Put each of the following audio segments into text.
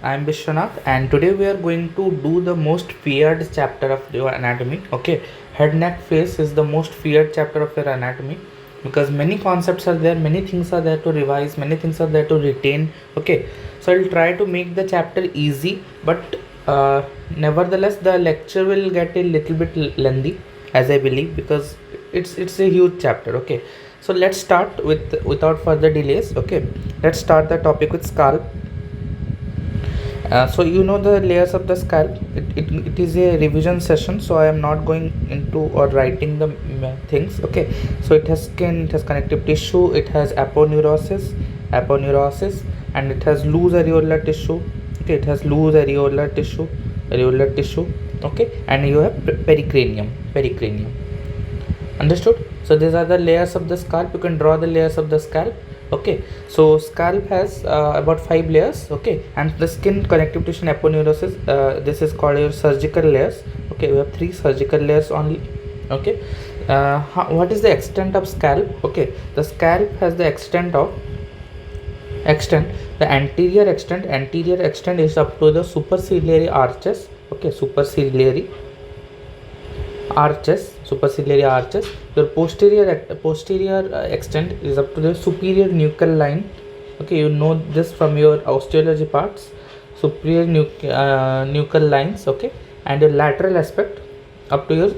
I'm Biswanath, and today we are going to do the most feared chapter of your anatomy. Okay, head, neck, face is the most feared chapter of your anatomy because many concepts are there, many things are there to revise, many things are there to retain. Okay, so I'll try to make the chapter easy, but nevertheless, the lecture will get a little bit lengthy, as I believe, because it's a huge chapter. Okay, so let's start without further delays. Okay, let's start the topic with scalp. So you know the layers of the scalp. It is a revision session, so I am not going into or writing the things. Okay, so it has skin, it has connective tissue, it has aponeurosis, and it has loose areolar tissue. Okay, it has loose areolar tissue. Okay, and you have pericranium. Understood? So these are the layers of the scalp. You can draw the layers of the scalp. Okay, so scalp has about 5 layers. Okay, and the skin, connective tissue, and aponeurosis, this is called your surgical layers. Okay, we have 3 surgical layers only. Okay, what is the extent of scalp? Okay, the scalp has the extent the anterior extent is up to the superciliary arches. Okay, superciliary arches. Your posterior extent is up to the superior nuchal line. Okay, you know this from your osteology parts, superior nuchal lines. Okay, and your lateral aspect up to your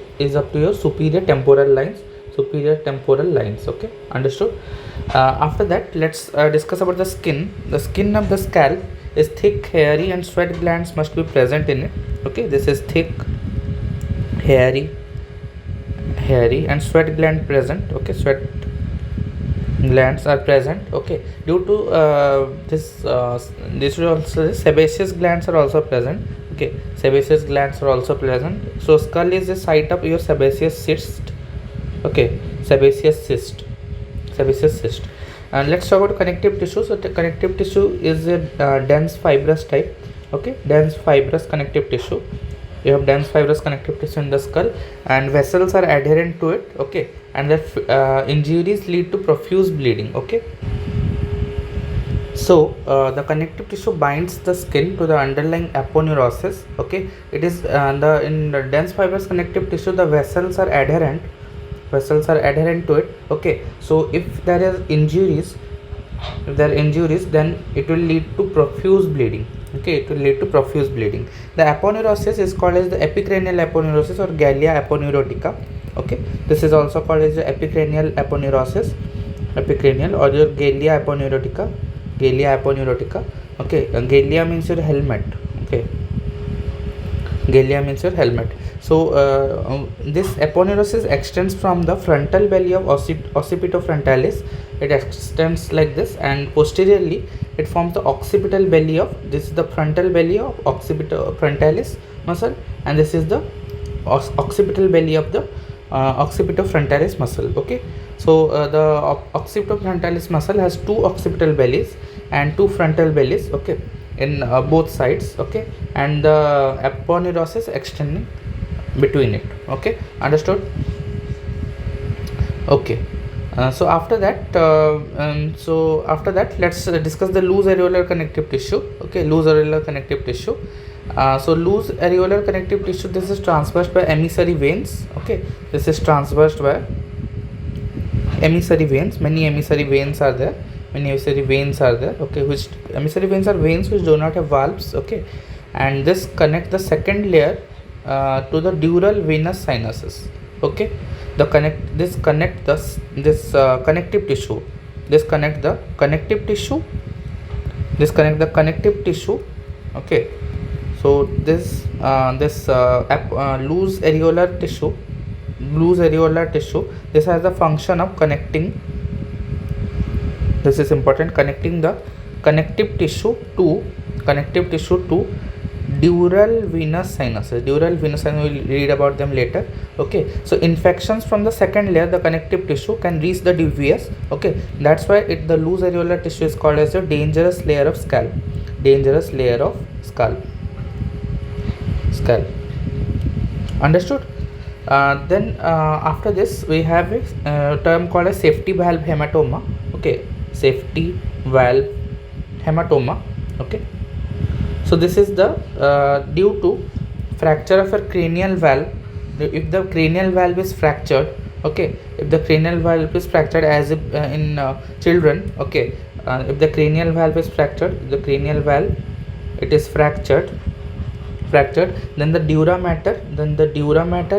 superior temporal lines. Okay, understood? After that, let's discuss about the skin. The skin of the scalp is thick, hairy, and sweat glands must be present in it. Okay, this is thick, hairy, and sweat gland present. Okay, sweat glands are present. Okay, due to this is also sebaceous glands are also present. Okay, sebaceous glands are also present. So skull is the site of your sebaceous cyst. Okay, sebaceous cyst. And let's talk about connective tissue. So the connective tissue is a dense fibrous type. Okay, dense fibrous connective tissue. You have dense fibrous connective tissue in the skull, and vessels are adherent to it. Okay, and the injuries lead to profuse bleeding. Okay, so the connective tissue binds the skin to the underlying aponeurosis. Okay, it is in the dense fibrous connective tissue, the vessels are adherent to it. Okay, so if there are injuries, then it will lead to profuse bleeding. Okay, it will lead to profuse bleeding. The aponeurosis is called as the epicranial aponeurosis or gallia aponeurotica. Okay, this is also called as the epicranial aponeurosis, or your gallia aponeurotica. Okay, gallia means your helmet. Okay, gallia means your helmet. So this aponeurosis extends from the frontal belly of occipitofrontalis. It extends like this, and posteriorly it forms the occipital belly of, this is the frontal belly of occipitofrontalis muscle, and this is the occipital belly of the occipitofrontalis muscle. Okay, so the occipitofrontalis muscle has 2 occipital bellies and 2 frontal bellies. Okay, in both sides. Okay, and the aponeurosis extending between it. Okay, understood? Okay, so after that let's discuss the loose areolar connective tissue. Okay, loose areolar connective tissue. So loose areolar connective tissue, this is traversed by emissary veins. Okay, this is traversed by emissary veins. Many emissary veins are there. Okay, which emissary veins are veins which do not have valves. Okay, and this connect the second layer to the dural venous sinuses. Okay, connective tissue. This connect the connective tissue. Okay, so this loose areolar tissue, this has the function of connecting, this is important, connecting the connective tissue to dural venous sinuses. We will read about them later. Okay, so infections from the second layer, the connective tissue, can reach the devious. Okay, that's why the loose areolar tissue is called as a dangerous layer of scalp. Understood? Then after this we have a term called a safety valve hematoma. Okay, safety valve hematoma. Okay, So this is the due to fracture of a cranial valve. If the cranial valve is fractured, okay, if the cranial valve is fractured, as if in children, okay, if the cranial valve is fractured, the cranial valve, it is fractured, then the dura mater,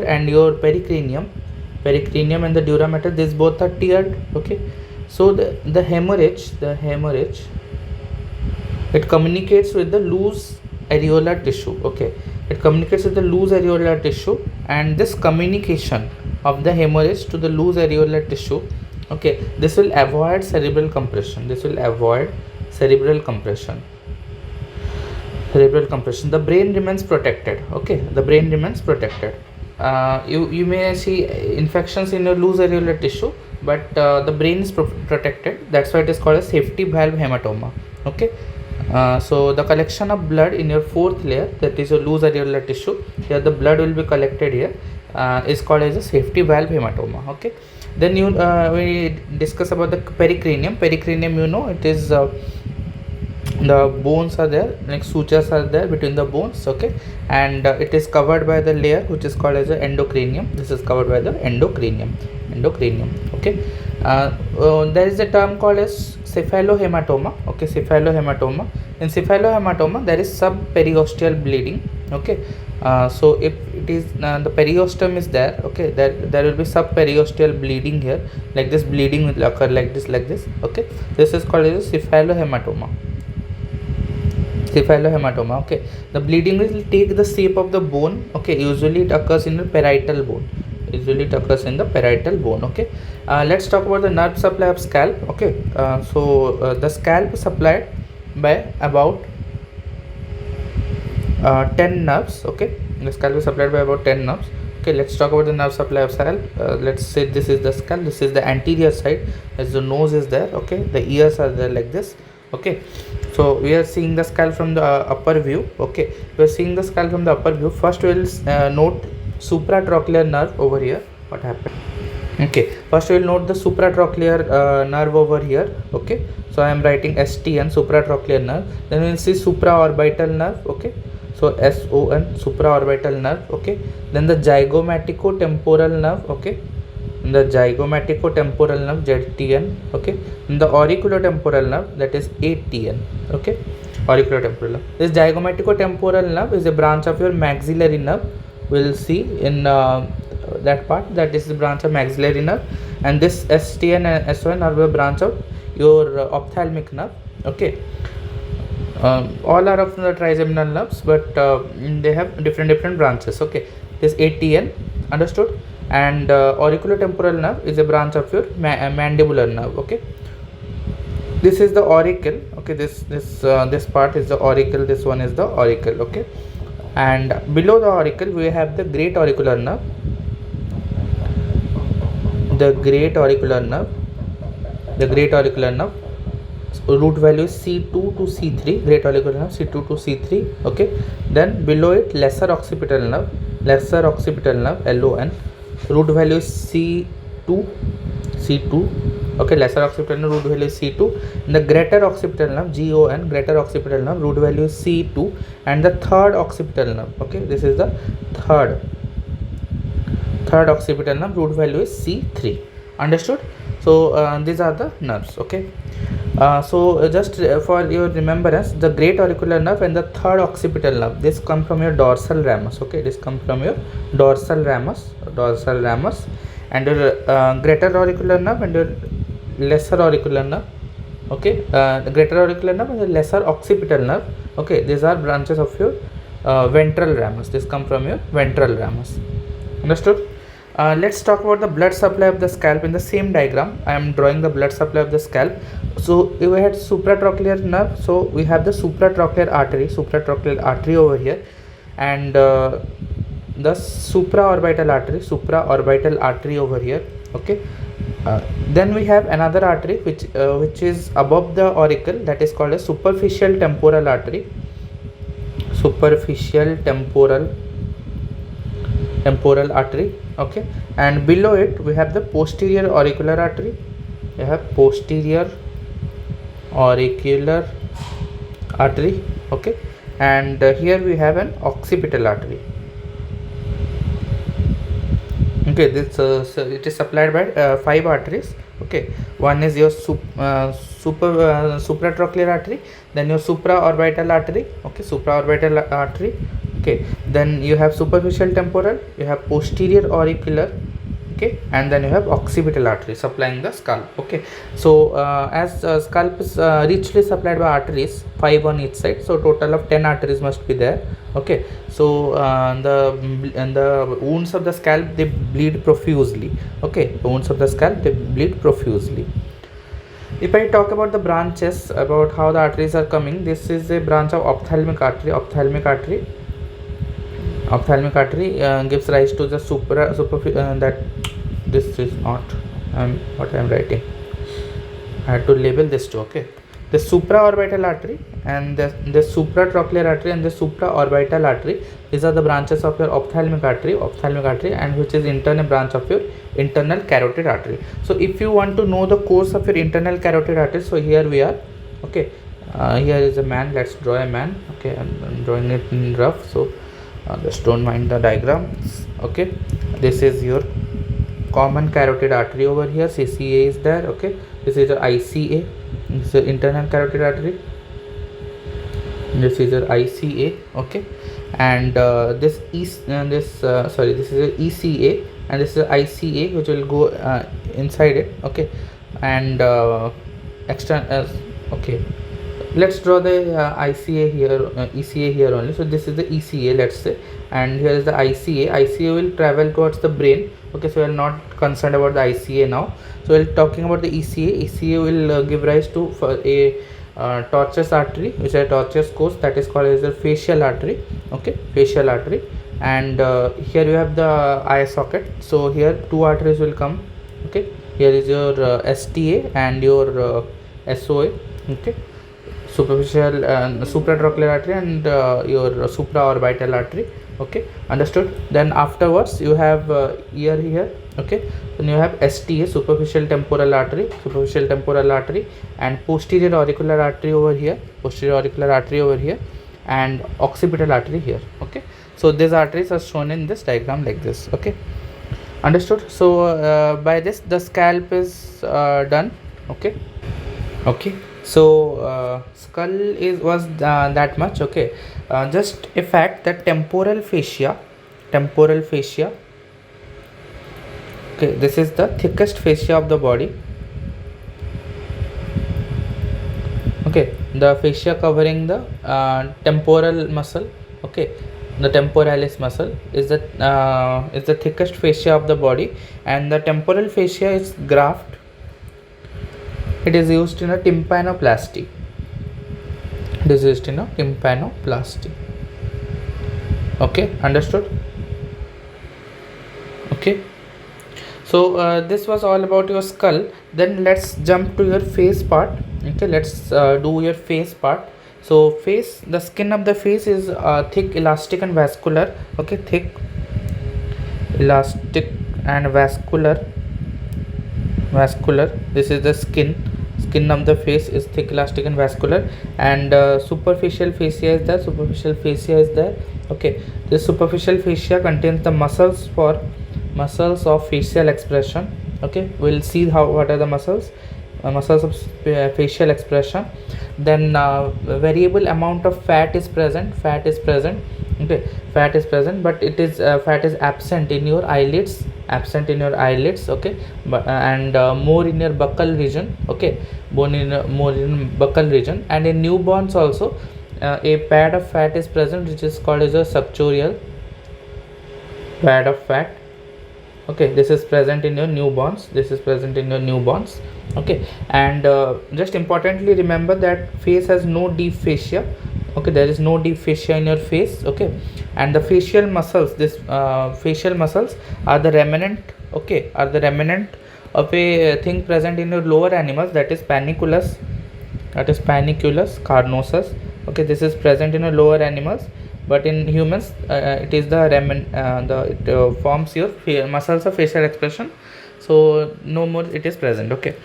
and your pericranium and the dura mater, these both are teared, okay. So the hemorrhage, it communicates with the loose areolar tissue, okay, it communicates with the loose areolar tissue, and this communication of the hemorrhage to the loose areolar tissue, okay, this will avoid cerebral compression, the brain remains protected, okay, the brain remains protected. You may see infections in your loose areolar tissue, but the brain is protected, that's why it is called a safety valve hematoma, okay. So the collection of blood in your fourth layer, that is your loose areolar tissue, here the blood will be collected here, is called as a safety valve hematoma, okay. Then we discuss about the pericranium. You know, it is the bones are there, like sutures are there between the bones, okay, and it is covered by the layer which is called as the endocranium. This is covered by the endocranium, okay. There is a term called as cephalohematoma, okay, cephalohematoma. In cephalohematoma there is subperiosteal bleeding, okay. So if it is the periosteum is there, okay, there will be subperiosteal bleeding here, like this bleeding will occur like this, okay. This is called as a cephalohematoma, okay. The bleeding will take the shape of the bone, okay. Usually it occurs in the parietal bone, okay. Let's talk about the nerve supply of scalp, okay. The scalp is supplied by about 10 nerves, okay. The scalp is supplied by about 10 nerves, okay. Let's talk about the nerve supply of scalp. Let's say this is the scalp, this is the anterior side, as the nose is there, okay, the ears are there like this, okay. So we are seeing the scalp from the upper view, okay. First we will note supratrochlear nerve over here. What happened? Okay, first we will note the supratrochlear nerve over here, okay. So I am writing STN, supratrochlear nerve. Then we will see supraorbital nerve, okay. So SON, supraorbital nerve, okay. Then the zygomaticotemporal nerve, okay. The zygomaticotemporal nerve, ZTN, okay. And the auriculotemporal nerve, that is ATN, okay. Auriculotemporal nerve. This zygomaticotemporal nerve is a branch of your maxillary nerve. We will see in that part, that is the branch of maxillary nerve, and this STN and SON are a branch of your ophthalmic nerve, okay. All are of the trigeminal nerves, but they have different branches, okay. This ATN, understood, and auriculotemporal nerve is a branch of your mandibular nerve, okay. This is the auricle, okay. This part is the auricle, this one is the auricle, okay. And below the auricle we have the great auricular nerve, root value is C2 to C3, great auricular nerve, C2 to C3, okay. Then below it lesser occipital nerve, LON, root value is C2, okay. Lesser occipital nerve, root value is C2. And the greater occipital nerve, GON, greater occipital nerve, root value is C2. And the third occipital nerve, okay, this is the third occipital nerve, root value is C3, understood. So these are the nerves, okay. So just for your remembrance, the great auricular nerve and the third occipital nerve, this come from your dorsal ramus, okay. This comes from your dorsal ramus, and your greater auricular nerve and your lesser auricular nerve, okay. The greater auricular nerve and the lesser occipital nerve, okay, these are branches of your ventral ramus. This come from your ventral ramus, understood. Let's talk about the blood supply of the scalp. In the same diagram I am drawing the blood supply of the scalp. So if we had supratrochlear nerve, so we have the supratrochlear artery over here, and the supraorbital artery over here, okay. Then we have another artery which is above the auricle, that is called a superficial temporal artery, okay. And below it we have the posterior auricular artery, okay. and here we have an occipital artery. Okay, this so it is supplied by 5 arteries. Okay, one is your supratrochlear artery, then your supraorbital artery. Okay, supraorbital artery. Okay, then you have superficial temporal, you have posterior auricular, okay, and then you have occipital artery supplying the scalp. Okay, so as scalp is richly supplied by arteries, 5 on each side, so total of 10 arteries must be there. Okay, so the wounds of the scalp, they bleed profusely. Okay, the wounds of the scalp, they bleed profusely. If I talk about the branches, about how the arteries are coming, this is a branch of ophthalmic artery. Ophthalmic artery gives rise to the that this is not what I am writing. I had to label this too. Okay, the supraorbital artery and the supratrochlear artery and the supraorbital artery, these are the branches of your ophthalmic artery, and which is internal branch of your internal carotid artery. So if you want to know the course of your internal carotid artery, so here we are. Okay, here is a man. Let's draw a man. Okay, I'm drawing it in rough, so just don't mind the diagram. Okay, this is your common carotid artery over here. CCA is there. Okay, this is your ICA. This is your internal carotid artery. This is your ICA. Okay, and this is this is your ECA, and this is ICA, which will go inside it. Okay, and okay, let's draw the ICA here, ECA here only. So this is the ECA, let's say, and here is the ICA. ICA will travel towards the brain. Okay, so we are not concerned about the ICA now. So we're talking about the ECA. ECA will give rise to a tortuous artery, which is a tortuous course, that is called as the facial artery. Okay, facial artery, and here you have the eye socket. So here 2 arteries will come. Okay, here is your STA and your SOA. Okay, superficial supratrochlear artery and your supraorbital artery. Okay, understood. Then afterwards you have ear here. Okay, then you have STA, superficial temporal artery, and posterior auricular artery over here, and occipital artery here. Okay, so these arteries are shown in this diagram like this. Okay, understood. So by this the scalp is done. Okay, so skull was that much. Okay, just a fact that temporal fascia, okay, this is the thickest fascia of the body. Okay, the fascia covering the temporal muscle. Okay, the temporalis muscle is the thickest fascia of the body, and the temporal fascia is graft. It is used in a tympanoplasty. Okay, understood. Okay, so this was all about your skull. Then let's jump to your face part. Okay, let's do your face part. So face, the skin of the face is thick, elastic and vascular. Okay, thick, elastic and vascular. This is the skin of the face is thick, elastic and vascular, and superficial fascia is there. Okay, this superficial fascia contains the muscles of facial expression. Okay, we'll see what are the muscles of facial expression. Then variable amount of fat is present. Okay, fat is present, but it is fat is absent in your eyelids. Okay, but and more in your buccal region. Okay, more in buccal region, and in newborns also a pad of fat is present, which is called as a subchorial pad of fat. Okay, this is present in your newborns. Okay, and just importantly remember that face has no deep fascia. Okay, there is no deep fascia in your face. Okay, and the facial muscles, facial muscles are the remnant. Okay, are the remnant of a thing present in your lower animals, that is panniculus carnosus. Okay, this is present in your lower animals, but in humans it is the remnant. It forms your muscles of facial expression, so no more it is present. Okay,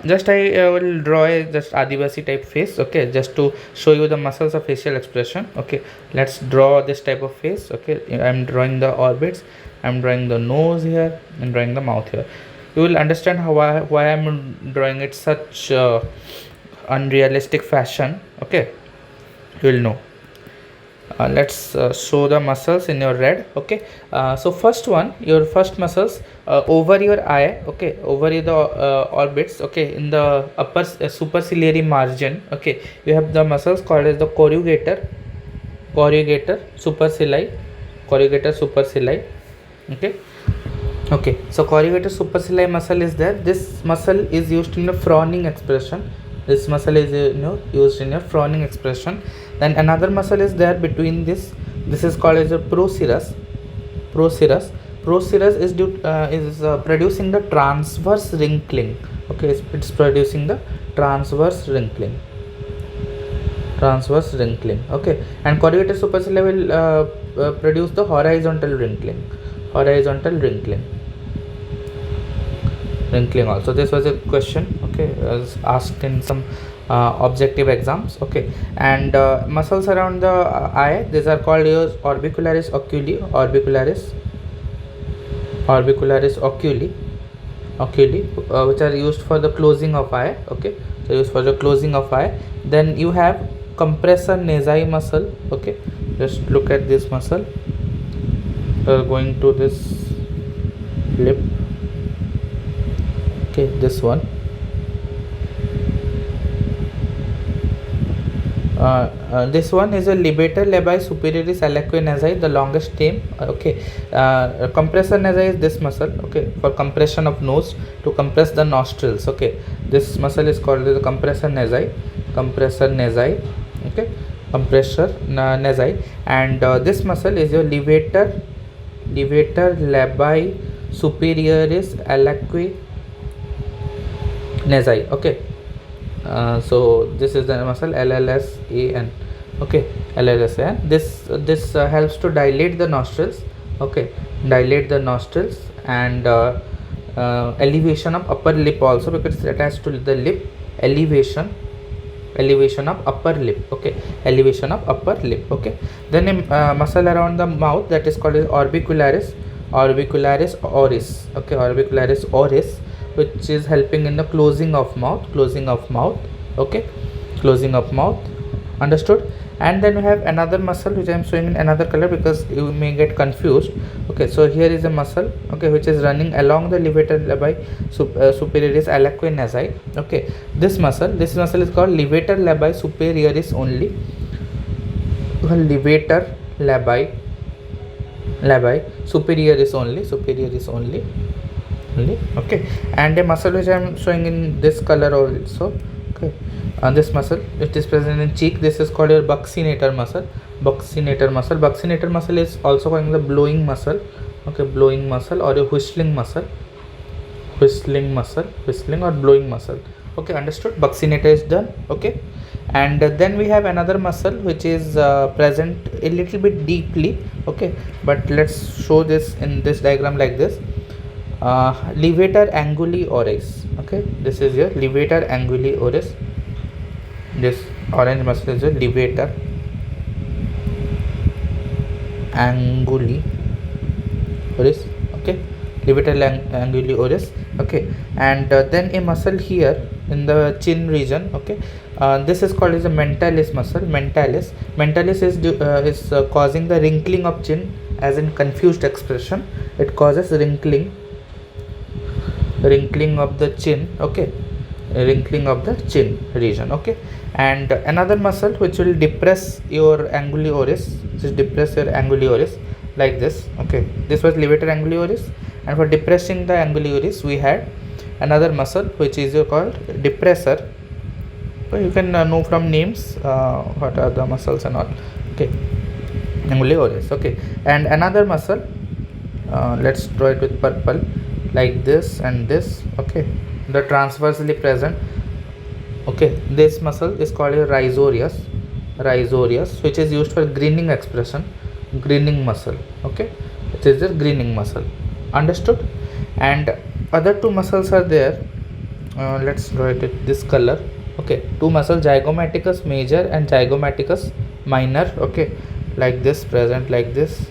Just I will draw a just Adivasi type face, okay, just to show you the muscles of facial expression. Okay, let's draw this type of face. Okay, I'm drawing the orbits, I'm drawing the nose here, I'm drawing the mouth here. You will understand how why I'm drawing it such unrealistic fashion. Okay, you will know. Let's show the muscles in your red. Okay, so first one, your first muscles over your eye. Okay, over the orbits. Okay, in the upper superciliary margin. Okay, you have the muscles called as the corrugator supercilii, corrugator supercilii. Okay, okay, so corrugator supercilii muscle is there. This muscle is used in a frowning expression. This muscle is used in a frowning expression. Then another muscle is there between this. This is called as a procerus. Procerus is producing the transverse wrinkling. Okay, it's producing the transverse wrinkling. Okay, and corrugator supercilii will produce the horizontal wrinkling. Also, this was a question, okay, was asked in some objective exams. Okay, and muscles around the eye, these are called your orbicularis oculi, which are used for the closing of eye. Okay, so used for the closing of eye. Then you have compressor nasi muscle. Okay, just look at this muscle going to this lip. Okay, this one. This one is a libator labii superioris aliquo nasi, the longest stem. Okay, compressor nasi is this muscle. Okay, for compression of nose, to compress the nostrils. Okay, this muscle is called the compressor nasi. Okay, compressor nasi, and this muscle is your libator labii superioris aliquo nasi. Okay, so this is the muscle LLSAN. Okay, LLSAN. This helps to dilate the nostrils. Okay, dilate the nostrils, and elevation of upper lip also, because it's attached to the lip. Elevation of upper lip. Okay, elevation of upper lip. Okay, then a muscle around the mouth, that is called as orbicularis oris. Okay, orbicularis oris, which is helping in the closing of mouth. Okay, closing of mouth. Understood? And then we have another muscle which I am showing in another color because you may get confused. Okay, so here is a muscle, okay, which is running along the libator labii superioris aliquo nasi. Okay, this muscle is called libator labii superioris only. Libator labii superioris only. Okay, and a muscle which I am showing in this color also. Okay, this muscle, it is present in cheek. This is called your buccinator muscle. Buccinator muscle is also called the blowing muscle. Okay, blowing muscle, or a whistling muscle or blowing muscle. Okay, understood? Buccinator is done. Okay, and then we have another muscle which is present a little bit deeply. Okay, but let's show this in this diagram like this. Levator anguli oris. Okay, this is your levator anguli oris. This orange muscle is your levator anguli oris. Okay, levator anguli oris. Okay, and then a muscle here in the chin region. Okay, this is called as a mentalis muscle. Mentalis is causing the wrinkling of chin, as in confused expression. It causes wrinkling of the chin. Okay, wrinkling of the chin region. Okay, and another muscle which will depress your anguli oris, like this. Okay, this was levator anguli oris, and for depressing the anguli oris we had another muscle which is called depressor. So you can know from names what are the muscles and all. Okay, anguli oris. Okay, and another muscle, let's draw it with purple, like this and this. Okay, the transversely present. Okay, this muscle is called a rhizorius, which is used for grinning expression, grinning muscle. Okay, it is the grinning muscle. Understood? And other two muscles are there. let's draw it with this color. Okay, two muscles, zygomaticus major and zygomaticus minor. Okay, like this, present like this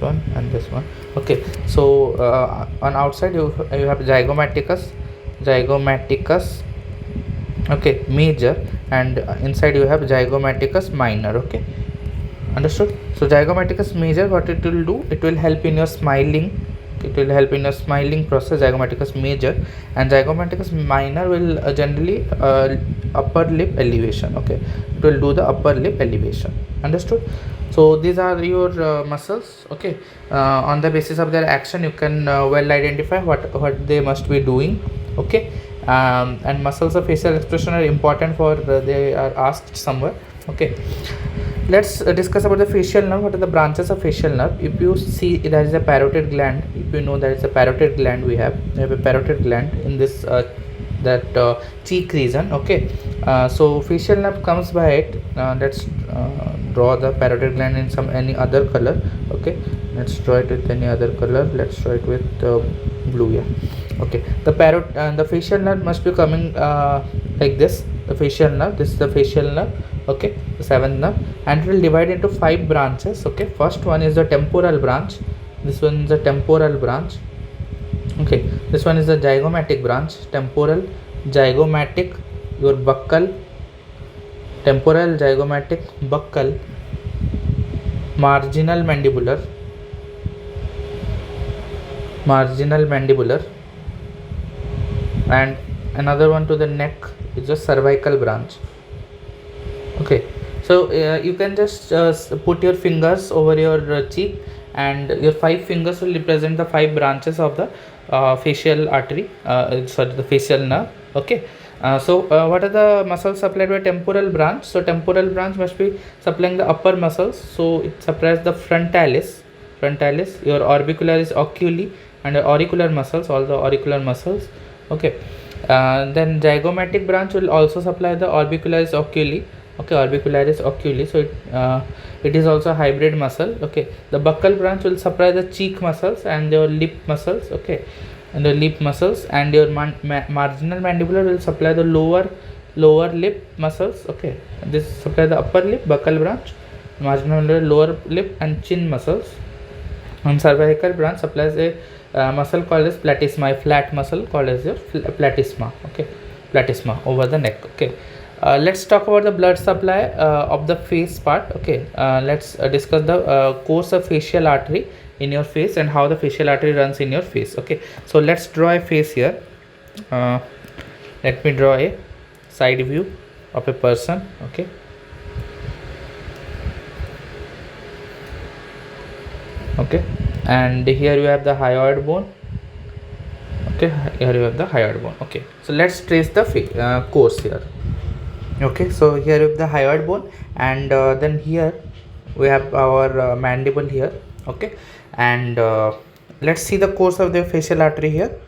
one and this one. Okay, so on outside you have zygomaticus okay major, and inside you have zygomaticus minor. Okay, understood. So zygomaticus major, what it will do, it will help in your smiling, it will help in your smiling process, zygomaticus major. And zygomaticus minor will generally upper lip elevation. Okay, it will do the upper lip elevation. Understood. So these are your muscles. Okay, on the basis of their action you can well identify what they must be doing. Okay, and muscles of facial expression are important for they are asked somewhere. Okay, let's discuss about the facial nerve. What are the branches of facial nerve? If you see, there is a parotid gland. If you know, there is a parotid gland, we have a parotid gland in this cheek region. Okay, so facial nerve comes by it. Let's draw the parotid gland in some any other color. Okay, let's draw it with any other color. Let's draw it with blue. Yeah. Okay, the facial nerve must be coming like this. The facial nerve, this is the facial nerve. Okay, the seventh nerve, and it will divide into 5 branches. Okay, first one is the temporal branch. This one is the temporal branch. Okay, this one is the zygomatic branch. Temporal, zygomatic, your buccal, temporal, zygomatic, buccal, marginal mandibular, and another one to the neck is the cervical branch. Okay, so you can just put your fingers over your cheek, and your 5 fingers will represent the 5 branches of the facial artery, sorry, the facial nerve. Okay, so what are the muscles supplied by temporal branch? So temporal branch must be supplying the upper muscles, so it supplies the frontalis, your orbicularis oculi, and auricular muscles, all the auricular muscles. Okay, then zygomatic branch will also supply the orbicularis oculi. Okay, orbicularis oculi, so it is also a hybrid muscle. Okay, the buccal branch will supply the cheek muscles and your lip muscles. Okay, and the lip muscles, and your marginal mandibular will supply the lower lip muscles. Okay, this supply the upper lip, buccal branch, marginal mandibular, lower lip and chin muscles. And cervical branch supplies a muscle called as platysma, a flat muscle called as your platysma. Okay, platysma over the neck. Okay, let's talk about the blood supply of the face part. Okay, let's discuss the course of facial artery in your face and how the facial artery runs in your face. Okay, so let's draw a face here. Let me draw a side view of a person. Okay, okay, and here you have the hyoid bone. Okay, here you have the hyoid bone. Okay, so let's trace the course here. Okay, so here you have the hyoid bone, and then here we have our mandible here. Okay, and let's see the course of the facial artery here.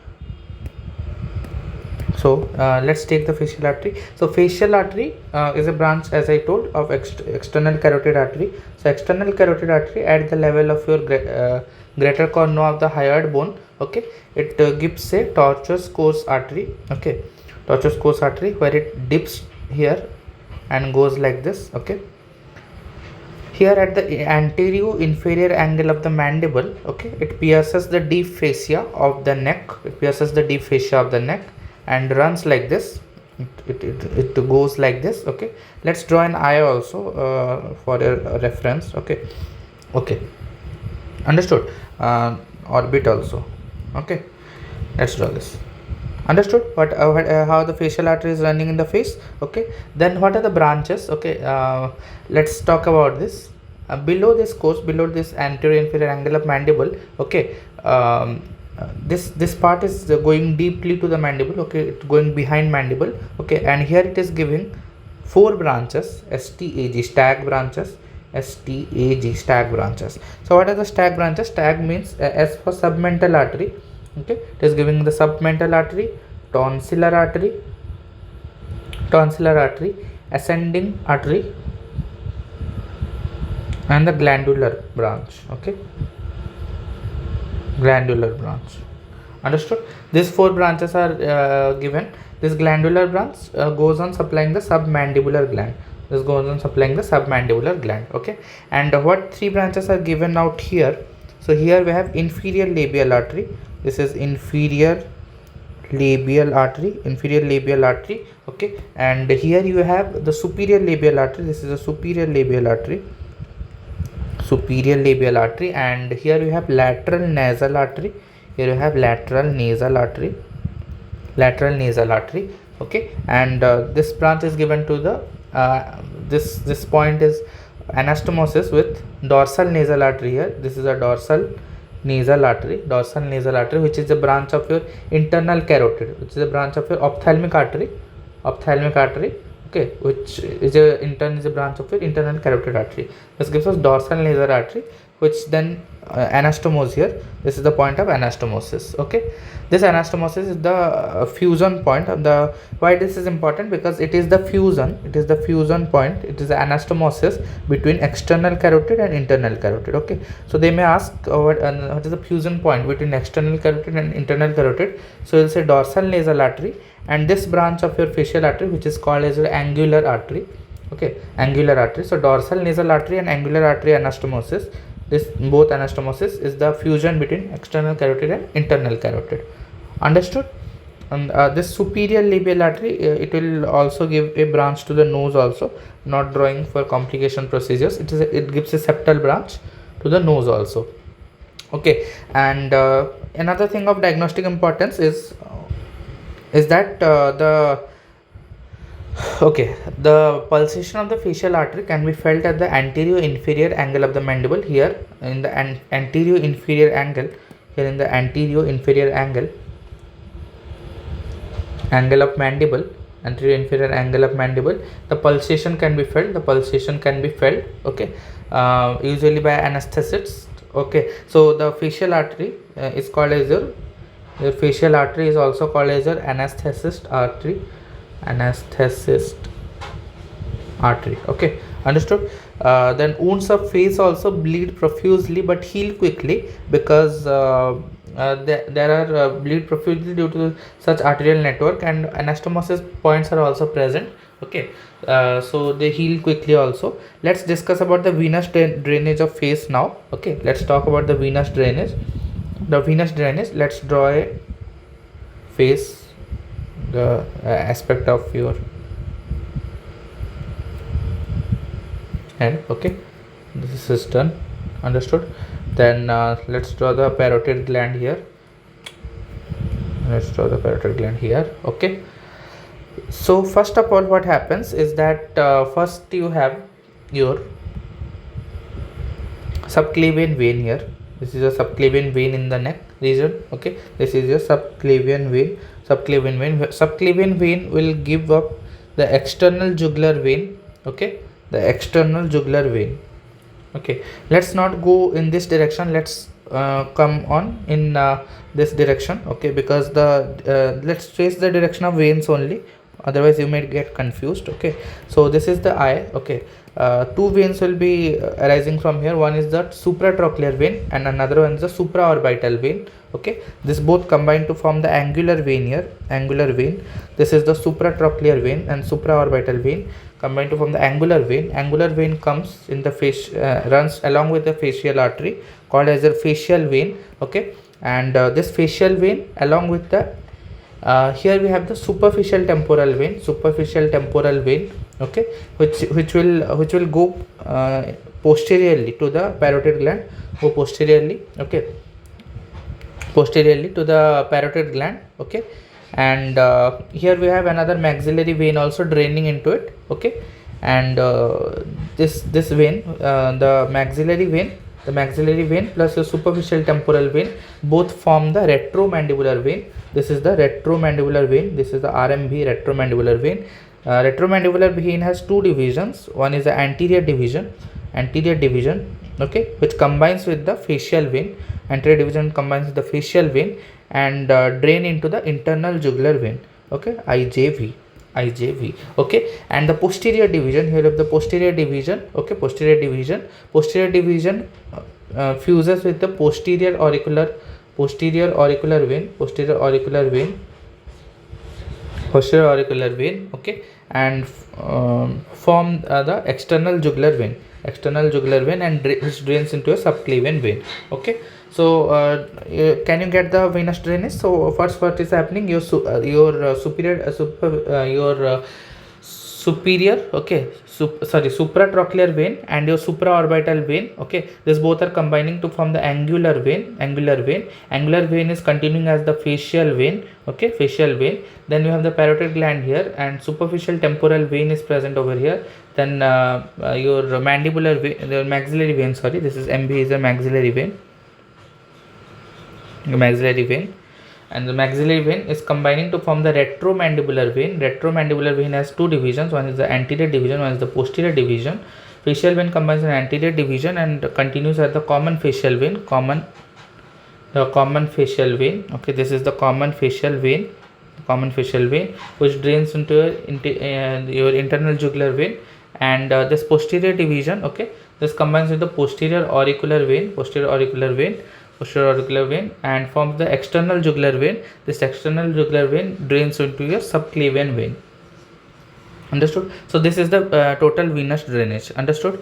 So let's take the facial artery. So facial artery is a branch, as I told, of external carotid artery. So external carotid artery at the level of your greater cornu of the hyoid bone. Okay, it gives a tortuous course artery. Okay, tortuous course artery, where it dips here and goes like this. Okay, here at the anterior inferior angle of the mandible. Okay, it pierces the deep fascia of the neck. And runs like this. It goes like this. Okay, let's draw an eye also for a reference. Okay, understood. Orbit also. Okay, let's draw this. Understood how the facial artery is running in the face. Okay, then what are the branches? Okay, let's talk about this. Below this course, below this anterior inferior angle of mandible. Okay, this part is going deeply to the mandible. Okay, it's going behind mandible. Okay, and here it is giving 4 branches, STAG, stag branches. Stag branches. So what are the stag branches? Stag means as for submental artery. Okay, it is giving the submental artery, tonsillar artery, ascending artery, and the glandular branch. Okay, glandular branch. Understood? These 4 branches are given. This glandular branch goes on supplying the submandibular gland. This goes on supplying the submandibular gland. Okay, and what three branches are given out here? So here we have inferior labial artery. This is inferior labial artery, okay, and here you have the superior labial artery. This is a superior labial artery, and here you have lateral nasal artery. Here you have lateral nasal artery, okay, and this branch is given to the this point is anastomosis with dorsal nasal artery. Here this is a dorsal nasal artery, which is a branch of your internal carotid, which is a branch of your ophthalmic artery, okay, which is a branch of your internal carotid artery. This gives us dorsal nasal artery, which then anastomose here. This is the point of anastomosis. Okay, this anastomosis is the fusion point of the. Why this is important? Because it is the fusion point, it is the anastomosis between external carotid and internal carotid. Okay, so they may ask what is the fusion point between external carotid and internal carotid. So you'll say dorsal nasal artery, and this branch of your facial artery, which is called as your angular artery. Okay, angular artery. So dorsal nasal artery and angular artery anastomosis, this both anastomosis is the fusion between external carotid and internal carotid. Understood? And this superior labial artery, it will also give a branch to the nose also. Not drawing for complication procedures, it gives a septal branch to the nose also. Okay, and another thing of diagnostic importance is that the pulsation of the facial artery can be felt at the anterior inferior angle of the mandible. Here in the anterior inferior angle, angle of mandible, anterior inferior angle of mandible, the pulsation can be felt. Okay, usually by anesthetists. Okay, so the facial artery is called as your facial artery is also called as your anesthetist artery. Okay, understood? Then wounds of face also bleed profusely but heal quickly, because there are bleed profusely due to such arterial network, and anastomosis points are also present. Okay, so they heal quickly also. Let's discuss about the venous drainage of face now. Okay, let's talk about the venous drainage. Let's draw a face, the aspect of your head. Okay, this is done. Understood? Then let's draw the parotid gland here. Okay, so first of all, what happens is that first you have your subclavian vein here. This is a subclavian vein in the neck region. Okay, this is your subclavian vein. Subclavian vein will give up the external jugular vein. Okay, the external jugular vein. Okay, let's not go in this direction. Let's come on in this direction. Okay, because the let's trace the direction of veins only, otherwise you may get confused. Okay, so this is the eye. Okay, two veins will be arising from here. One is the supratrochlear vein and another one is the supraorbital vein. Okay, this both combine to form the angular vein here. This is the supratrochlear vein and supraorbital vein combined to form the angular vein. Angular vein comes in the face, runs along with the facial artery called as a facial vein. Okay, and this facial vein along with the here we have the superficial temporal vein. Okay, which will go posteriorly to the parotid gland. Okay, posteriorly to the parotid gland. Okay, and here we have another maxillary vein also draining into it. Okay, and this vein, the maxillary vein plus the superficial temporal vein both form the retromandibular vein. This is the retromandibular vein. This is the RMV, retromandibular vein. Retromandibular vein has two divisions. One is the anterior division, okay, which combines with the facial vein. Anterior division combines with the facial vein and drain into the internal jugular vein. Okay, IJV. Okay, and the posterior division, here of the posterior division. Okay, posterior division fuses with the posterior auricular vein, posterior auricular vein, okay, and form the external jugular vein, and which drains into a subclavian vein, okay. So can you get the venous drainage? So first what is happening, your superior, okay, supratrochlear vein and your supraorbital vein, okay, this both are combining to form the angular vein is continuing as the facial vein, okay, facial vein. Then you have the parotid gland here, and superficial temporal vein is present over here. Then your mandibular vein, the maxillary vein, sorry, this is MV, is a maxillary vein, and the maxillary vein is combining to form the retromandibular vein. Retromandibular vein has two divisions, one is the anterior division, one is the posterior division. Facial vein combines an anterior division and continues at the common facial vein, okay. This is the common facial vein, which drains into your internal jugular vein. And this posterior division, okay, this combines with the posterior auricular vein, and forms the external jugular vein. This external jugular vein drains into your subclavian vein. Understood? So this is the total venous drainage. Understood?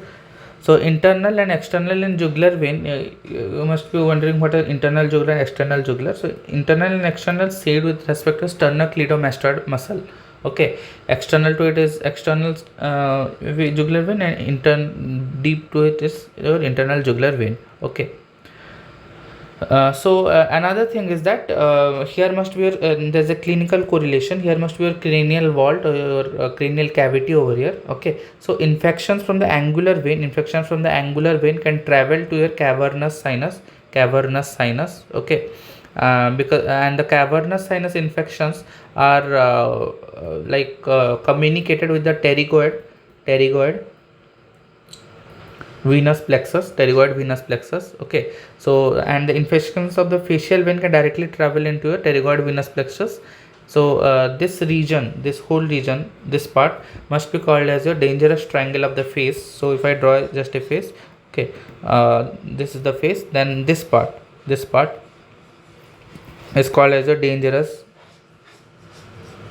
So internal and external in jugular vein, you must be wondering what are internal jugular and external jugular. So internal and external said with respect to sternocleidomastoid muscle, okay. External to it is external jugular vein, and deep to it is your internal jugular vein, okay. So another thing is that here must be there's a clinical correlation. Here must be a cranial vault or cranial cavity over here, okay. So infections from the angular vein can travel to your cavernous sinus, okay. Because and the cavernous sinus infections are communicated with the pterygoid venous plexus, okay. So and the infections of the facial vein can directly travel into a pterygoid venous plexus. So this whole region, this part must be called as a dangerous triangle of the face. So if I draw just a face, okay, this is the face, then this part is called as a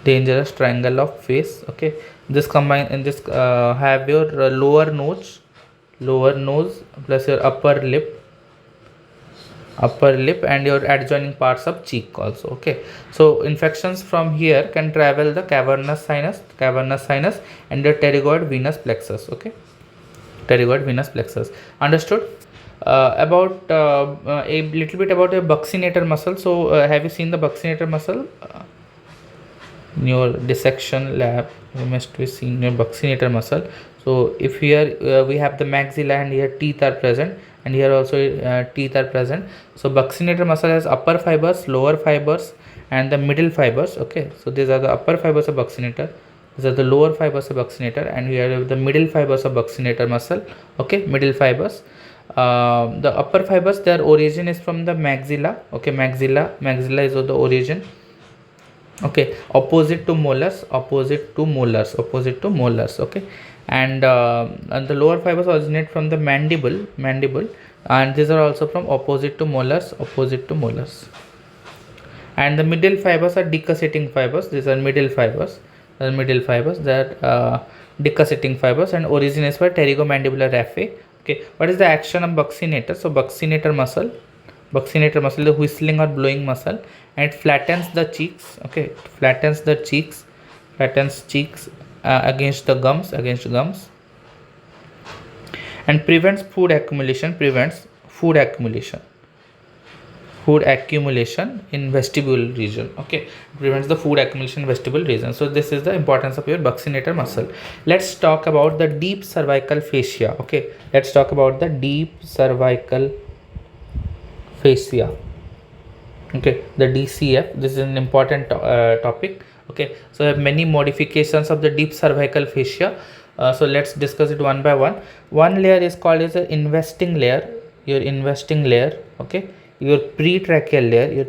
dangerous triangle of face, okay. This combine in this have your lower nose plus your upper lip and your adjoining parts of cheek also, okay. So infections from here can travel the cavernous sinus and the pterygoid venous plexus, okay, understood. About a little bit about a buccinator muscle. So have you seen the buccinator muscle in your dissection lab? You must be seen your buccinator muscle. So if here we have the maxilla and here teeth are present, and here also teeth are present. So buccinator muscle has upper fibers, lower fibers, and the middle fibers, okay. So these are the upper fibers of buccinator, these are the lower fibers of buccinator, and here have the middle fibers of buccinator muscle, okay. Middle fibers. The upper fibers, their origin is from the maxilla, okay. Maxilla is the origin, okay, opposite to molars, okay. And the lower fibers originate from the mandible, and these are also from opposite to molars. And the middle fibers are decussating fibers. These are middle fibers that decussating fibers, and origin is by pterygomandibular raphe, okay. What is the action of buccinator? So buccinator muscle, the whistling or blowing muscle, and it flattens the cheeks, okay. Flattens cheeks against gums, and prevents food accumulation in vestibule region, okay. Prevents the food accumulation in vestibule region. So this is the importance of your buccinator muscle. Let's talk about the deep cervical fascia, okay. Let's talk about the deep cervical fascia, okay, the DCF. This is an important topic, okay. So I have many modifications of the deep cervical fascia. So let's discuss it one by one. One layer is called as an investing layer, okay. Your pretracheal layer,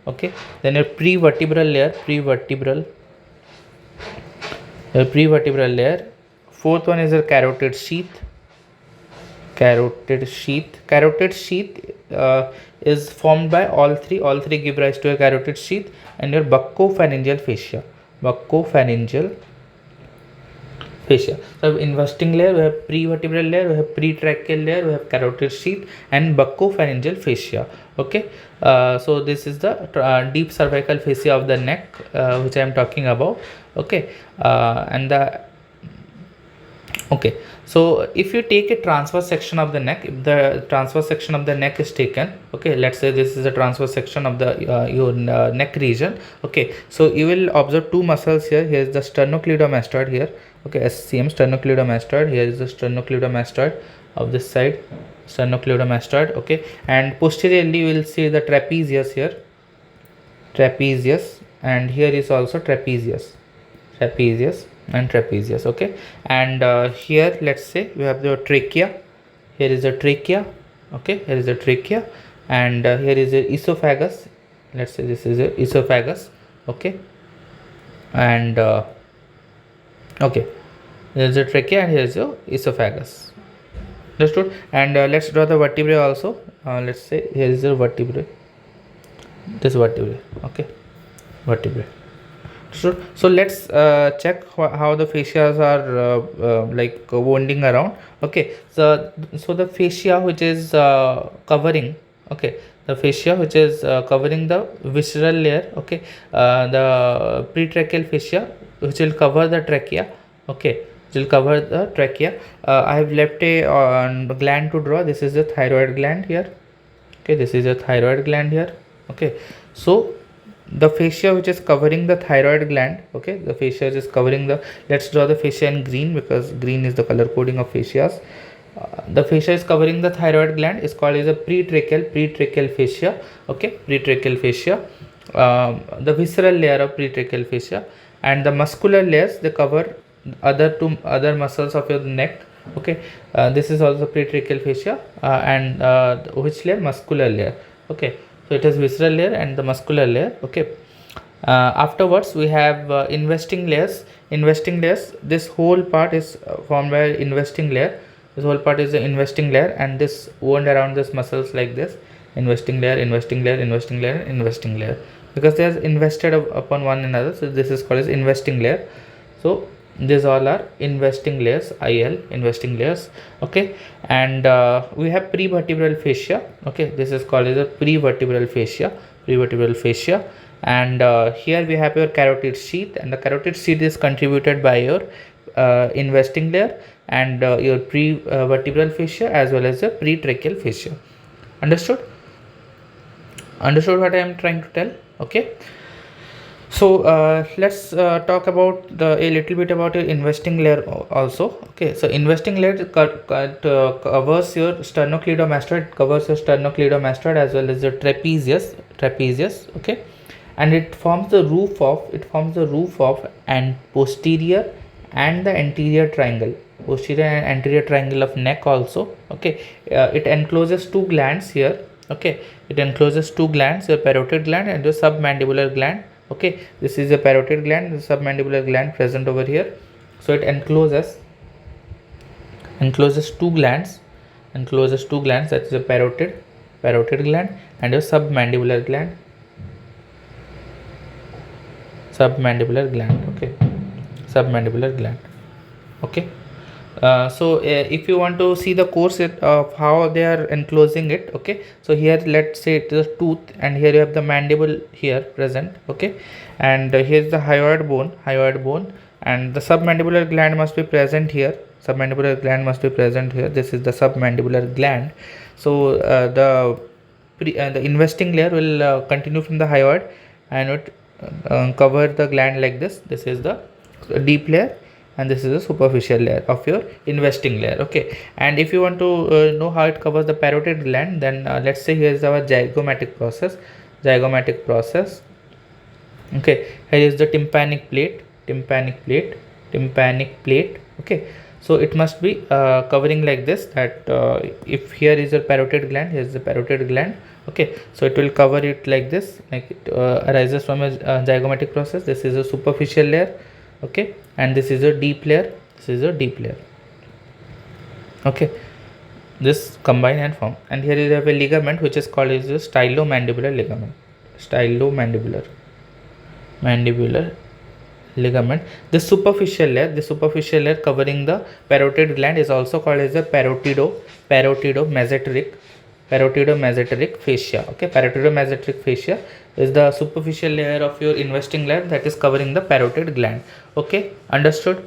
okay. Then your prevertebral layer, fourth one is a carotid sheath, Carotid sheath is formed by all three give rise to a carotid sheath, and your buccopharyngeal fascia. Buccopharyngeal fascia. So investing layer, we have prevertebral layer, we have pretracheal layer, we have carotid sheath and buccopharyngeal fascia. Okay, so this is the deep cervical fascia of the neck, which I am talking about. Okay, and the okay, so if you take a transverse section of the neck, if the transverse section of the neck is taken, okay, let's say this is a transverse section of the your neck region. Okay, so you will observe two muscles here. Here is the sternocleidomastoid here. Okay, SCM, sternocleidomastoid. Here is the sternocleidomastoid of this side, sternocleidomastoid. Okay, and posteriorly you will see the trapezius here, trapezius, and here is also trapezius, and trapezius. Okay, and here let's say we have the trachea. Here is the trachea. Okay, here is the trachea, and here is the esophagus. Let's say this is a esophagus. Okay, and okay, there is a trachea and here is your esophagus. Understood? And let's draw the vertebrae also. Let's say here is the vertebrae, this vertebrae. Okay, vertebrae. So let's check how the fascias are like winding around. Okay, so the fascia which is covering, okay, the fascia which is covering the visceral layer, okay, the pretracheal fascia which will cover the trachea. Okay, which will cover the trachea. I have left a gland to draw. This is the thyroid gland here. Okay, this is a thyroid gland here. Okay, so the fascia which is covering the thyroid gland, okay, the fascia is covering the, let's draw the fascia in green because green is the color coding of fascias. The fascia is covering the thyroid gland is called as a pretracheal fascia. Okay, pretracheal fascia. The visceral layer of pretracheal fascia, and the muscular layers, they cover other muscles of your neck. Okay, this is also pretracheal fascia, and which layer? Muscular layer. Okay, so it has visceral layer and the muscular layer. Okay, afterwards we have investing layers. This whole part is formed by investing layer. This whole part is the investing layer, and this wound around this muscles like this: investing layer, investing layer, investing layer, investing layer, because they are invested upon one another. So this is called as investing layer. So these all are investing layers, IL, investing layers. Okay, and we have prevertebral fascia. Okay, this is called as a prevertebral fascia, and here we have your carotid sheath, and the carotid sheath is contributed by your investing layer and your prevertebral fascia as well as the pretracheal fascia. Understood what I am trying to tell? Okay, so let's talk about a little bit about your investing layer also. Okay, so investing layer covers your sternocleidomastoid, as well as the trapezius. Okay, and it forms the roof of and posterior and the anterior triangle of neck also. Okay, it encloses two glands here. Okay, it encloses two glands, your parotid gland and your submandibular gland. Okay, this is a parotid gland, the submandibular gland present over here. So it encloses two glands, that is a parotid gland and your submandibular gland. Okay, submandibular gland. Okay, so if you want to see the course of how they are enclosing it. Okay, so here let's say it is a tooth, and here you have the mandible here present. Okay, and here is the hyoid bone, and the submandibular gland must be present here. This is the submandibular gland. So the investing layer will continue from the hyoid and it cover the gland like this. This is the deep layer, and this is the superficial layer of your investing layer. Okay, and if you want to know how it covers the parotid gland, then let's say here is our zygomatic process. Okay, here is the tympanic plate. Okay, so it must be covering like this, that if here is a parotid gland, here is the parotid gland. Okay, so it will cover it like this, like it arises from a zygomatic process. This is a superficial layer. Okay, and this is a deep layer. Okay, this combine and form. And here you have a ligament which is called as the stylomandibular ligament. Mandibular ligament. The superficial layer covering the parotid gland is also called as the parotidomesenteric fascia. Okay, parotidomesenteric fascia is the superficial layer of your investing layer that is covering the parotid gland. Okay, understood.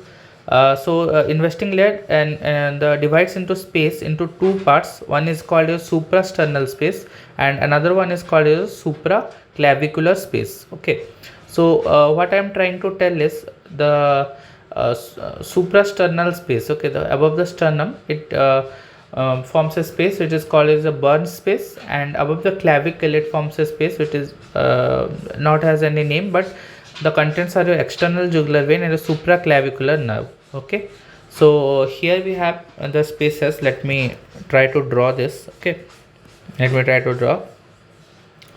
Investing layer and divides into space into two parts. One is called a suprasternal space and another one is called a supraclavicular space. Okay, so what I am trying to tell is the suprasternal space. Okay, the above the sternum, it forms a space which is called as a Burns space, and above the clavicle it forms a space which is not has any name, but the contents are your external jugular vein and a supraclavicular nerve. Okay, so here we have the spaces. Let me try to draw this. Okay, let me try to draw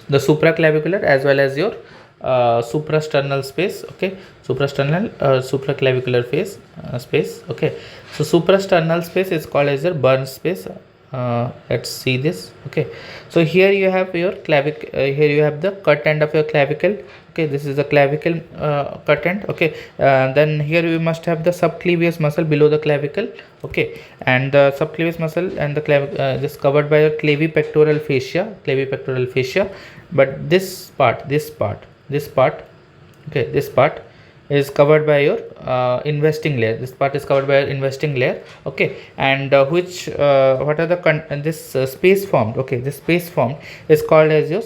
the supraclavicular as well as your suprasternal space. Okay, supraclavicular space. Okay, so suprasternal space is called as your Burns space. Let's see this. Okay, so here you have your clavicle, here you have the cut end of your clavicle. Okay, this is the clavicle cut end. Okay, then here you must have the subclavius muscle below the clavicle. Okay, and the subclavius muscle and the clavicle is covered by your clavipectoral fascia. But this part, okay, this part is covered by your investing layer. Okay, and what are the this space formed. Okay, this space formed is called as your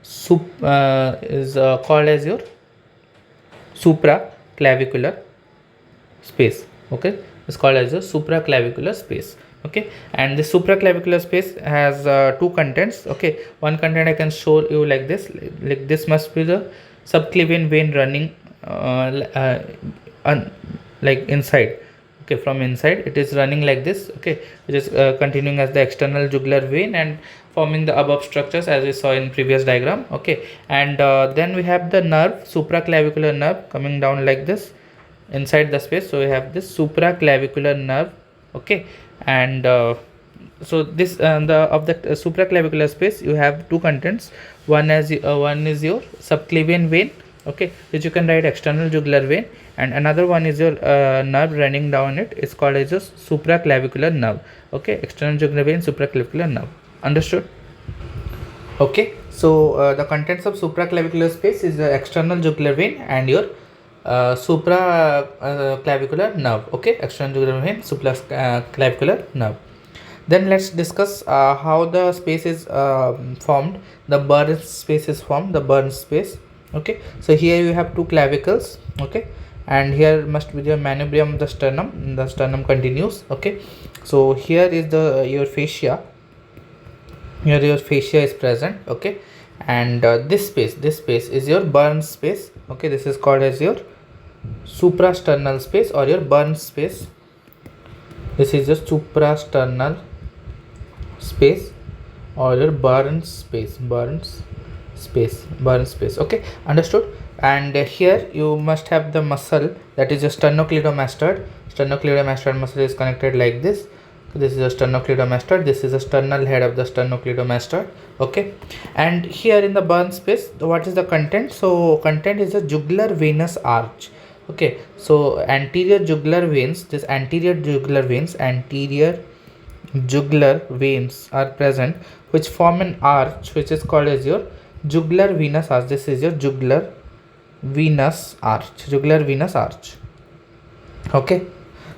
supraclavicular space. Okay, it's called as a supraclavicular space. Okay, and the supraclavicular space has two contents. Okay, one content I can show you like this. Like this must be the subclavian vein running like inside. Okay, from inside it is running like this. Okay, which is continuing as the external jugular vein and forming the above structures as we saw in previous diagram. Okay, and then we have the nerve, supraclavicular nerve, coming down like this inside the space. So we have this supraclavicular nerve. Okay, and so this the supraclavicular space, you have two contents. One is your subclavian vein. Okay, which you can write external jugular vein, and another one is your nerve running down it. It's called as a supraclavicular nerve. Okay, external jugular vein, supraclavicular nerve. Understood? Okay, so the contents of supraclavicular space is the external jugular vein and your supraclavicular nerve. Okay, external jugular vein, supraclavicular nerve. Then let's discuss how the space is formed. The Burns space is formed. The Burns space. Okay, so here you have two clavicles. Okay, and here must be the manubrium of the sternum. The sternum continues. Okay, so here is the your fascia. Here your fascia is present. Okay, and this space is your Burns space. Okay, this is called as your suprasternal space or your Burns space. This is your suprasternal space or your Burns space. Okay, understood. And here you must have the muscle, that is a sternocleidomastoid. Sternocleidomastoid muscle is connected like this. This is a sternocleidomastoid. This is a sternal head of the sternocleidomastoid. Okay, and here in the Burns space, what is the content? So content is a jugular venous arch. Okay, so anterior jugular veins are present, which form an arch which is called as your jugular venous arch. This is your jugular venous arch. Okay,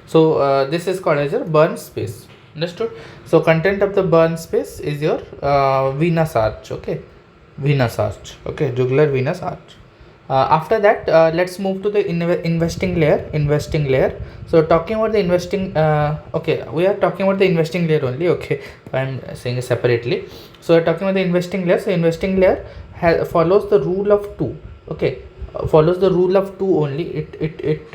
so this is called as your Burns space. Understood? So content of the Burns space is your venous arch. Okay, jugular venous arch. After that, let's move to the investing layer. So talking about the investing, okay, we are talking about the investing layer only. Okay, I'm saying it separately. So we're talking about the investing layer. So investing layer follows the rule of two. Okay, follows the rule of two only. It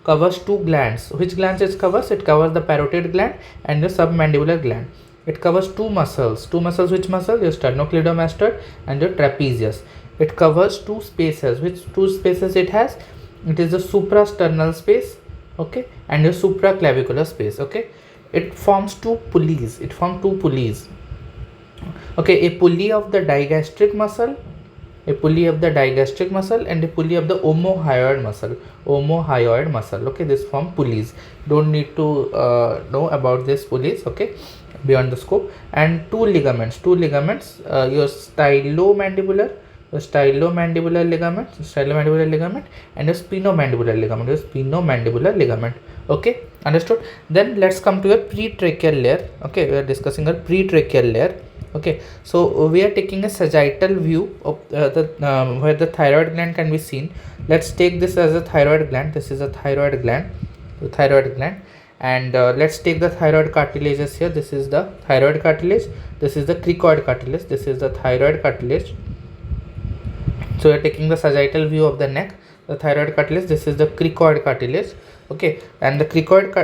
covers two glands. Which glands it covers? It covers the parotid gland and the submandibular gland. It covers two muscles. Which muscle? Your sternocleidomastoid and your trapezius. It covers two spaces. Which two spaces it has? It is the suprasternal space. Okay, and your supraclavicular space. Okay, it forms two pulleys. Okay, a pulley of the digastric muscle, and a pulley of the omohyoid muscle. Okay, this form pulleys. Don't need to know about these pulleys, okay, beyond the scope. And two ligaments, your stylomandibular ligament, and your spinomandibular ligament. Okay, understood. Then let's come to your pretracheal layer. Okay, we are discussing a pretracheal layer. Okay, so we are taking a sagittal view of where the thyroid gland can be seen. Let's take this as a thyroid gland. This is a thyroid gland, and let's take the thyroid cartilages here. This is the thyroid cartilage, this is the cricoid cartilage, this is the thyroid cartilage. So we are taking the sagittal view of the neck, the thyroid cartilage, this is the cricoid cartilage. Okay, and the cricoid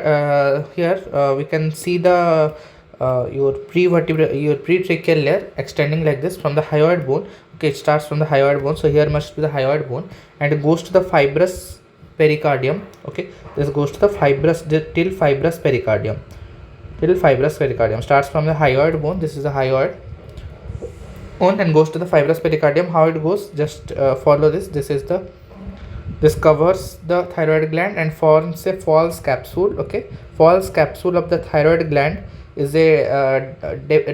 here we can see the your pretracheal layer extending like this from the hyoid bone. Okay, it starts from the hyoid bone, so here must be the hyoid bone, and it goes to the fibrous pericardium. Okay, this goes to the till fibrous pericardium, starts from the hyoid bone. This is the hyoid bone and goes to the fibrous pericardium. How it goes, just follow this. This covers the thyroid gland and forms a false capsule. Okay, false capsule of the thyroid gland is a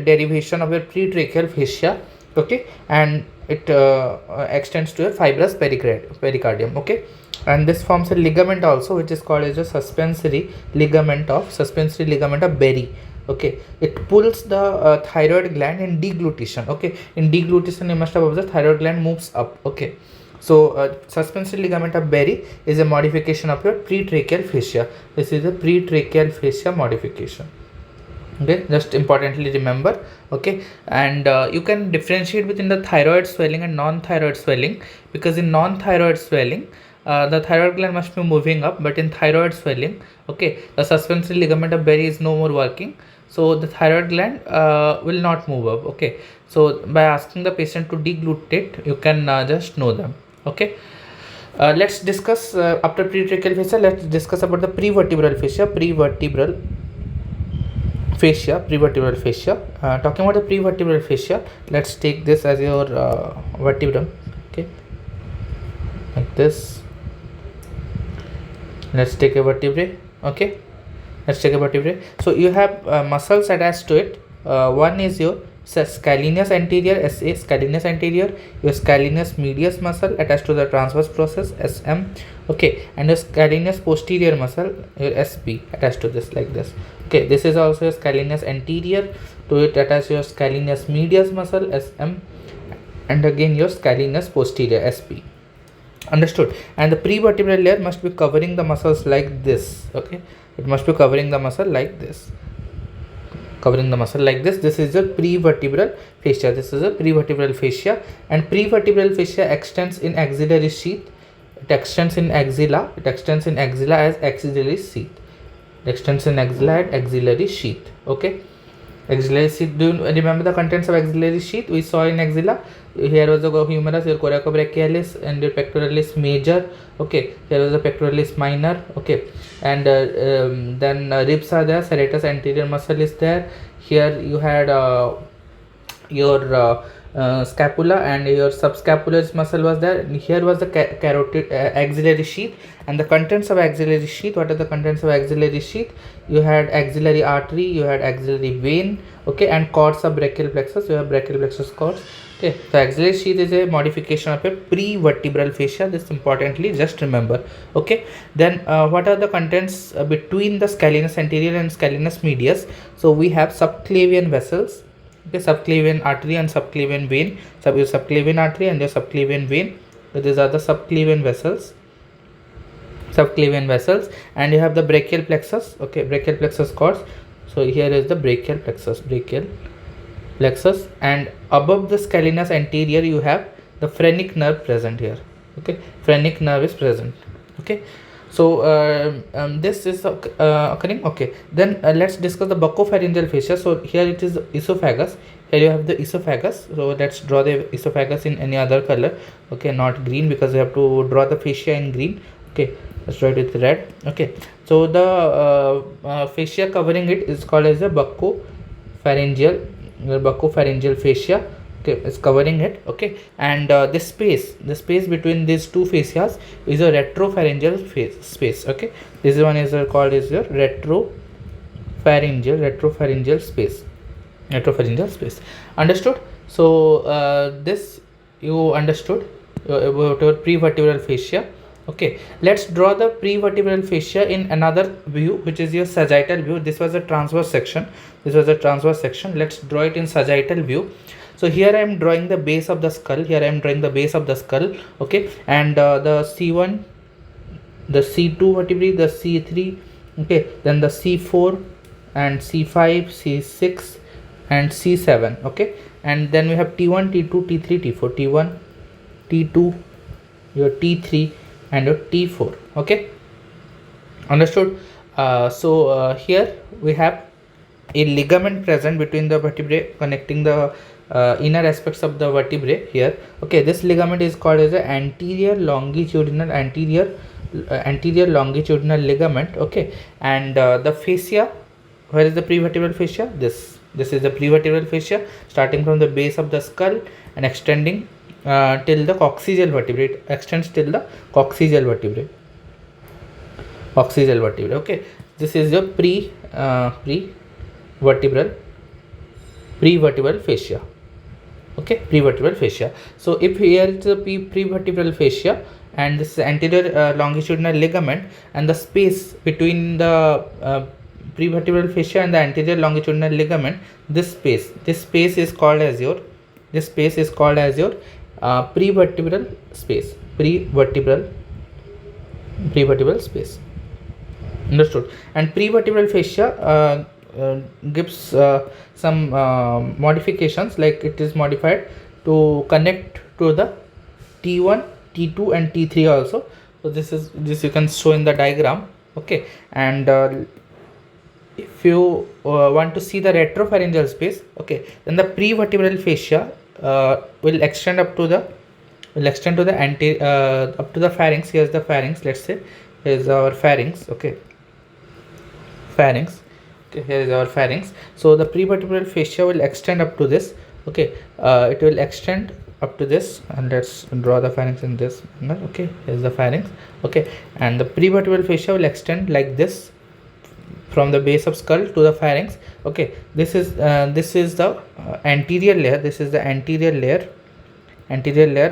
derivation of a pretracheal fascia. Okay, and it extends to a fibrous pericardium. Okay, and this forms a ligament also, which is called as a suspensory ligament of Berry. Okay, it pulls the thyroid gland in deglutition. Okay, in deglutition you must have observed thyroid gland moves up. Okay, so suspensory ligament of Berry is a modification of your pretracheal fascia. This is a pretracheal fascia modification. Okay, just importantly remember. Okay, and you can differentiate between the thyroid swelling and non-thyroid swelling, because in non-thyroid swelling the thyroid gland must be moving up, but in thyroid swelling, okay, the suspensory ligament of Berry is no more working, so the thyroid gland will not move up. Okay, so by asking the patient to deglutate, you can just know them. Okay, let's discuss after pretracheal fascia. Let's discuss about the prevertebral fascia. Prevertebral fascia. Talking about the prevertebral fascia, let's take this as your vertebrum. Okay, like this. Let's take a vertebrae. Okay, let's take a vertebrae. So you have muscles attached to it. One is your scalenus anterior, SA, scalenus anterior, your scalenus medius muscle attached to the transverse process, SM. Okay, and your scalenus posterior muscle, your SP, attached to this like this. Okay, this is also your scalenus anterior. To it attach your scalenus medius muscle, SM, and again your scalenus posterior, SP. Understood? And the prevertebral layer must be covering the muscles like this. Okay, it must be covering the muscle like this. This is the prevertebral fascia. And prevertebral fascia extends in axillary sheath. It extends in axilla as axillary sheath. Okay, axillary sheath. Do you remember the contents of axillary sheath we saw in axilla? Here was the humerus, your coracobrachialis, and your pectoralis major. Okay, here was the pectoralis minor. Okay, and then ribs are there, serratus anterior muscle is there. Here you had your scapula, and your subscapularis muscle was there. And here was the carotid axillary sheath, and the contents of axillary sheath. What are the contents of axillary sheath? You had axillary artery, you had axillary vein. Okay, and cords of brachial plexus. You have brachial plexus cords. Okay, so axillary sheath is a modification of a prevertebral fascia. This importantly just remember. Okay, then what are the contents between the scalenus anterior and scalenus medius? So we have subclavian vessels. Okay, subclavian artery and subclavian vein. Your subclavian artery and your subclavian vein. So these are the subclavian vessels. And you have the brachial plexus. Okay, brachial plexus cords. So here is the brachial plexus, and above the scalenus anterior you have the phrenic nerve present here. Okay, phrenic nerve is present. Okay, so this is occurring. Okay, then let's discuss the buccopharyngeal fascia. So here it is esophagus. Here you have the esophagus. So let's draw the esophagus in any other color. Okay, not green, because we have to draw the fascia in green. Okay, let's draw it with red. Okay, so the fascia covering it is called as the buccopharyngeal fascia. Okay, it's covering it. Okay, and the space between these two fascias is a retropharyngeal space. Okay, this one is called as your retropharyngeal space. Understood? So this you understood about your prevertebral fascia. Okay, let's draw the prevertebral fascia in another view, which is your sagittal view. This was a transverse section. Let's draw it in sagittal view. So here I am drawing the base of the skull. Okay, and the C1, the C2 vertebrae, the C3. Okay, then the C4 and C5, C6 and C7. Okay, and then we have T1, T2, T3, T4, T1, T2, your T3 and your T4. Okay, understood? Here we have a ligament present between the vertebrae, connecting the inner aspects of the vertebrae here. Okay, this ligament is called as the anterior longitudinal ligament. Okay, and the fascia, where is the prevertebral fascia? This is the prevertebral fascia, starting from the base of the skull and extending till the coccygeal vertebrae. It extends till the coccygeal vertebrae. Okay, this is the prevertebral fascia. Okay, prevertebral fascia. So if here is the prevertebral fascia and this anterior longitudinal ligament, and the space between the prevertebral fascia and the anterior longitudinal ligament, this space is called as your prevertebral space. Understood? And prevertebral fascia gives some modifications, like it is modified to connect to the T1, T2 and T3 also. So this you can show in the diagram. Okay, and if you want to see the retropharyngeal space, okay, then the prevertebral fascia will extend up to the up to the pharynx. Here's the pharynx. Let's say here's our pharynx. Okay, here is our pharynx. So the prevertebral fascia will extend up to this. Okay, it will extend up to this, and let's draw the pharynx in this manner. Okay, here's the pharynx. Okay, and the prevertebral fascia will extend like this from the base of skull to the pharynx. Okay, this is the anterior layer. This is the anterior layer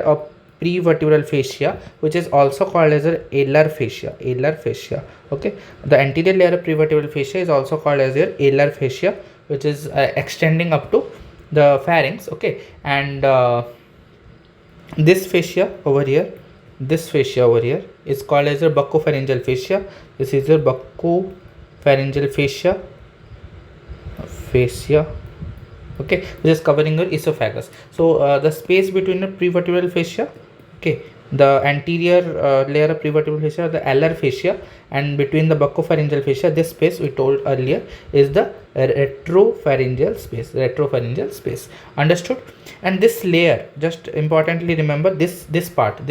of prevertebral fascia, which is also called as a alar fascia. Okay, the anterior layer of prevertebral fascia is also called as your alar fascia, which is extending up to the pharynx. Okay, and this fascia over here is called as your buccopharyngeal fascia. This is your buccopharyngeal fascia. Okay, which is covering your esophagus. So the space between the prevertebral fascia, okay, the anterior layer of prevertebral fascia, the alar fascia, and between the buccopharyngeal fascia, this space we told earlier is the retropharyngeal space. Understood? And this layer, just importantly remember this part.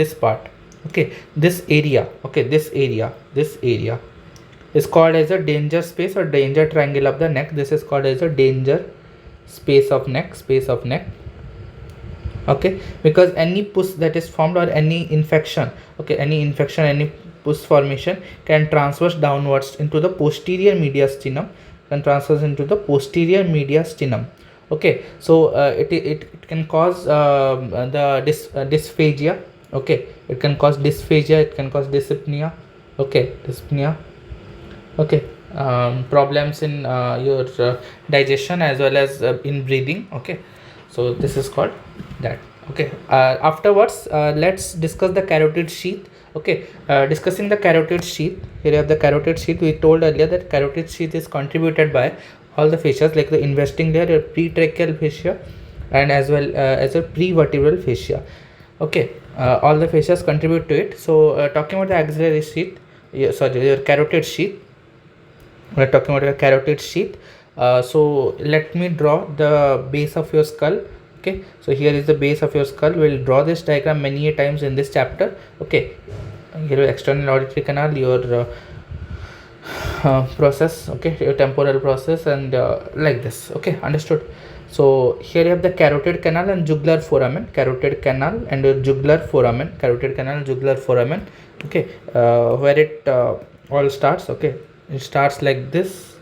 Okay, this area is called as a danger space or danger triangle of the neck. This is called as a danger space of neck. Okay, because any pus that is formed, or any infection, any pus formation can transverse downwards into the posterior mediastinum. Okay, so it can cause the dysphagia. Okay, it can cause dysphagia, it can cause dyspnea. Okay, problems in your digestion as well as in breathing. Okay, so this is called that. Okay, afterwards let's discuss the carotid sheath. Okay, discussing the carotid sheath, here you have the carotid sheath. We told earlier that carotid sheath is contributed by all the fascias, like the investing layer, pretracheal fascia, and as well as a prevertebral fascia. Okay, all the fascias contribute to it. So talking about the axillary sheath, your carotid sheath, we're talking about your carotid sheath. So let me draw the base of your skull. Okay, so here is the base of your skull. We'll draw this diagram many a times in this chapter. Okay, Here your external auditory canal, your process, okay, your temporal process, and like this, okay, understood. So here you have the carotid canal and jugular foramen, carotid canal and your jugular foramen, carotid canal, jugular foramen, okay, where it all starts, okay, it starts like this,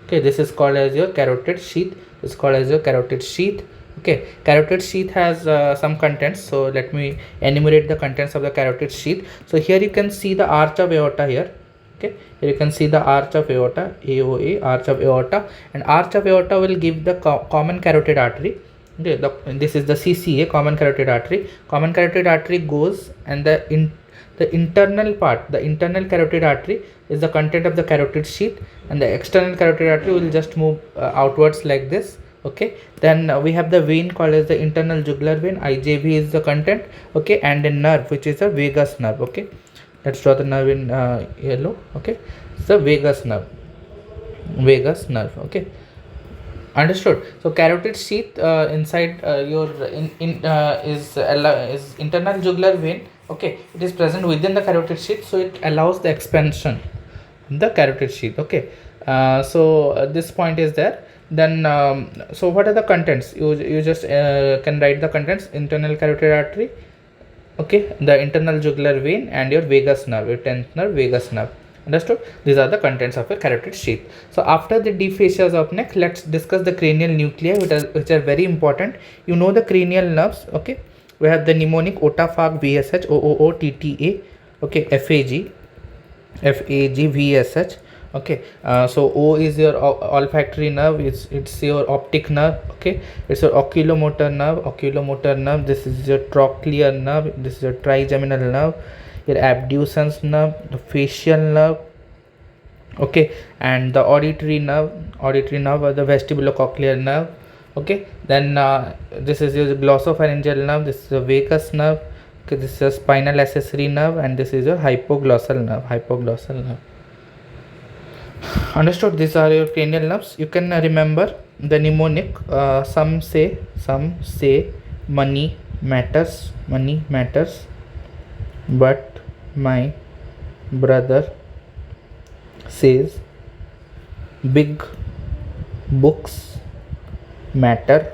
okay, this is called as your carotid sheath, this is called as your carotid sheath, okay. Carotid sheath has some contents, so let me enumerate the contents of the carotid sheath. So here you can see the arch of aorta here, okay, here you can see the arch of aorta, AOA, arch of aorta, and arch of aorta will give the common carotid artery, okay. This is the CCA, common carotid artery. Common carotid artery goes, and the internal part, the internal carotid artery is the content of the carotid sheath, and the external carotid artery will just move outwards like this, okay. Then we have the vein called as the internal jugular vein, IJV is the content, okay, and a nerve which is a vagus nerve, okay. Let's draw the nerve in yellow, okay. It's the vagus nerve, okay, understood. So carotid sheath inside your is internal jugular vein, okay, it is present within the carotid sheath, so it allows the expansion in the carotid sheath, okay. This point is there. Then so what are the contents? You just can write the contents: internal carotid artery, okay, the internal jugular vein, and your vagus nerve, your 10th nerve, vagus nerve. Understood? These are the contents of a carotid sheath. So after the deep fascias of neck, let's discuss the cranial nuclei, which are very important. You know the cranial nerves, okay. We have the mnemonic OTA, FAG, VSH, OOO, TTA, okay, FAG, VSH, okay. So O is your olfactory nerve, it's your optic nerve, okay, it's your oculomotor nerve, this is your trochlear nerve, this is your trigeminal nerve, your abducens nerve, the facial nerve, okay, and the auditory nerve or the vestibulocochlear nerve, okay. Then this is your glossopharyngeal nerve, this is the vagus nerve, okay, this is your spinal accessory nerve, and this is your hypoglossal nerve. Understood? These are your cranial nerves. You can remember the mnemonic. Some say money matters, but my brother says big books matter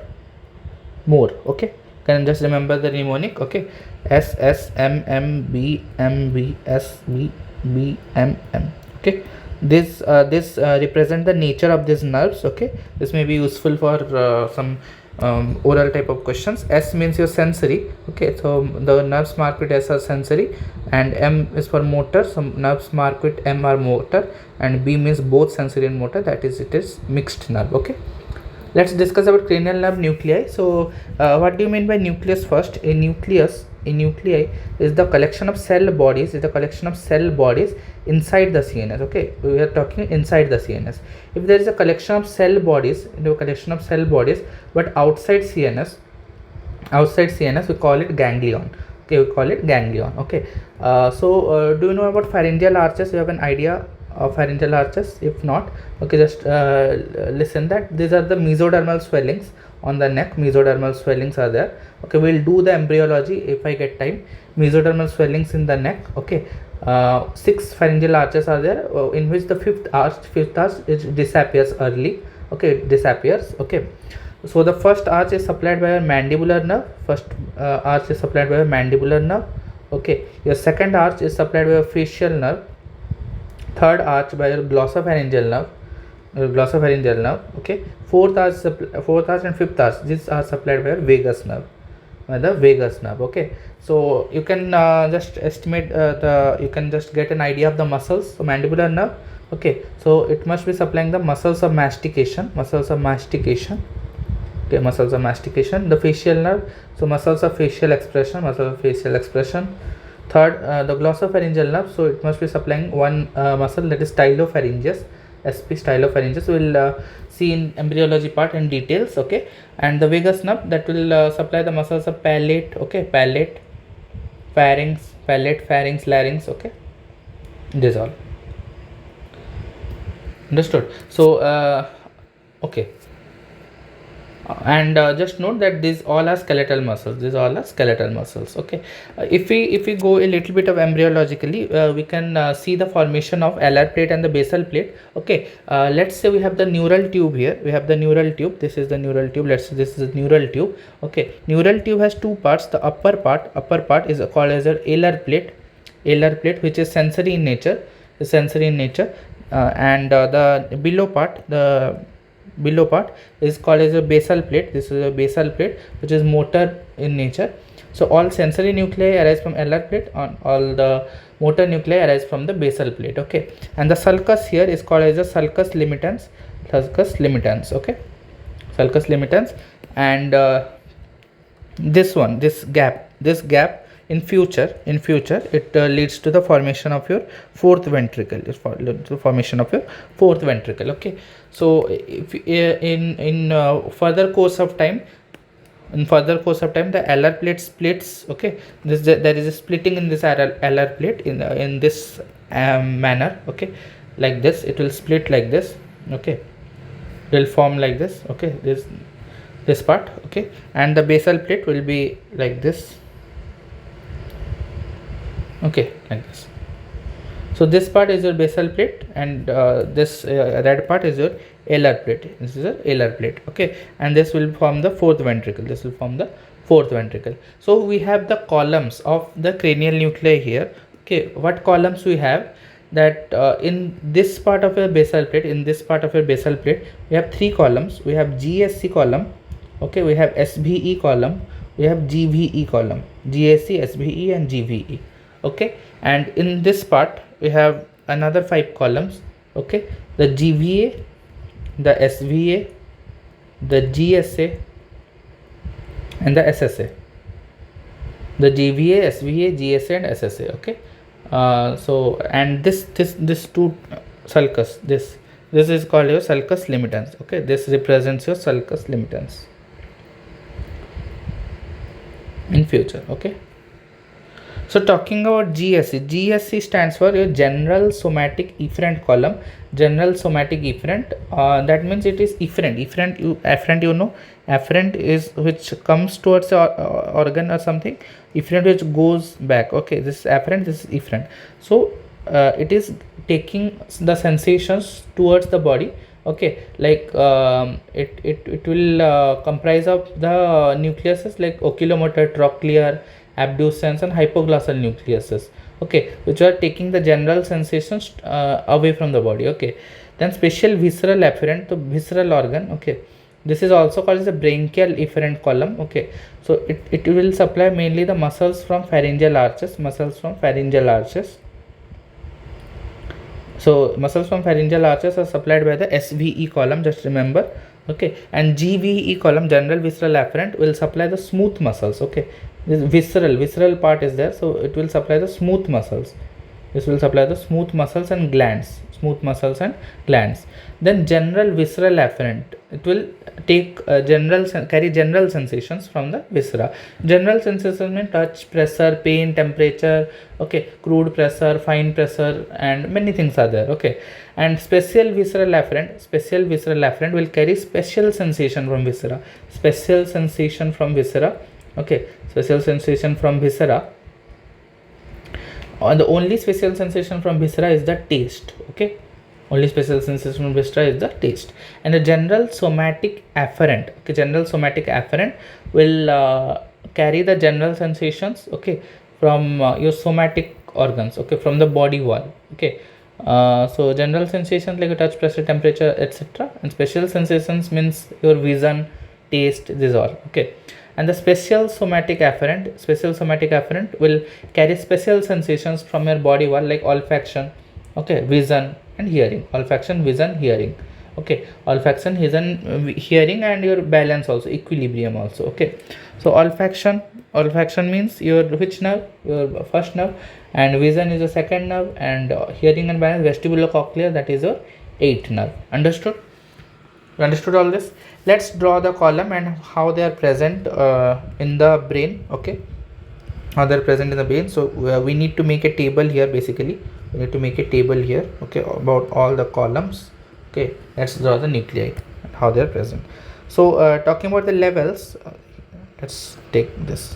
more, okay. Can just remember the mnemonic, okay. SSMMBMBSBBMM, okay. This represent the nature of these nerves, okay. This may be useful for some oral type of questions. S means your sensory, okay, so the nerves marked with S are sensory, and M is for motor, so nerves marked with M are motor, and B means both sensory and motor, that is, it is mixed nerve, okay. Let's discuss about cranial nerve nuclei. So what do you mean by nucleus first? A nuclei is the collection of cell bodies, inside the CNS, okay. We are talking inside the CNS. If there is a collection of cell bodies, but outside CNS, we call it ganglion, okay. Do you know about pharyngeal arches? You have an idea of pharyngeal arches? If not, okay, just listen that these are the mesodermal swellings on the neck. Mesodermal swellings are there, okay. We'll do the embryology if I get time. Mesodermal swellings in the neck, okay. 6 pharyngeal arches are there, in which the fifth arch it disappears early, okay, it disappears, okay. So the first arch is supplied by a mandibular nerve, okay. Your second arch is supplied by a facial nerve, third arch by your glossopharyngeal nerve, okay. Fourth arch and fifth arch, these are supplied by your vagus nerve, okay. So you can just estimate you can just get an idea of the muscles. So mandibular nerve, okay, so it must be supplying the muscles of mastication, okay, the facial nerve, so muscles of facial expression, third the glossopharyngeal nerve, so it must be supplying one muscle, that is stylopharyngeus, stylopharyngeus. We'll see in embryology part in details, okay. And the vagus nerve, that will supply the muscles of palate, okay, pharynx, larynx, okay. This all understood. So okay, And just note that these all are skeletal muscles, these all are skeletal muscles. Okay, if we go a little bit of embryologically, we can see the formation of alar plate and the basal plate. Okay, let's say we have the neural tube here, we have the neural tube, this is the neural tube, let's say this is the neural tube. Okay, neural tube has two parts. The upper part is called as a alar plate, which is sensory in nature, and the below part is called as a basal plate. This is a basal plate which is motor in nature. So all sensory nuclei arise from alar plate, on all the motor nuclei arise from the basal plate. Okay, and the sulcus here is called as a sulcus limitans. Okay, sulcus limitans. And this gap in future it leads to the formation of your fourth ventricle, okay. So if in further course of time the alar plate splits. Okay, there is a splitting in this alar plate in this manner. Okay, like this it will split like this. Okay, it will form like this. Okay, this part. Okay, and the basal plate will be like this. Okay, like this. So this part is your basal plate, and this red part is your alar plate. This is a alar plate. Okay, and this will form the fourth ventricle. So we have the columns of the cranial nuclei here. Okay, what columns we have? That in this part of your basal plate, we have three columns. We have GSC column. Okay, we have SVE column. We have GVE column. GSC, SVE, and GVE. Okay, and in this part we have another 5 columns. Okay, the GVA, the SVA, the GSA, and the SSA. The GVA, SVA, GSA, and SSA. Okay, so and this two sulcus, this is called your sulcus limitans. Okay, this represents your sulcus limitans in future. Okay, so talking about GSC stands for your general somatic efferent column. That means it is efferent. You know, afferent is which comes towards the organ or something. Efferent which goes back. Okay, this is afferent, this is efferent. So it is taking the sensations towards the body. Okay, like it will comprise of the nucleuses like oculomotor, trochlear, abducens, and hypoglossal nucleuses. Okay, which are taking the general sensations away from the body. Okay, then special visceral afferent, the visceral organ. Okay, this is also called as a branchial efferent column. Okay, so it will supply mainly the muscles from pharyngeal arches. So muscles from pharyngeal arches are supplied by the SVE column, just remember. Okay, and GVE column, general visceral afferent, will supply the smooth muscles. Okay, this visceral part is there, so it will supply the smooth muscles. This will supply the smooth muscles and glands. Then general visceral afferent, it will take carry general sensations from the viscera. General sensations mean touch, pressure, pain, temperature. Okay, crude pressure, fine pressure, and many things are there. Okay, and special visceral afferent will carry special sensation from viscera. Okay, special sensation from viscera. The only special sensation from viscera is the taste. Okay, only special sensation from viscera is the taste. And the general somatic afferent. Okay, general somatic afferent will carry the general sensations. Okay, from your somatic organs. Okay, from the body wall. Okay, so general sensations like touch, pressure, temperature, etc. And special sensations means your vision, taste, these all. Okay, and the special somatic afferent will carry special sensations from your body wall like olfaction. Okay, vision and hearing. Okay, olfaction, vision, hearing, and your balance also, equilibrium also. Okay, so olfaction means your which nerve? Your first nerve, and vision is the second nerve, and hearing and balance, vestibulocochlear, that is your eighth nerve. Understood all this? Let's draw the column and how they are present in the brain. Okay, how they are present in the brain. So we need to make a table here. Basically, we need to make a table here. Okay, about all the columns. Okay, let's draw the nuclei and how they are present. So talking about the levels, let's take this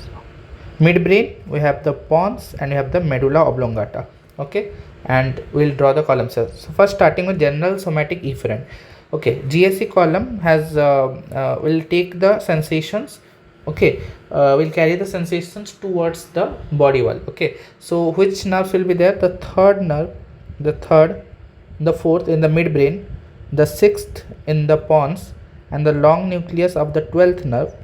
midbrain. We have the pons and we have the medulla oblongata. Okay, and we'll draw the columns. So first, starting with general somatic efferent. Okay, GSE column has will take the sensations. Okay, will carry the sensations towards the body wall. Okay, so which nerves will be there? The third nerve, the third, the fourth in the midbrain, the sixth in the pons, and the long nucleus of the 12th nerve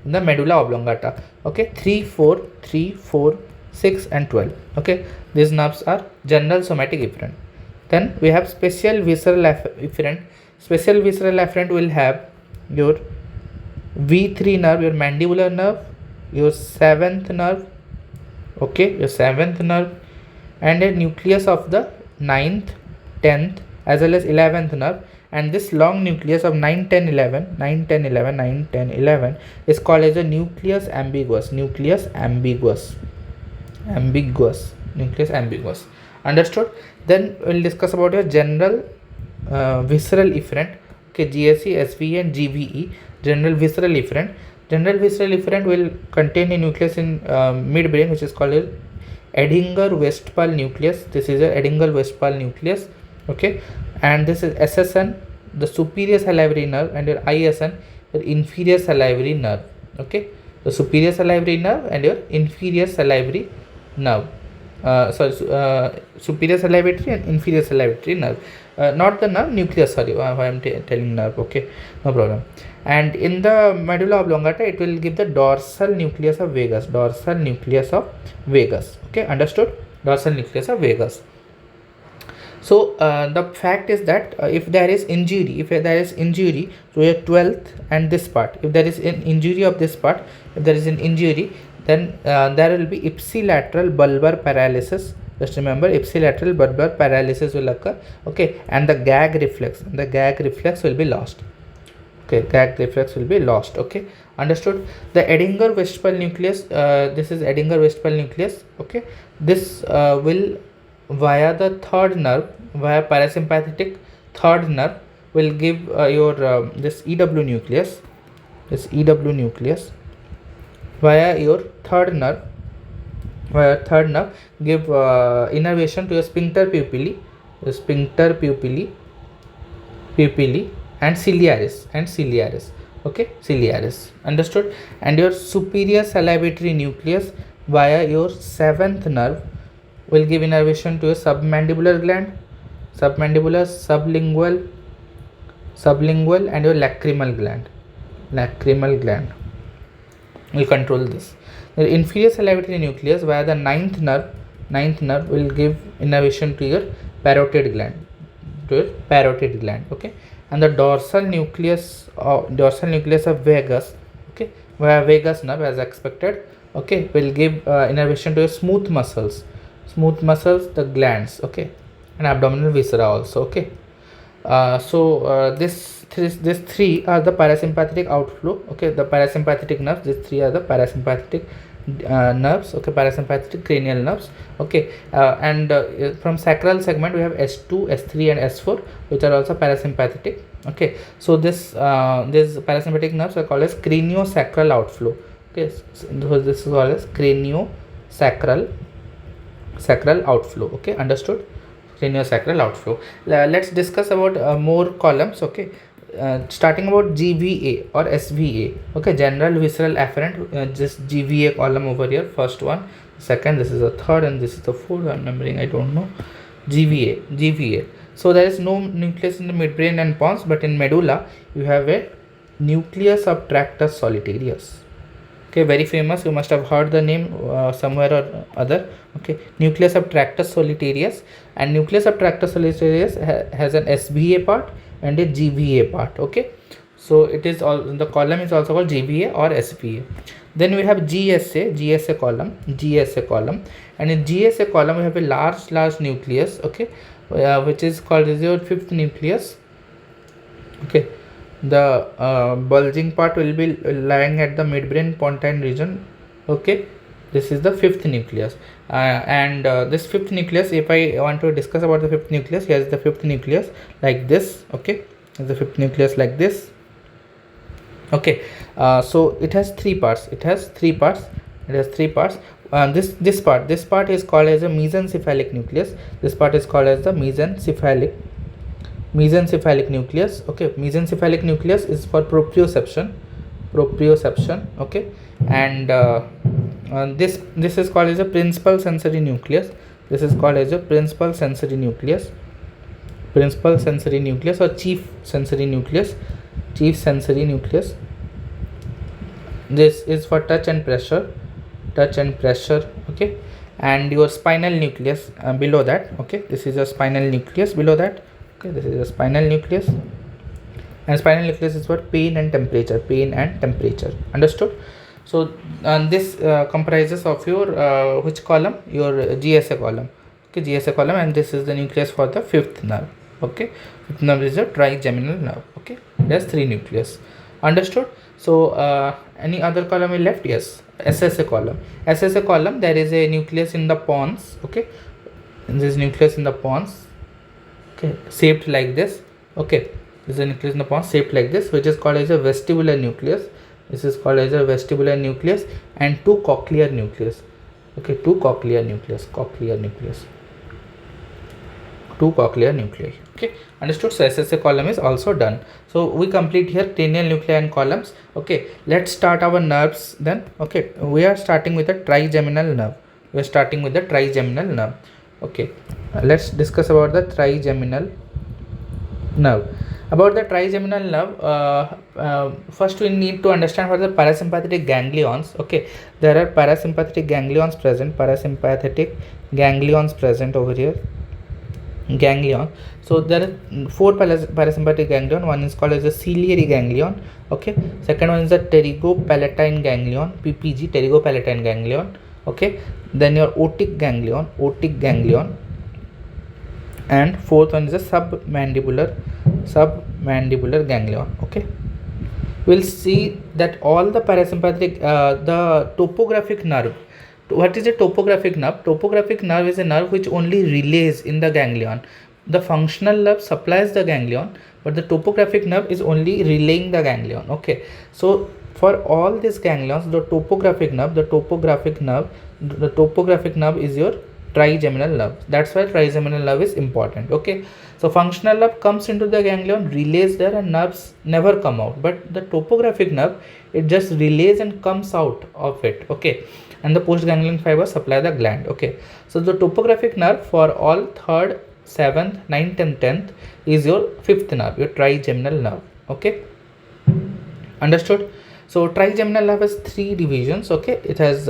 in the medulla oblongata. Okay, 3, 4, 3, 4, 6, and 12. Okay, these nerves are general somatic efferent. Then we have special visceral efferent. Special visceral efferent will have your V3 nerve, your mandibular nerve, your 7th nerve, okay, your 7th nerve, and a nucleus of the 9th, 10th, as well as 11th nerve. And this long nucleus of 9, 10, 11, 9, 10, 11, 9, 10, 11 is called as a nucleus ambiguous. Nucleus ambiguous. Nucleus ambiguous. Understood? Then we'll discuss about your general visceral efferent. Okay, GSE, SVE, and GVE. General visceral efferent. General visceral efferent will contain a nucleus in midbrain, which is called as Edinger-Westphal nucleus. This is a Edinger-Westphal nucleus. Okay, and this is SSN, the superior salivary nerve, and your ISN, your inferior salivary nerve. Okay, the superior salivary nerve and your inferior salivary nerve. Superior salivatory and inferior salivatory nerve. Not the nerve, nucleus. Sorry, I am telling nerve. Okay, no problem. And in the medulla oblongata, it will give the dorsal nucleus of vagus. Dorsal nucleus of vagus. Okay, understood? Dorsal nucleus of vagus. So the fact is that if there is injury, to a 12th and this part, if there is an injury of this part, if there is an injury, then there will be ipsilateral bulbar paralysis. Just remember, ipsilateral bulbar paralysis will occur. Okay, and the gag reflex will be lost. Okay, gag reflex will be lost. Okay, understood? The Edinger-Westphal nucleus, this is Edinger-Westphal nucleus. Okay, this will via the third nerve, via parasympathetic third nerve, will give your this EW nucleus, via your third nerve, give innervation to your sphincter pupillae, and ciliaris. Okay, ciliaris. Understood? And your superior salivatory nucleus via your 7th nerve will give innervation to a submandibular gland, sublingual, and your lacrimal gland will control this. The inferior salivatory nucleus via the 9th nerve will give innervation to your parotid gland, okay, and the dorsal nucleus of vagus, okay, via vagus nerve, as expected, okay, will give innervation to your smooth muscles, the glands, okay, and abdominal viscera also. Okay, this three are the parasympathetic outflow. Okay, the parasympathetic nerves, these three are the parasympathetic nerves. Okay, parasympathetic cranial nerves. Okay, and from sacral segment we have S2, S3, and S4, which are also parasympathetic. Okay, so these parasympathetic nerves are called as craniosacral outflow. Okay, so this is called as craniosacral outflow. Okay, understood? Craniosacral outflow. Let's discuss about more columns. Okay, starting about GVA or SVA. Okay, general visceral afferent, just GVA column over here, first one, second, this is the third, and this is the fourth. I'm remembering, I don't know. GVA. So there is no nucleus in the midbrain and pons, but in medulla you have a nucleus of tractus solitarius. Okay, very famous, you must have heard the name somewhere or other. Okay, nucleus of tractus solitarius, and nucleus of tractus solitarius has an SVA part and a GVA part. Okay, so it is all, the column is also called GVA or SVA. Then we have GSA column, and in GSA column we have a large nucleus. Okay, which is called as your fifth nucleus. Okay, the bulging part will be lying at the midbrain pontine region. Okay, this is the fifth nucleus, and this fifth nucleus, if I want to discuss about the fifth nucleus, here is the fifth nucleus like this. Okay, the fifth nucleus like this. Okay, so it has three parts. This part is called as a mesencephalic nucleus. This part is called as the mesencephalic nucleus. Okay, mesencephalic nucleus is for proprioception. Okay, and this is called as a principal sensory nucleus. This is called as a principal sensory nucleus or chief sensory nucleus. This is for touch and pressure. Okay, and your spinal nucleus below that. Okay, this is a spinal nucleus below that. Okay, this is a spinal nucleus, and spinal nucleus is for pain and temperature. Understood? So this comprises of your which column? Your GSA column. Okay, GSA column, and this is the nucleus for the fifth nerve. Okay, fifth nerve is a trigeminal nerve. Okay, it has three nucleus. Understood? So any other column we left? Yes, SSA column. SSA column, there is a nucleus in the pons. Okay, and this nucleus in the pons. Okay, shaped like this. Okay, this is a nucleus in the pons shaped like this, which is called as a vestibular nucleus. This is called as a vestibular nucleus, and two cochlear nucleus. Okay, two cochlear nucleus. Two cochlear nuclei. Okay, understood? So SSA column is also done. So we complete here cranial nuclei and columns. Okay, let's start our nerves then. Okay, we are starting with a trigeminal nerve. Okay, let's discuss about the trigeminal nerve. About the trigeminal nerve, first we need to understand what are the parasympathetic ganglions. Okay, there are parasympathetic ganglions present over here. Ganglion. So there are four parasympathetic ganglion. One is called as a ciliary ganglion. Okay, second one is the pterygopalatine ganglion, PPG, pterygopalatine ganglion. Okay, then your otic ganglion, and fourth one is a submandibular ganglion. Okay, we'll see that all the parasympathetic the topographic nerve. What is a topographic nerve? Topographic nerve is a nerve which only relays in the ganglion. The functional nerve supplies the ganglion, but the topographic nerve is only relaying the ganglion. Okay, so for all these ganglions, the topographic nerve is your trigeminal nerve. That's why trigeminal nerve is important. Okay, so functional nerve comes into the ganglion, relays there, and nerves never come out, but the topographic nerve, it just relays and comes out of it. Okay, and the postganglion fibers supply the gland. Okay, so the topographic nerve for all 3rd, 7th, 9th and 10th is your fifth nerve, your trigeminal nerve. Okay, understood? So trigeminal nerve has three divisions. Okay, it has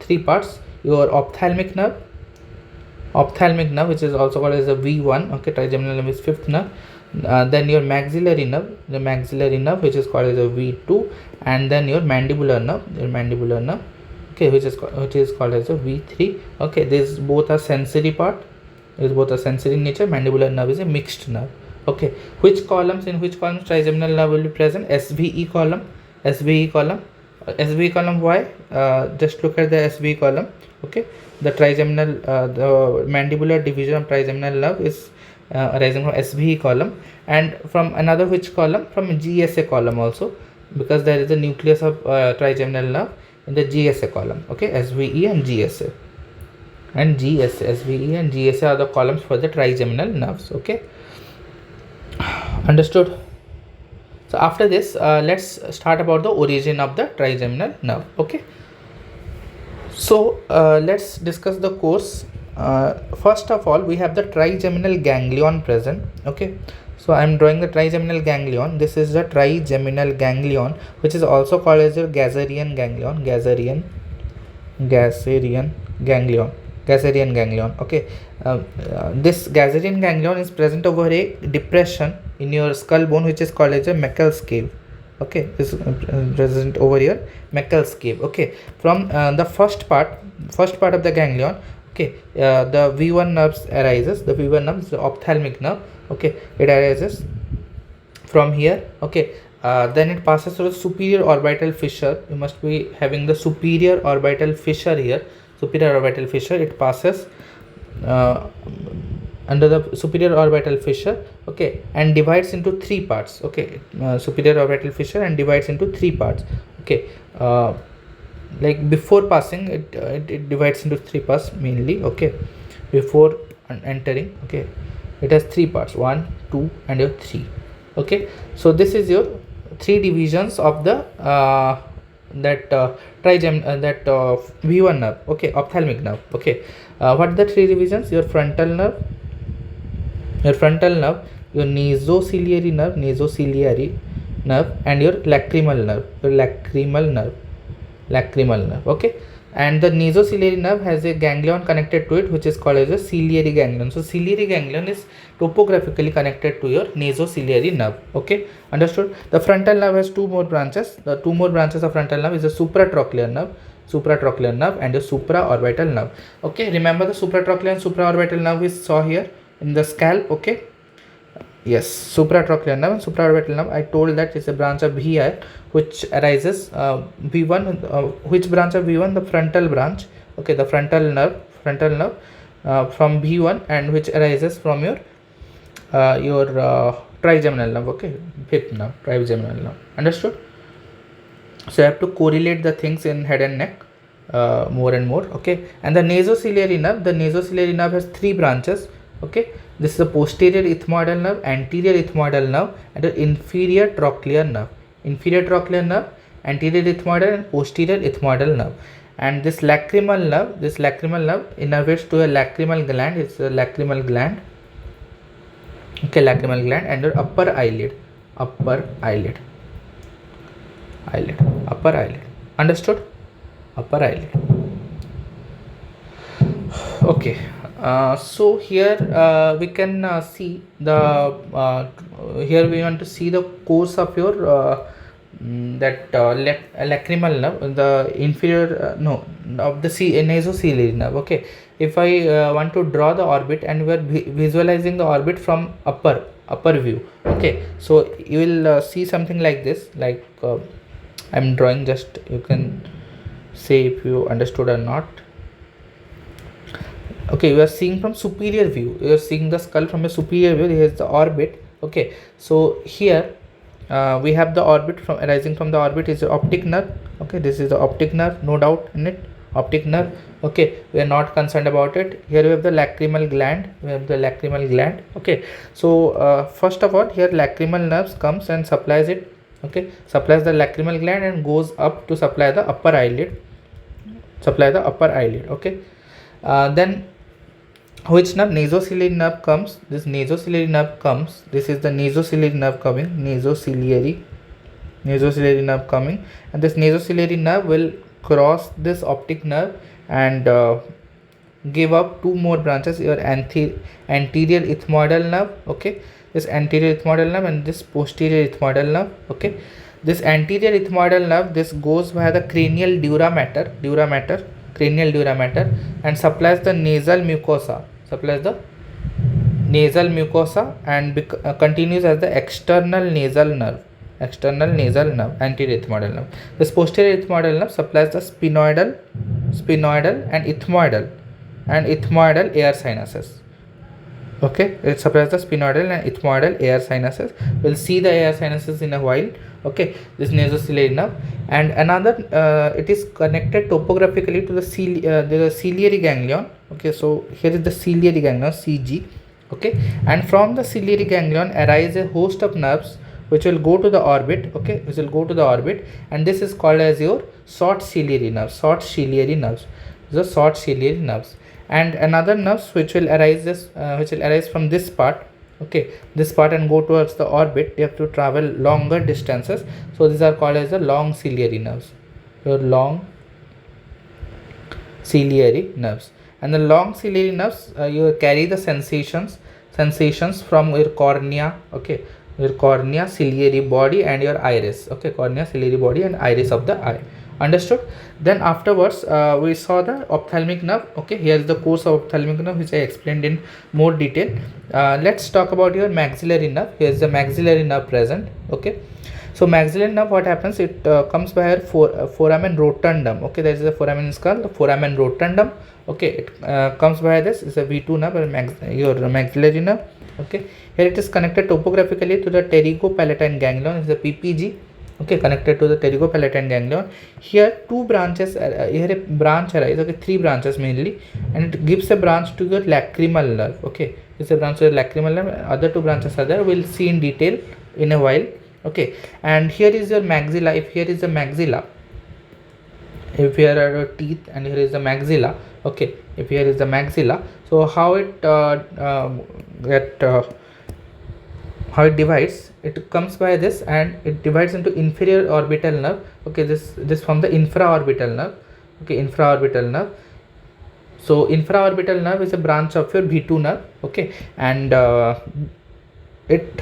three parts. Your ophthalmic nerve, which is also called as a V1. Okay, trigeminal nerve is fifth nerve. Then your maxillary nerve, which is called as a V2, and then your mandibular nerve, okay, which is called as a V3. Okay, these both are sensory part. These both are sensory in nature. Mandibular nerve is a mixed nerve. Okay, in which columns trigeminal nerve will be present? SVE column. SVE column, why? Just look at the SVE column. Okay, the trigeminal, the mandibular division of trigeminal nerve is arising from SVE column, and from another which column? From GSA column also, because there is a nucleus of trigeminal nerve in the GSA column. Okay, SVE and GSA. SVE and GSA are the columns for the trigeminal nerves. Okay, understood? So after this, let's start about the origin of the trigeminal nerve. Okay, so let's discuss the course. First of all, we have the trigeminal ganglion present. Okay, so I am drawing the trigeminal ganglion. This is the trigeminal ganglion, which is also called as your Gasserian ganglion. Okay, this Gasserian ganglion is present over a depression in your skull bone, which is called as a Meckel's cave. Okay, this is present over here, Meckel's cave. Okay, from the first part of the ganglion. Okay, the V1 nerves arises. The V1 nerve is the ophthalmic nerve. Okay, it arises from here. Okay, then it passes through the superior orbital fissure. You must be having the superior orbital fissure here. It passes under the superior orbital fissure, okay, and divides into three parts, okay. Superior orbital fissure and divides into three parts, okay. Like before passing it, it divides into three parts mainly, okay. Before entering, okay, it has three parts, 1, 2 and your 3, okay. So this is your three divisions of the that V1 nerve, okay, ophthalmic nerve, okay. What are the three divisions? Your frontal nerve, your nasociliary nerve, and your lacrimal nerve, okay. And the nasociliary nerve has a ganglion connected to it, which is called as a ciliary ganglion. So ciliary ganglion is topographically connected to your nasociliary nerve, okay. Understood? The frontal nerve has two more branches. The two more branches of frontal nerve is the supratrochlear nerve and the supraorbital nerve, okay. Remember the supratrochlear and supraorbital nerve we saw here in the scalp, okay. Yes, supratrochlear nerve and supraorbital nerve, I told that is a branch of VI which arises V1, which branch of V1? The frontal branch, okay, the frontal nerve from V1, and which arises from your trigeminal nerve, okay, fifth nerve, trigeminal nerve. Understood? So you have to correlate the things in head and neck more and more, okay. And the nasociliary nerve has three branches, okay. This is the posterior ethmoidal nerve, anterior ethmoidal nerve, and the inferior trochlear nerve, anterior ethmoidal and posterior ethmoidal nerve. And this lacrimal nerve innervates to a lacrimal gland. It's a lacrimal gland, okay, lacrimal gland, and your upper eyelid. Understood? Upper eyelid. Okay. So here we can see the here we want to see the course of your lacrimal nerve, the inferior of the nasociliary nerve, okay. If I want to draw the orbit, and we are visualizing the orbit from upper view, okay, so you will see something like this, like I'm drawing, just you can say if you understood or not. Okay, you are seeing from superior view, you are seeing the skull from a superior view. Here is the orbit, okay. So here we have the orbit from arising from the orbit is the optic nerve, okay. This is the optic nerve, no doubt in it, optic nerve, okay. We are not concerned about it. Here we have the lacrimal gland, okay. So first of all, here lacrimal nerves comes and supplies it, okay, supplies the lacrimal gland and goes up to supply the upper eyelid, okay. Then which nerve? Nasociliary nerve comes. This is the nasociliary nerve coming, nasociliary nerve coming, and this nasociliary nerve will cross this optic nerve and give up two more branches, your anterior ethmoidal nerve, okay. This anterior ethmoidal nerve and this posterior ethmoidal nerve, okay. This anterior ethmoidal nerve, this goes via the cranial dura mater, and supplies the nasal mucosa, and continues as the external nasal nerve, anterior ethmoidal nerve. This posterior ethmoidal nerve supplies the sphenoidal and ethmoidal air sinuses, okay. It supplies the sphenoidal and ethmoidal air sinuses. We'll see the air sinuses in a while, okay. This nasociliary nerve, and another it is connected topographically to the ciliary ganglion, okay. So here is the ciliary ganglion, CG, okay. And from the ciliary ganglion arise a host of nerves which will go to the orbit, okay, and this is called as your short ciliary nerves, and another nerves which will arise from this part, okay, and go towards the orbit. They have to travel longer distances, so these are called as the long ciliary nerves, and the long ciliary nerves, you carry the sensations from your cornea, okay, ciliary body and your iris, okay, ciliary body and iris of the eye. Understood? Then afterwards we saw the ophthalmic nerve, okay. Here is the course of ophthalmic nerve which I explained in more detail. Let's talk about your maxillary nerve. Here is the maxillary nerve present, okay. So maxillary nerve, what happens? It comes by foramen rotundum, okay. There is a foramen skull, the foramen rotundum, Okay, it comes by this is a V2 nerve, or your maxillary nerve. Okay, here it is connected topographically to the pterygopalatine ganglion, is the PPG. Okay, connected to the pterygopalatine ganglion. Here two branches, here a branch arises. Okay, three branches mainly, and it gives a branch to your lacrimal nerve. Okay, it's a branch to the lacrimal nerve. Other two branches are there, we'll see in detail in a while. Okay, and here is your maxilla. If here is the maxilla, if here are your teeth, and here is the maxilla. Okay, if here is the maxilla, so how it how it divides, it comes by this, and it divides into inferior orbital nerve. Okay, this from the infraorbital nerve. Okay, infraorbital nerve. So infraorbital nerve is a branch of your V2 nerve. Okay, and it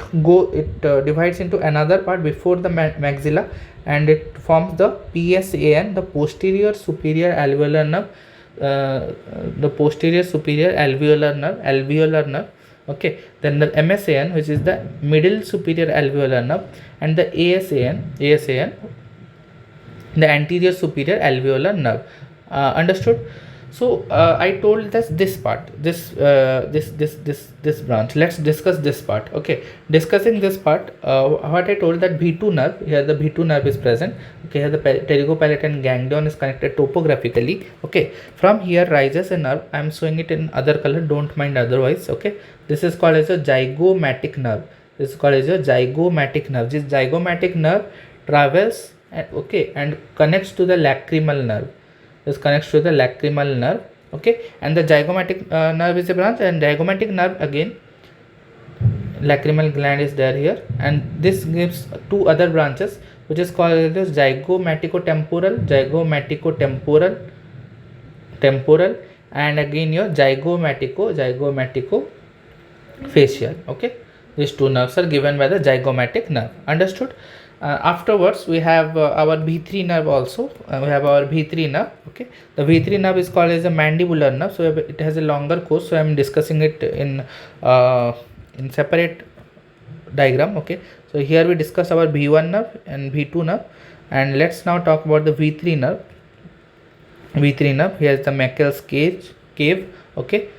divides into another part before the maxilla, and it forms the PSAN, the posterior superior alveolar nerve. The posterior superior alveolar nerve. Okay, then the MSAN, which is the middle superior alveolar nerve, and the ASAN, the anterior superior alveolar nerve. Understood? So I told this part, this branch. Let's discuss this part. Okay, discussing this part, what I told, that V2 nerve, here the V2 nerve is present. Okay, here the pterygopalatine ganglion is connected topographically. Okay, from here rises a nerve. I am showing it in other color, don't mind otherwise. Okay, this is called as a zygomatic nerve. This is called as a zygomatic nerve. This zygomatic nerve travels and connects to the lacrimal nerve. This connects to the lacrimal nerve. Okay, and the zygomatic nerve is a branch, and zygomatic nerve, again lacrimal gland is there here, and this gives two other branches, which is called as temporal, and again your zygomatic-facial. Okay, these two nerves are given by the zygomatic nerve. Understood? Afterwards we have our V3 nerve also. We have our V3 nerve. Okay, the V3 nerve is called as a mandibular nerve, so it has a longer course, so I am discussing it in separate diagram. Okay, so here we discuss our V1 nerve and V2 nerve, and let's now talk about the V3 nerve. Here is the Meckel's cave. Okay,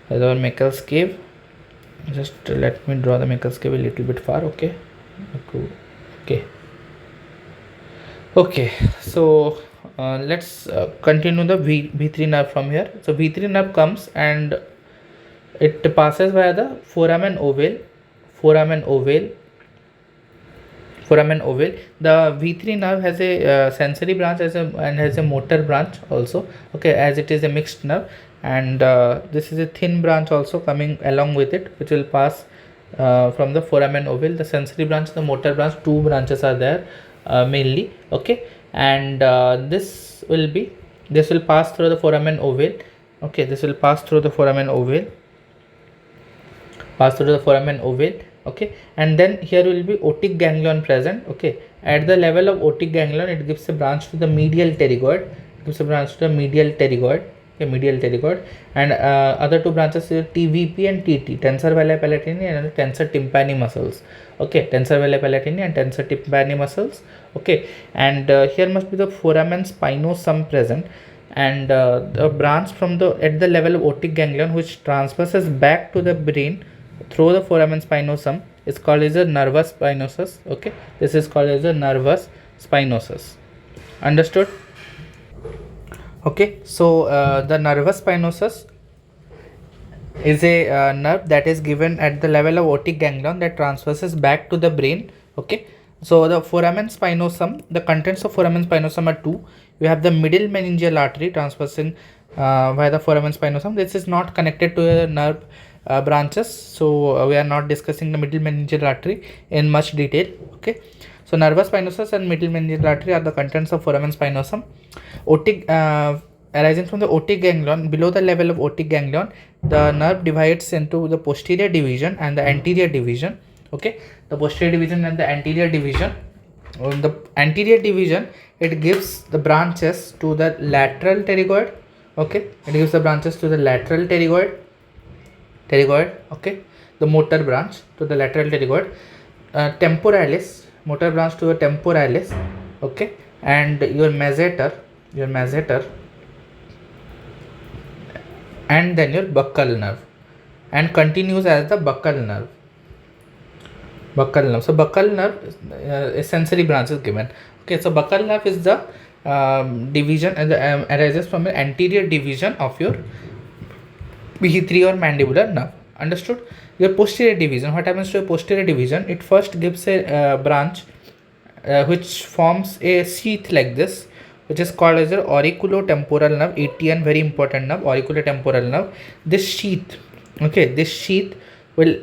here's our Meckel's cave. Just let me draw the Meckel's cave a little bit far. Okay. So let's continue the V3 nerve from here. So V3 nerve comes, and it passes via the foramen ovale. The V3 nerve has a sensory branch and has a motor branch also. Okay, as it is a mixed nerve, and this is a thin branch also coming along with it, which will pass from the foramen ovale. The sensory branch, the motor branch, two branches are there mainly. Okay, and this will pass through the foramen ovale. Okay, this will pass through the foramen ovale. Okay, and then here will be otic ganglion present. Okay, at the level of otic ganglion, it gives a branch to the medial pterygoid. Okay, medial pterygoid, and other two branches are TVP and TT, tensor valli palatini and tensor tympani muscles. Okay, tensor valli palatini and tensor tympani muscles. Okay, and here must be the foramen spinosum present, and the branch from at the level of otic ganglion, which transverses back to the brain through the foramen spinosum, is called as a nervus spinosus. Okay, this is called as a nervus spinosus. Understood? Okay, so the nervus spinosus is a nerve that is given at the level of otic ganglion that transverses back to the brain. Okay, so the foramen spinosum, the contents of foramen spinosum are two. You have the middle meningeal artery transversing via the foramen spinosum. This is not connected to the nerve branches, so we are not discussing the middle meningeal artery in much detail. Okay, so nervus spinosus and middle meningeal artery are the contents of foramen spinosum. Otic arising from the otic ganglion, below the level of otic ganglion, the nerve divides into the posterior division and the anterior division. Okay, the posterior division and the anterior division. The anterior division, it gives the branches to the lateral pterygoid. Okay, it gives the branches to the lateral pterygoid. Okay, the motor branch to the lateral pterygoid. Temporalis, motor branch to the temporalis. Okay, and your masseter and then your buccal nerve, and continues as the buccal nerve. Buccal nerve. So buccal nerve is sensory branches given. Okay, so buccal nerve is the division and arises from an anterior division of your B3 or mandibular nerve. Understood? Your posterior division. What happens to your posterior division? It first gives a branch which forms a sheath like this, which is called as the auriculotemporal nerve, ATN, very important nerve, auriculotemporal nerve. This sheath, okay, this sheath will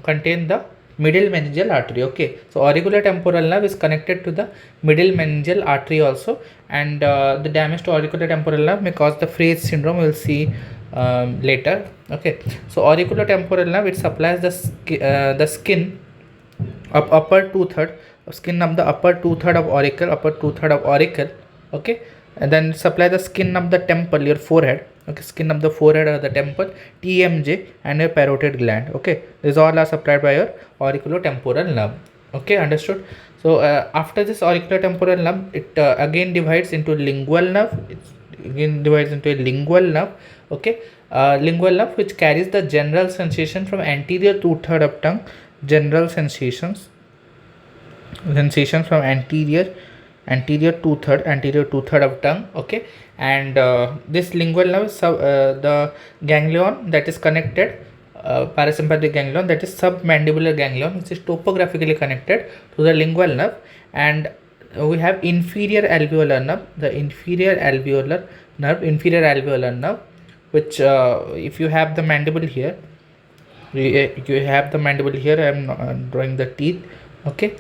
contain the middle meningeal artery. Okay, so auriculotemporal nerve is connected to the middle meningeal artery also, and the damage to auriculotemporal nerve may cause the Fraze syndrome. We'll see later. Okay, so auriculotemporal nerve, it supplies the skin of upper two-third skin of the upper two-third of auricle, okay, and then supply the skin of the temple, your forehead, okay, skin of the forehead or the temple, TMJ, and your parotid gland. Okay, these all are supplied by your auriculotemporal nerve. Okay, understood? So after this auriculotemporal nerve, it again divides into lingual nerve. It again divides into a lingual nerve. Okay, lingual nerve, which carries the general sensation from anterior two-third of tongue, general sensations from anterior two-third of tongue. Okay, and this lingual nerve is the ganglion that is connected, parasympathetic ganglion, that is submandibular ganglion, which is topographically connected to the lingual nerve. And we have inferior alveolar nerve, which if you have the mandible here, you have the mandible here. I am drawing the teeth. Okay,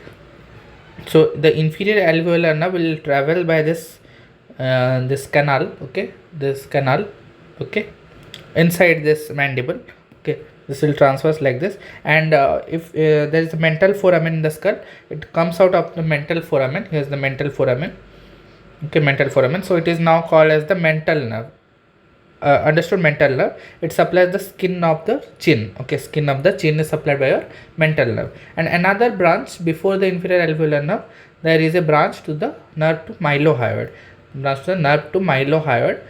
so the inferior alveolar nerve will travel by this canal. Okay, this canal. Okay, inside this mandible. Okay, this will transverse like this, and if there is a mental foramen in the skull, it comes out of the mental foramen. Here's the mental foramen. Okay, mental foramen. So it is now called as the mental nerve. Understood? Mental nerve, it supplies the skin of the chin. Okay, skin of the chin is supplied by your mental nerve. And another branch before the inferior alveolar nerve, there is a branch to the nerve to mylohyoid. Nerve to mylohyoid,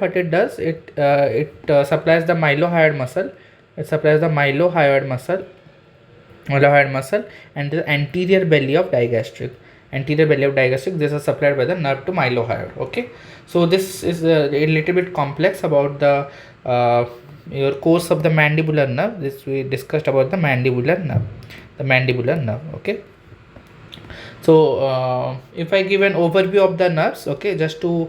what it does, it supplies the mylohyoid muscle. Mylohyoid muscle and the anterior belly of digastric. This is supplied by the nerve to mylohyoid. Okay, so this is a little bit complex about the your course of the mandibular nerve. This we discussed about the mandibular nerve. Okay, so if I give an overview of the nerves, okay, just to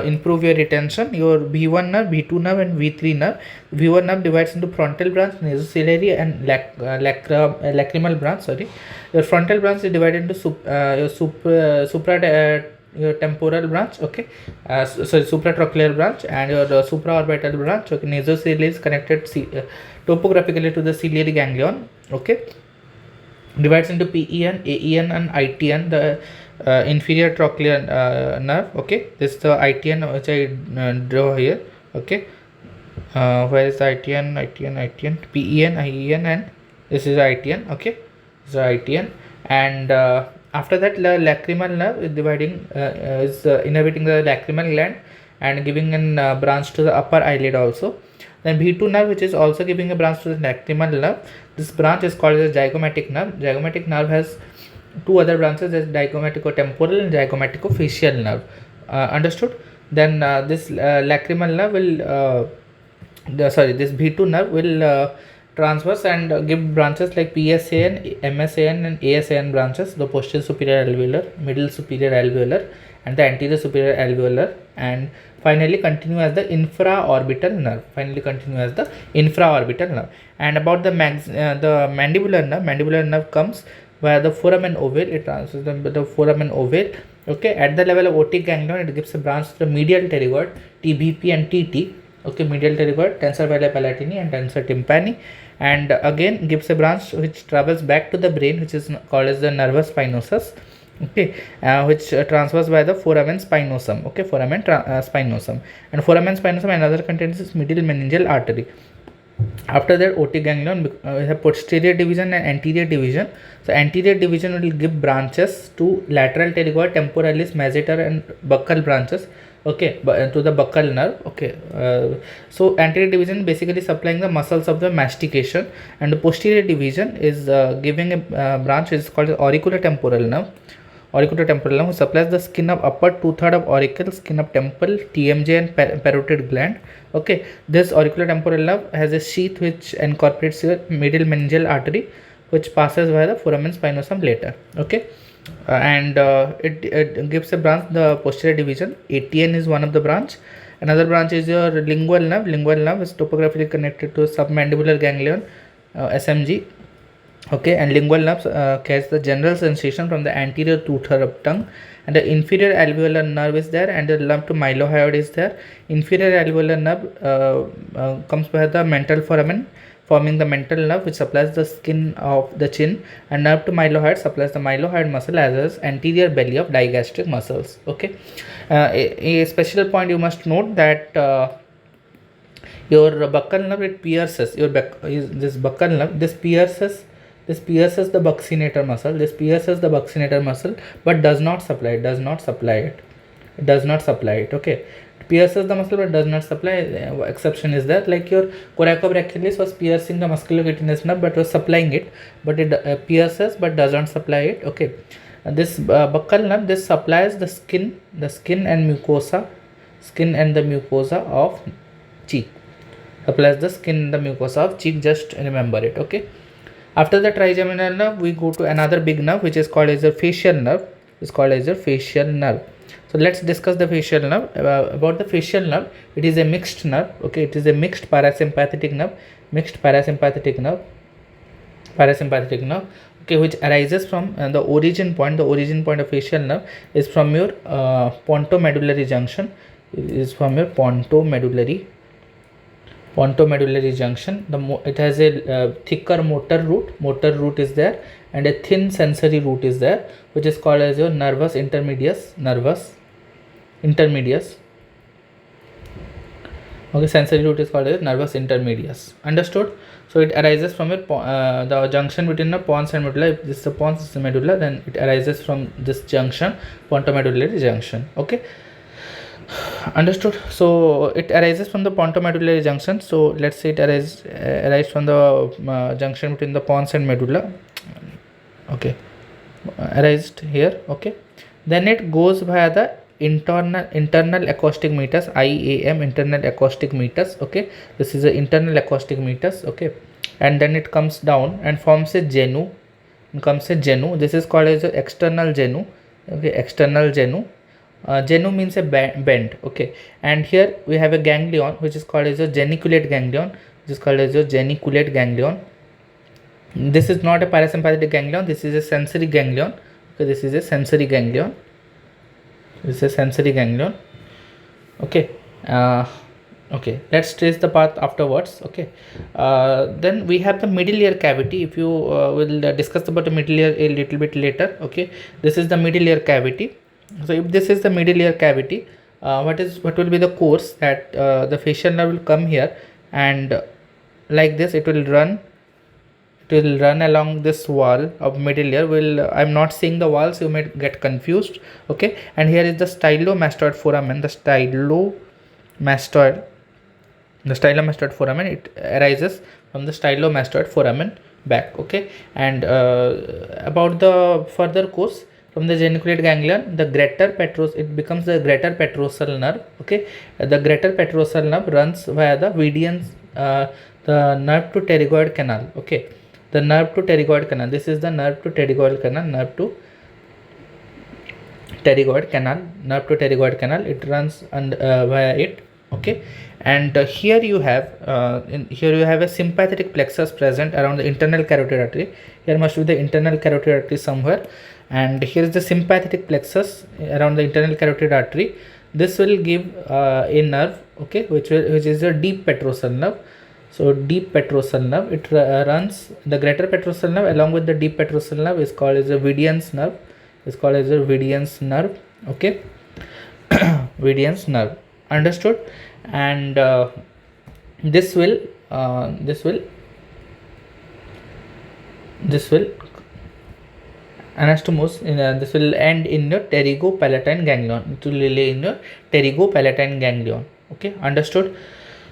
improve your retention, your V1 nerve, V2 nerve, and V3 nerve. V1 nerve divides into frontal branch, nasociliary, and lacrimal branch. Sorry, your frontal branch is divided into your temporal branch. Okay, supratrochlear branch, and your supraorbital branch. Okay, nasociliary is connected topographically to the ciliary ganglion. Okay, divides into PEN, AEN, and ITN, the inferior trochlear nerve. Okay, this is the ITN which I draw here. Okay, where is the ITN, PEN, IEN, and this is ITN. Okay, this is ITN, and after that, the lacrimal nerve is innervating the lacrimal gland and giving a branch to the upper eyelid also. Then V2 nerve, which is also giving a branch to the lacrimal nerve. This branch is called as zygomatic nerve. Zygomatic nerve has two other branches, as zygomaticotemporal and zygomaticofacial nerve. Understood? Then this lacrimal nerve will this V2 nerve will transverse and give branches like PSAN, MSAN, and ASAN branches, the posterior superior alveolar, middle superior alveolar, and the anterior superior alveolar, and finally continue as the infraorbital nerve. And about the mandibular nerve comes where the foramen ovale, it transfers the foramen ovale. Okay, at the level of otic ganglion, it gives a branch to the medial pterygoid, TBP and TT. Okay, medial pterygoid, tensor veli palatini and tensor tympani, and again gives a branch which travels back to the brain, which is called as the nervus spinosus. Okay, which transfers by the foramen spinosum. Okay, foramen spinosum, and foramen spinosum another contains this middle meningeal artery. After that, OT ganglion, we have posterior division and anterior division. So anterior division will give branches to lateral pterygoid, temporalis, masseter and buccal branches, okay, to the buccal nerve, okay. So anterior division basically supplying the muscles of the mastication, and the posterior division is giving a branch is called the auriculotemporal nerve. Auriculotemporal nerve supplies the skin of upper two-third of auricle, skin of temple, TMJ and parotid gland. Okay, this auriculotemporal nerve has a sheath which incorporates your middle meningeal artery, which passes via the foramen spinosum later. Okay, it gives a branch, the posterior division. ATN is one of the branch. Another branch is your lingual nerve. Lingual nerve is topographically connected to submandibular ganglion, SMG. Okay, and lingual nerves carries the general sensation from the anterior two-third of tongue, and the inferior alveolar nerve is there, and the lump to mylohyoid is there. Inferior alveolar nerve comes by the mental foramen, forming the mental nerve which supplies the skin of the chin, and nerve to mylohyoid supplies the mylohyoid muscle as well as anterior belly of digastric muscles. Okay, a special point you must note that your buccal nerve, it pierces your this buccal nerve, this pierces the buccinator muscle, but does not supply it, okay. It pierces the muscle but does not supply. Exception is that, like your coracobrachialis was piercing the musculocutaneous nerve but was supplying it, but it pierces but does not supply it, okay. This buccal nerve, this supplies the skin and the mucosa of cheek, supplies the skin and the mucosa of cheek, just remember it, okay. After the trigeminal nerve, we go to another big nerve which is called as a facial nerve. So let's discuss the facial nerve. About the facial nerve, it is a mixed nerve. Okay, it is a mixed parasympathetic nerve. Okay, which arises from the origin point. The origin point of facial nerve is from your pontomedullary junction. Pontomedullary junction. It has a thicker motor root is there, and a thin sensory root is there, which is called as your nervus intermedius. Okay, sensory root is called as nervus intermedius. Understood? So it arises from the junction between the pons and medulla. If this is the pons, this is the medulla, then it arises from this junction, pontomedullary junction. Okay. Understood? So it arises from the pontomedullary junction. So let's say it arises from the junction between the pons and medulla. Okay, arised here. Okay, then it goes via the internal acoustic meters, IAM, internal acoustic meters. Okay, this is the internal acoustic meters. Okay, and then it comes down and forms a genu. This is called as the external genu. Okay, external genu. Genu means a bend. Okay, and here we have a ganglion which is called as a geniculate ganglion. This is not a parasympathetic ganglion, this is a sensory ganglion. Okay, this is a sensory ganglion. Okay, okay, let's trace the path afterwards. Okay, then we have the middle ear cavity. If you will discuss about the middle ear a little bit later. Okay, this is the middle ear cavity. So if this is the middle ear cavity, what will be the course that the facial nerve will come here, and like this it will run along this wall of middle ear. I'm not seeing the wall, so you may get confused. Okay, and here is the stylomastoid foramen. The stylomastoid foramen, it arises from the stylomastoid foramen back. Okay, and about the further course, from the geniculate ganglion, it becomes the greater petrosal nerve. Okay, the greater petrosal nerve runs via the the nerve to pterygoid canal. Okay, the nerve to pterygoid canal. This is the nerve to pterygoid canal. It runs via it. Okay, and here you have a sympathetic plexus present around the internal carotid artery. Here must be the internal carotid artery somewhere, and here is the sympathetic plexus around the internal carotid artery. This will give a nerve, okay, which is a deep petrosal nerve. So deep petrosal nerve, it runs the greater petrosal nerve along with the deep petrosal nerve is called as a Vidian's nerve. Okay, Vidian's nerve. Understood? And this will this will anastomose in this will end in your pterygopalatine ganglion. It will lay in your pterygopalatine ganglion. Okay, understood.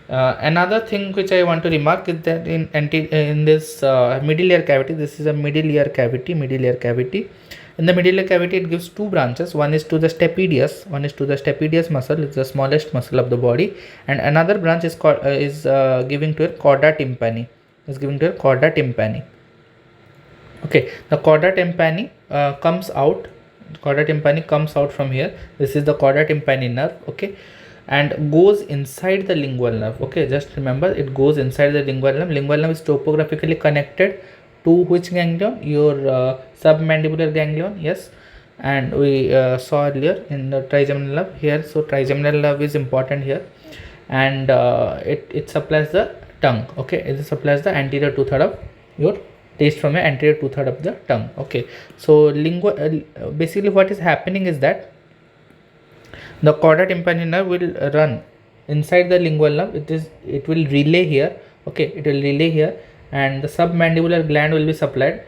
Another thing which I want to remark is that in this middle ear cavity, this is a middle ear cavity. In the middle ear cavity, it gives two branches. One is to the stapedius. Muscle. It's the smallest muscle of the body, and another branch is giving to a chorda tympani. Okay, the chorda tympani comes out. From here. This is the chorda tympani nerve. Okay, and goes inside the lingual nerve. Okay, just remember, it goes inside the lingual nerve. Lingual nerve is topographically connected to which ganglion? Your submandibular ganglion. Yes, and we saw earlier in the trigeminal nerve here. So trigeminal nerve is important here, and it supplies the tongue. Okay, it supplies the anterior two-third of your taste from your anterior two-third of the tongue. Okay, so basically what is happening is that the chorda tympani nerve will run inside the lingual nerve. It will relay here. Okay, it will relay here, and the submandibular gland will be supplied.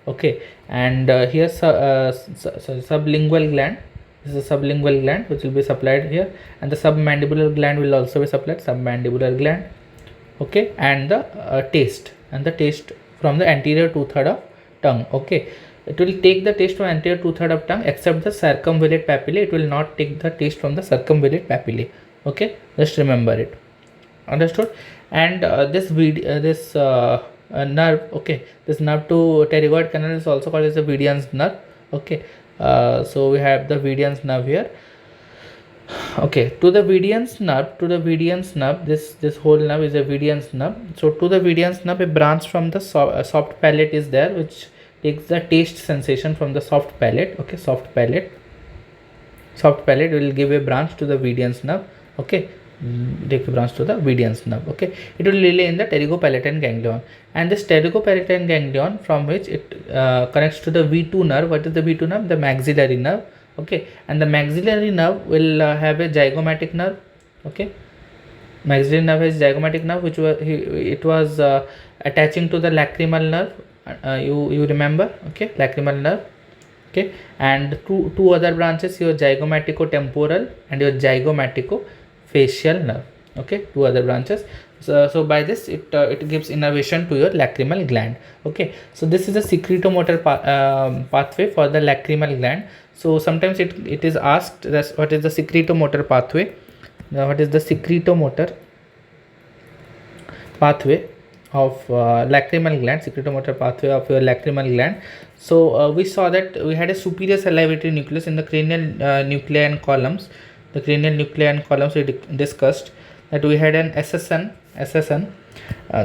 Okay, and here sublingual gland. This is a sublingual gland which will be supplied here, and the submandibular gland will also be supplied. Okay, and the taste from the anterior two-third of tongue. Okay, it will take the taste from anterior two-third of tongue except the circumvallate papillae. It will not take the taste from the circumvallate papillae. Okay, just remember it. Understood. And this nerve, okay, this nerve to pterygoid canal is also called as the Vidian's nerve. Okay, so we have the Vidian's nerve here. Okay, to the Vidian's nerve, this whole nerve is a Vidian's nerve. So to the Vidian's nerve, a branch from the soft palate is there, which takes the taste sensation from the soft palate. Okay, soft palate will give a branch to the Vidian's nerve. Okay, take a branch to the Vidian's nerve. Okay, it will relay in the pterygopalatine ganglion, and this pterygopalatine ganglion, from which it connects to the V2 nerve. What is the V2 nerve? The maxillary nerve. Okay, and the maxillary nerve will have a zygomatic nerve. Okay, maxillary nerve has zygomatic nerve, which was attaching to the lacrimal nerve. You remember? Okay, lacrimal nerve. Okay, and two other branches, your zygomatico-temporal and your zygomatico-facial nerve. Okay, two other branches. So by this it gives innervation to your lacrimal gland. Okay, so this is a secretomotor pathway for the lacrimal gland. So sometimes it is asked that what is the secretomotor pathway. Now, what is the secretomotor pathway of lacrimal gland, secretomotor pathway of your lacrimal gland? So we saw that we had a superior salivatory nucleus in the cranial nuclei and columns. The cranial nuclei and columns we discussed that we had an SSN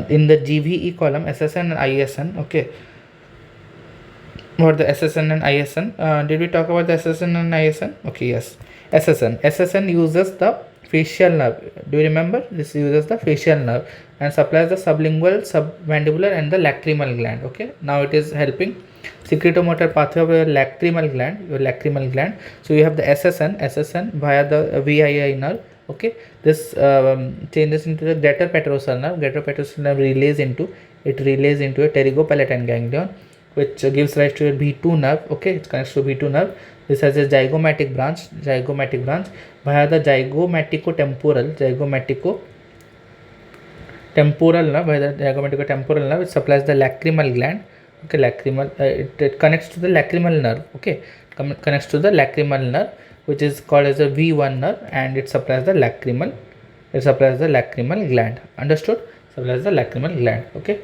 in the GVE column, SSN and ISN. Okay, what the SSN and ISN? Did we talk about the SSN and ISN? Okay, yes. SSN uses the facial nerve. Do you remember? This uses the facial nerve and supplies the sublingual, submandibular and the lacrimal gland. Okay, now it is helping secretomotor pathway of your lacrimal gland. So you have the SSN via the VII nerve. Okay, this changes into the greater petrosal nerve. Relays into a pterygopalatine ganglion, which gives rise to a B2 nerve. Okay, it connects to B2 nerve. This has a zygomatic branch via the zygomatico-temporal nerve, which supplies the lacrimal gland. Okay, it connects to the lacrimal nerve. Okay, connects to the lacrimal nerve, which is called as a V1 nerve, and it supplies the lacrimal gland. Understood? Supplies the lacrimal gland. Okay,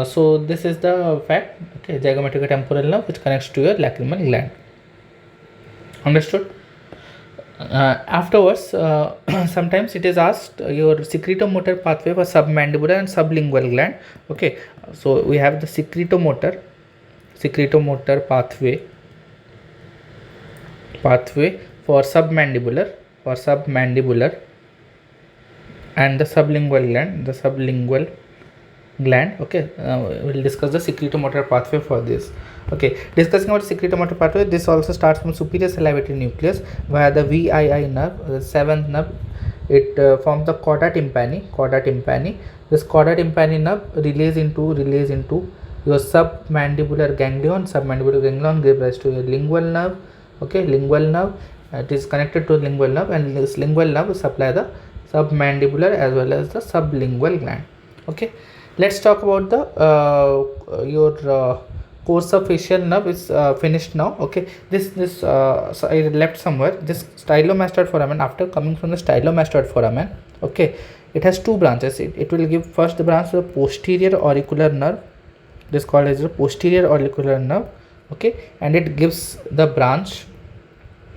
so this is the fact. Okay, zygomatico-temporal nerve which connects to your lacrimal gland. Understood? Afterwards, sometimes it is asked your secretomotor pathway for submandibular and sublingual gland. Okay, so we have the secretomotor pathway for submandibular and the sublingual gland. Okay, we'll discuss the secretomotor pathway for this. Okay, discussing about secretomotor pathway, this also starts from superior salivatory nucleus via the VII nerve, the seventh nerve, it forms the chorda tympani. This chorda tympani nerve relays into your submandibular ganglion gives rise to your lingual nerve. Okay, lingual nerve, it is connected to lingual nerve, and this lingual nerve supply the submandibular as well as the sublingual gland. Okay, let's talk about the your course of facial nerve is finished now. Okay, so I left somewhere this stylomastoid foramen. After coming from the stylomastoid foramen, okay, it has two branches. It will give first the branch to the posterior auricular nerve. This is called as the posterior auricular nerve. Okay, and it gives the branch,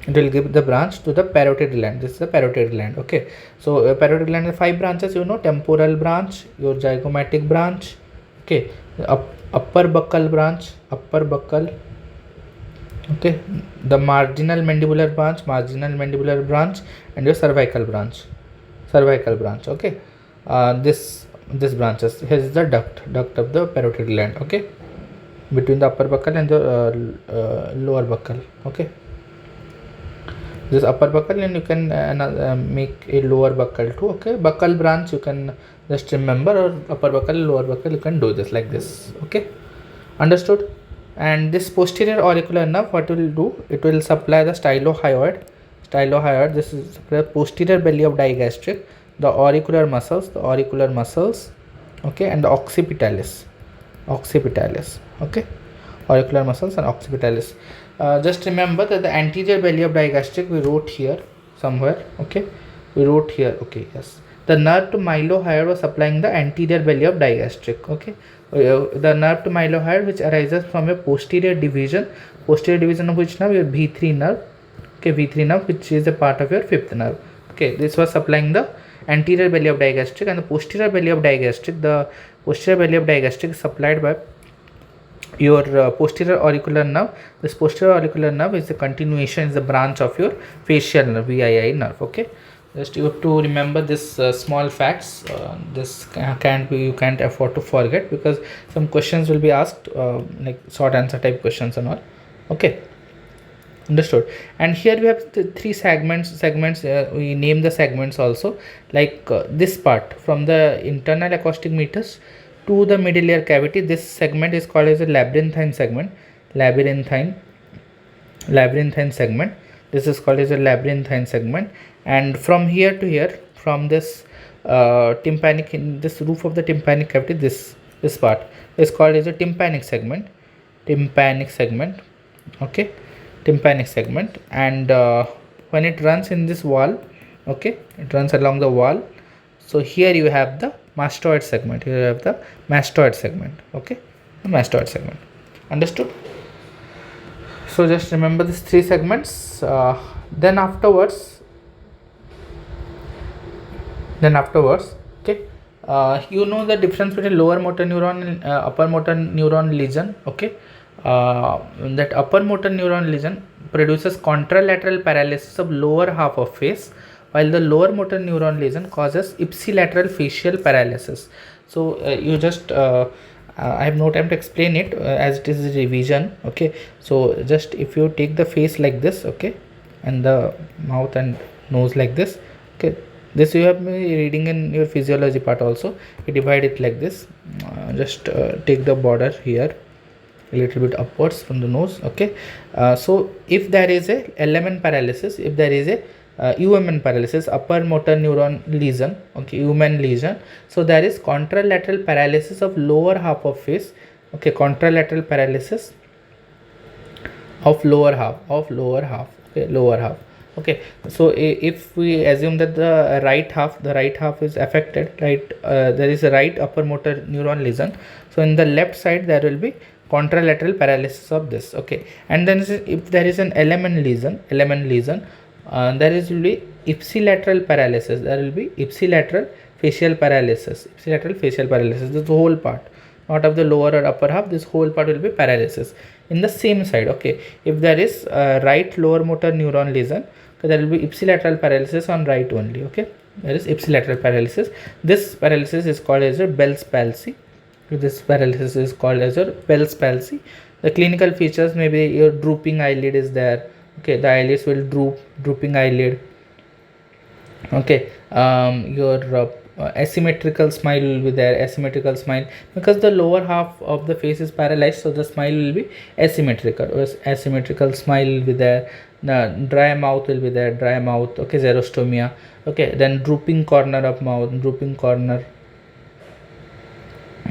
it will give the branch to the parotid gland. This is the parotid gland. Okay, so parotid gland has 5 branches, you know: temporal branch, your zygomatic branch, okay, upper buccal branch, okay, the marginal mandibular branch, and your cervical branch. Okay, this branches. Here is the duct of the parotid gland. Okay, between the upper buccal and the lower buccal. Okay, this upper buccal, and you can make a lower buccal too. Okay, buccal branch you can just remember, or upper buccal, lower buccal, you can do this like this. Okay, understood? And this posterior auricular nerve, what will do, it will supply the stylohyoid. This is the posterior belly of digastric, the auricular muscles, okay, and the occipitalis. Okay, auricular muscles and occipitalis. Just remember that the anterior belly of digastric we wrote here somewhere. Okay, okay, yes, the nerve to mylohyoid was supplying the anterior belly of digastric. Okay, the nerve to mylohyoid which arises from a posterior division of which nerve, your V3 nerve. Okay, V3 nerve, which is a part of your fifth nerve. Okay, this was supplying the anterior belly of digastric, and the posterior belly of digastric, is supplied by your posterior auricular nerve. This posterior auricular nerve is the continuation, is the branch of your facial nerve, VII nerve. Okay, just you have to remember this small facts. This you can't afford to forget, because some questions will be asked, like short answer type questions and all. Okay, understood? And here we have the 3 segments. We name the segments also, like this part from the internal acoustic meatus to the middle ear cavity. This segment is called as a labyrinthine segment. This is called as a labyrinthine segment. And from here to here, from this tympanic, in this roof of the tympanic cavity, this part is called as a tympanic segment. Okay, tympanic segment. And when it runs in this wall, okay, it runs along the wall. So here you have the mastoid segment. Okay, the mastoid segment. Understood? So just remember these 3 segments. Then afterwards, okay, you know the difference between lower motor neuron and upper motor neuron lesion. Okay, that upper motor neuron lesion produces contralateral paralysis of lower half of face, while the lower motor neuron lesion causes ipsilateral facial paralysis. So you just I have no time to explain it, as it is a revision. Okay, so just if you take the face like this, okay, and the mouth and nose like this, okay, this you have been reading in your physiology part also. You divide it like this. Just take the border here a little bit upwards from the nose. Okay, so if there is a LMN paralysis, UMN paralysis, upper motor neuron lesion, okay, UMN lesion, so there is contralateral paralysis of lower half of face. Okay, contralateral paralysis of lower half. Okay, lower half. Okay, so if we assume that the right half is affected, right, there is a right upper motor neuron lesion, so in the left side there will be contralateral paralysis of this. Okay, and then if there is an LMN lesion, there is will be ipsilateral paralysis. There will be ipsilateral facial paralysis. This whole part, not of the lower or upper half. This whole part will be paralysis in the same side. Okay, if there is right lower motor neuron lesion, so there will be ipsilateral paralysis on right only. Okay, there is ipsilateral paralysis. This paralysis is called as a Bell's palsy. The clinical features may be your drooping eyelid is there. Okay, the eyelids will drooping eyelid, Okay, your asymmetrical smile will be there, asymmetrical smile, because the lower half of the face is paralyzed, so the smile will be asymmetrical, or asymmetrical smile will be there. The dry mouth will be there, dry mouth. Okay, xerostomia. Okay, then drooping corner of mouth, drooping corner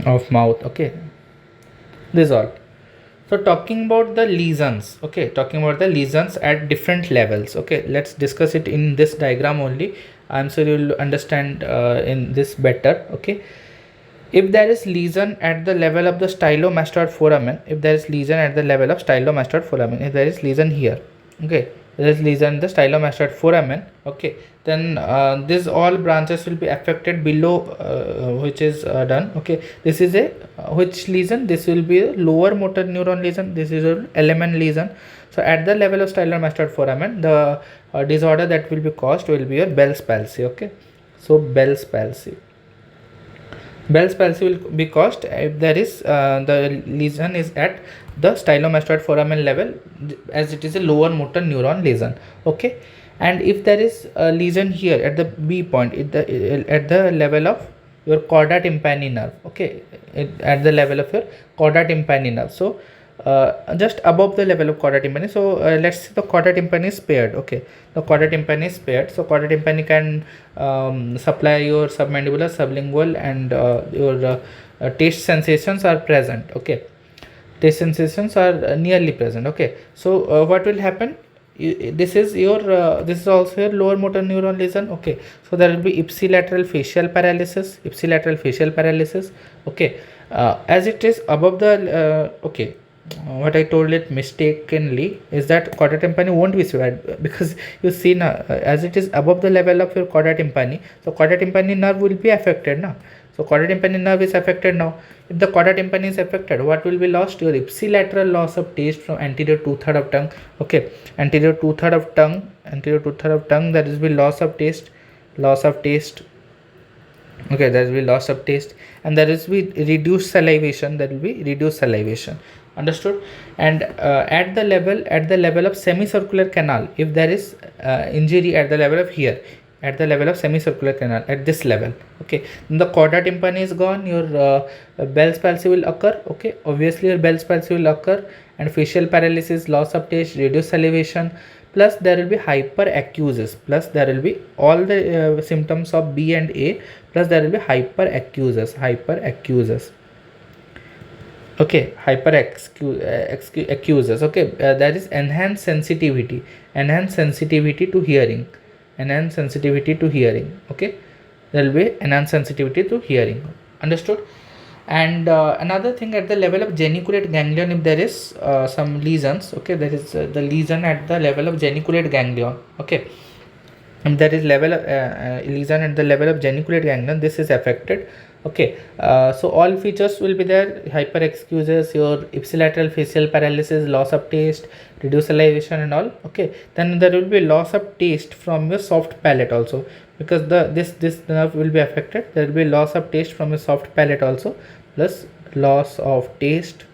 of mouth. Okay, this all. So talking about the lesions, okay, talking about the lesions at different levels. Okay, let's discuss it in this diagram only. I'm sure you'll understand in this better. Okay, if there is lesion at the level of the stylomastoid foramen, if there is lesion at the level of stylomastoid foramen, if there is lesion here, okay, there is lesion in the stylomastoid foramen, okay, then this all branches will be affected below, which is done. Okay, this is a which lesion? This will be a lower motor neuron lesion. This is a element lesion. So at the level of stylomastoid foramen, the disorder that will be caused will be your Bell's palsy. Okay, so Bell's palsy. Bell's palsy will be caused if there is the lesion is at the stylomastoid foramen level, as it is a lower motor neuron lesion. Okay, and if there is a lesion here at the B point, at the level of your chorda tympani nerve. Okay, at the level of your chorda tympani nerve. So just above the level of chorda tympani. So let's say the chorda tympani is paired. Okay, the chorda tympani is paired. So chorda tympani can supply your submandibular, sublingual, and your taste sensations are present. Okay, taste sensations are nearly present. Okay, so what will happen? This is your this is also your lower motor neuron lesion. Okay, so there will be ipsilateral facial paralysis, ipsilateral facial paralysis. Okay, as it is above the okay, what I told it mistakenly is that chorda tympani won't be swelled, because you see now, as it is above the level of your chorda tympani, so chorda tympani nerve will be affected now. So chorda tympani nerve is affected now. If the chorda tympani is affected, what will be lost? Your ipsilateral loss of taste from anterior two-third of tongue. Okay, anterior two-third of tongue, anterior two-third of tongue, there will be loss of taste, loss of taste. Okay, there will be loss of taste, and there is be reduced salivation. There will be reduced salivation. Understood? And at the level of semicircular canal, if there is injury at the level of here, at the level of semicircular canal, at this level, okay, then the chorda tympani is gone, your Bell's palsy will occur. Okay, obviously your Bell's palsy will occur, and facial paralysis, loss of taste, reduced salivation, plus there will be hyperacusis, plus there will be all the symptoms of B and A, plus there will be hyperacusis. Okay, hyperacusis. Okay, that is enhanced sensitivity to hearing, enhanced sensitivity to hearing. Okay, there will be enhanced sensitivity to hearing. Understood? And another thing, at the level of geniculate ganglion, if there is some lesions, okay, there is the lesion at the level of geniculate ganglion. Okay, if there is level of lesion at the level of geniculate ganglion, this is affected. Okay, so all features will be there: hyperacusis, your ipsilateral facial paralysis, loss of taste, reduced salivation, and all. Okay, then there will be loss of taste from your soft palate also, because this nerve will be affected. There will be loss of taste from your soft palate also, plus loss of taste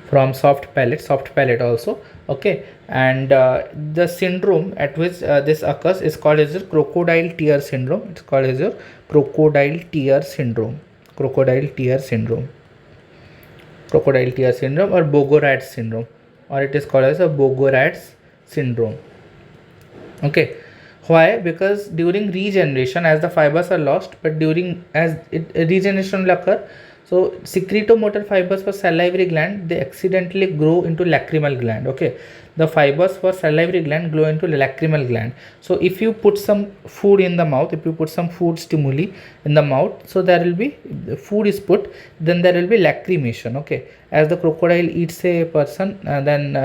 from soft palate also. Okay, and the syndrome at which this occurs is called as your crocodile tear syndrome. It's called as your crocodile tear syndrome, crocodile tear syndrome, crocodile tear syndrome, or Bogorat's syndrome, or it is called as a Bogorat's syndrome. Okay, why? Because during regeneration, as the fibers are lost, but during as regeneration will occur, so secretomotor fibers for salivary gland, they accidentally grow into lacrimal gland. Okay, the fibers for salivary gland grow into lacrimal gland. So if you put some food in the mouth, if you put some food stimuli in the mouth, so there will be, food is put, then there will be lacrimation. Okay, as the crocodile eats a person, then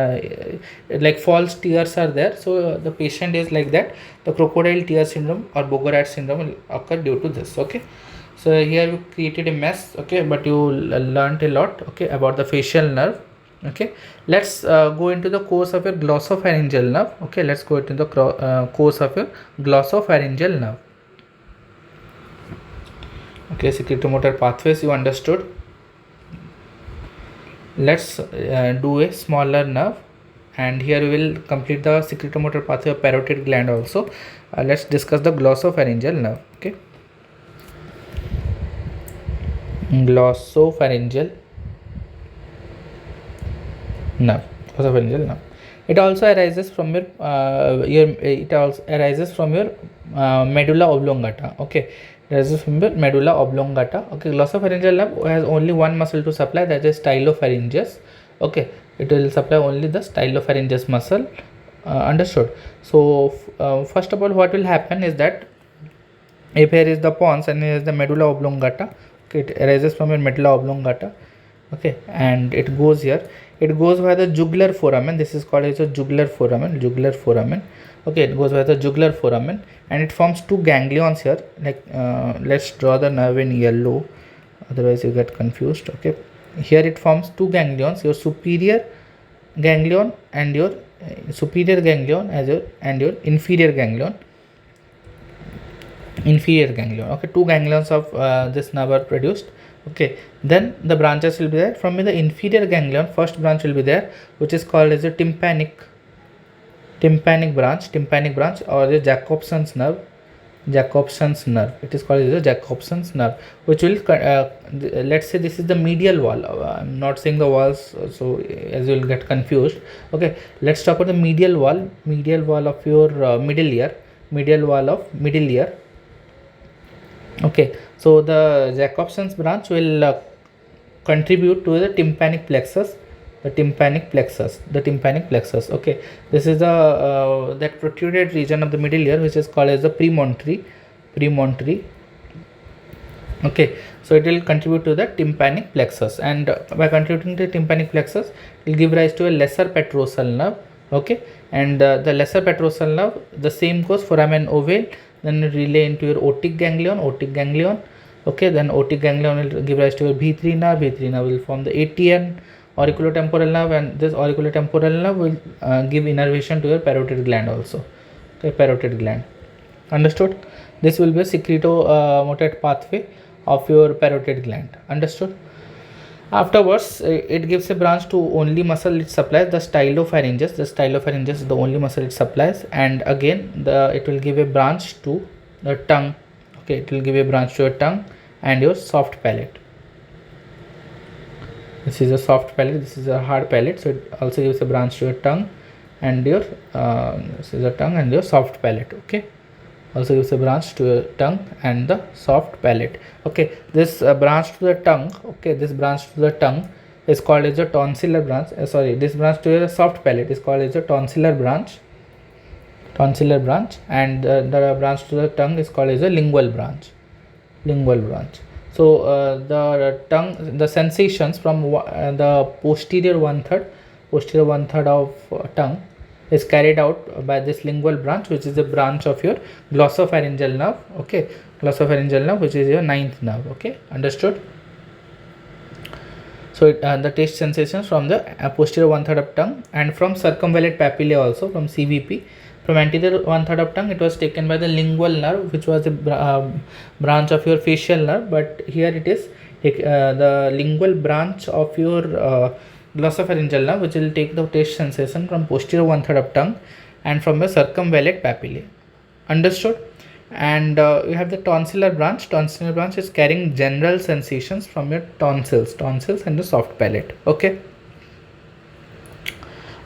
like false tears are there, so the patient is like that. The crocodile tear syndrome or Bogorat syndrome will occur due to this. Okay, so here you created a mess. Okay, but you learned a lot. Okay, about the facial nerve. Okay, let's go into the course of your glossopharyngeal nerve. Okay, let's go into the course of your glossopharyngeal nerve. Okay, secretomotor pathways you understood. Let's do a smaller nerve. and here we will complete the secretomotor pathway of parotid gland also. Let's discuss the glossopharyngeal nerve. Okay, glossopharyngeal nerve. Glossopharyngeal nerve. It also arises from your medulla oblongata. Okay, it arises from your medulla oblongata. Okay, glossopharyngeal nerve has only one muscle to supply, that is stylopharyngeus. Okay, it will supply only the stylopharyngeus muscle. Understood. So first of all, what will happen is that if here is the pons and here is the medulla oblongata. Okay, it arises from your medulla oblongata. Okay, and it goes here. It goes via the jugular foramen. This is called as a jugular foramen. Jugular foramen. Okay, it goes via the jugular foramen, and it forms two ganglions here. Like let's draw the nerve in yellow, otherwise you get confused. Okay, here it forms two ganglions. Your superior ganglion and your superior ganglion as your and your inferior ganglion. Okay, two ganglions of this nerve are produced. Okay, then the branches will be there. From the inferior ganglion, first branch will be there, which is called as a tympanic branch, or the Jacobson's nerve. It is called as the Jacobson's nerve, which will let's say this is the medial wall. I'm not saying the walls, so as you will get confused. Okay, let's talk about the medial wall of your middle ear. Okay, so the Jacobson's branch will contribute to the tympanic plexus. Okay, this is the that protruded region of the middle ear, which is called as the premonitory. Okay, so it will contribute to the tympanic plexus, and by contributing to the tympanic plexus, it will give rise to a lesser petrosal nerve. Okay, and the lesser petrosal nerve, the same goes foramen ovale, then relay into your otic ganglion. Okay, then otic ganglion will give rise to your B3 nerve. B3 nerve will form the ATN, auriculotemporal nerve, and this auriculotemporal nerve will give innervation to your parotid gland also. Okay, parotid gland. Understood? This will be a secretomotor pathway of your parotid gland. Understood? Afterwards, it gives a branch to only muscle it supplies, the stylopharyngeus. The stylopharyngeus is the only muscle it supplies, and again it will give a branch to the tongue. Okay, it will give a branch to your tongue and your soft palate. This is a soft palate, this is a hard palate, so it also gives a branch to your tongue and your this is a tongue and your soft palate. Okay, also gives a branch to your tongue and the soft palate. Okay, this branch to the tongue, is called as a tonsillar branch. This branch to your soft palate is called as a tonsillar branch, and the branch to the tongue is called as a lingual branch. So the sensations from the posterior one third of tongue is carried out by this lingual branch, which is a branch of your glossopharyngeal nerve. Okay, glossopharyngeal nerve, which is your ninth nerve. Okay, understood? So the taste sensations from the posterior one third of tongue, and from circumvallate papillae also, from CVP. From anterior one third of tongue, it was taken by the lingual nerve, which was a branch of your facial nerve, but here it is the lingual branch of your glossopharyngeal nerve, which will take the taste sensation from posterior one third of tongue and from the circumvallate papillae. Understood? And you have the tonsillar branch. Tonsillar branch is carrying general sensations from your tonsils and the soft palate. Okay,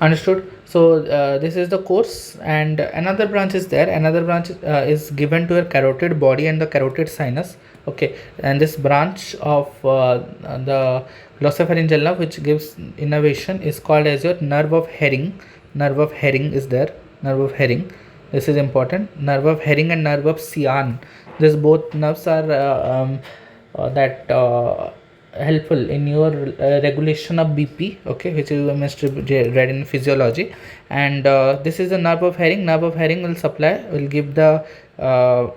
understood? So this is the course, and another branch is there. Another branch is given to your carotid body and the carotid sinus. Okay, and this branch of the glossopharyngeal nerve, which gives innervation, is called as your nerve of Herring. Nerve of Herring is there. Nerve of Herring. This is important. Nerve of Herring and nerve of Sian. These both nerves are helpful in your regulation of BP. Okay, which is must read in physiology. And this is the nerve of Herring. Nerve of Herring will give the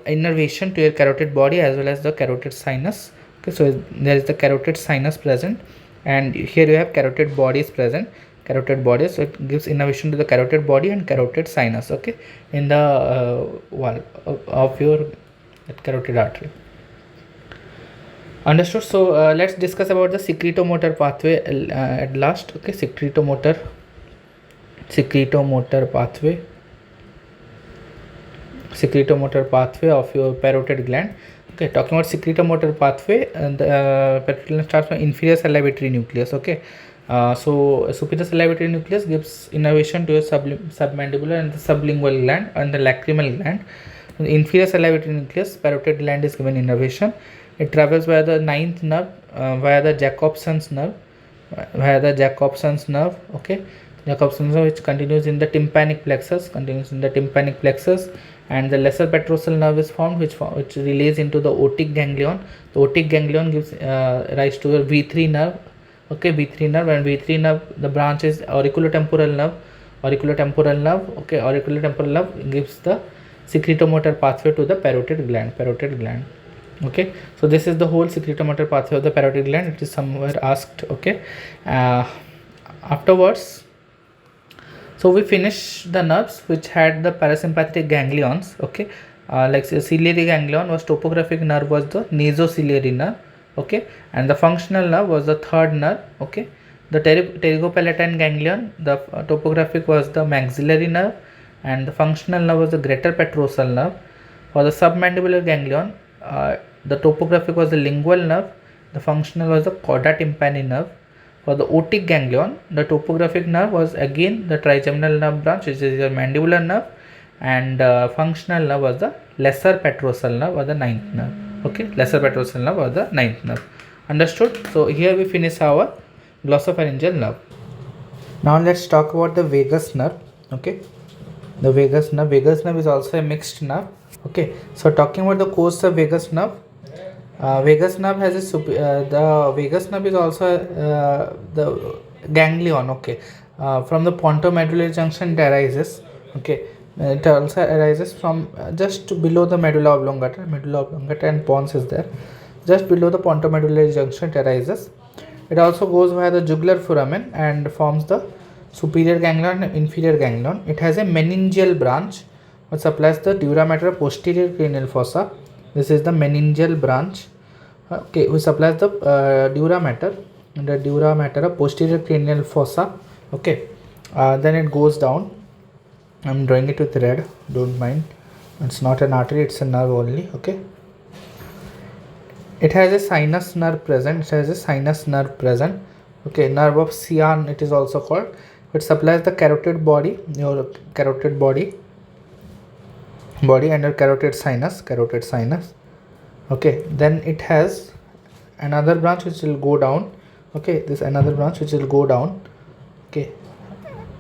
innervation to your carotid body as well as the carotid sinus. Okay, so there is the carotid sinus present, and here you have carotid bodies present. Carotid bodies, so it gives innervation to the carotid body and carotid sinus. Okay, in the wall of your carotid artery. Understood? So let's discuss about the secretomotor pathway at last. Okay, secretomotor secretomotor pathway of your parotid gland. Okay, talking about secretomotor pathway, and the parotid gland starts from inferior salivatory nucleus. Okay, so superior salivatory nucleus gives innervation to your submandibular and the sublingual gland and the lacrimal gland. In the inferior salivatory nucleus, parotid gland is given innervation. It travels via the ninth nerve, via the Jacobson's nerve, Okay, Jacobson's nerve, which continues in the tympanic plexus, and the lesser petrosal nerve is formed, which relays into the otic ganglion. The otic ganglion gives rise to a V3 nerve. Okay, V3 nerve, and V3 nerve, the branch is auriculotemporal nerve. Okay, auriculotemporal nerve gives the secretomotor pathway to the parotid gland. Okay, so this is the whole secretomotor pathway of the parotid gland. It is somewhere asked. Okay, afterwards, so we finish the nerves which had the parasympathetic ganglions. Okay, like ciliary ganglion was topographic nerve, was the nasociliary nerve. Okay, and the functional nerve was the third nerve. Okay, the pterygopalatine ganglion, the topographic was the maxillary nerve, and the functional nerve was the greater petrosal nerve. For the submandibular ganglion, the topographic was the lingual nerve, the functional was the cauda tympani nerve. For the otic ganglion, the topographic nerve was again the trigeminal nerve branch, which is your mandibular nerve, and functional nerve was the lesser petrosal nerve or the ninth nerve. Okay, lesser petrosal nerve or the ninth nerve. Understood? So here we finish our glossopharyngeal nerve. Now let's talk about the vagus nerve. Okay, the vagus nerve is also a mixed nerve. Okay, so talking about the course of vagus nerve, vagus nerve has a the vagus nerve is also the ganglion. Okay, from the pontomedullary junction it arises. Okay, it also arises from just below the medulla oblongata and pons is there. Just below the pontomedullary junction it arises. It also goes via the jugular foramen and forms the superior ganglion and inferior ganglion. It has a meningeal branch which supplies the dura mater posterior cranial fossa. This is the meningeal branch. Okay, which supplies the dura mater posterior cranial fossa. Okay, then it goes down. I'm drawing it with red, don't mind. It's not an artery, it's a nerve only. Okay, it has a sinus nerve present. Okay, nerve of Sian it is also called. It supplies the carotid body, your carotid body and your carotid sinus. Okay, then it has another branch which will go down. Okay, this another branch which will go down. Okay,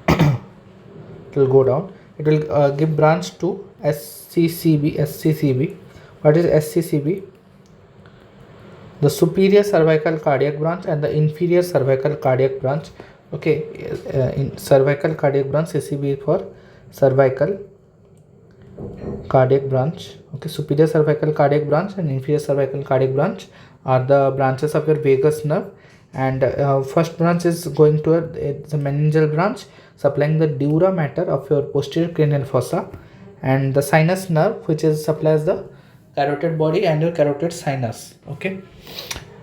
it will go down. It will give branch to SCCB. What is SCCB? The superior cervical cardiac branch and the inferior cervical cardiac branch. Okay, in cervical cardiac branch, CCB for cervical cardiac branch. Okay, superior cervical cardiac branch and inferior cervical cardiac branch are the branches of your vagus nerve, and first branch is going to the meningeal branch, supplying the dura mater of your posterior cranial fossa, and the sinus nerve which is supplies the carotid body and your carotid sinus. Okay,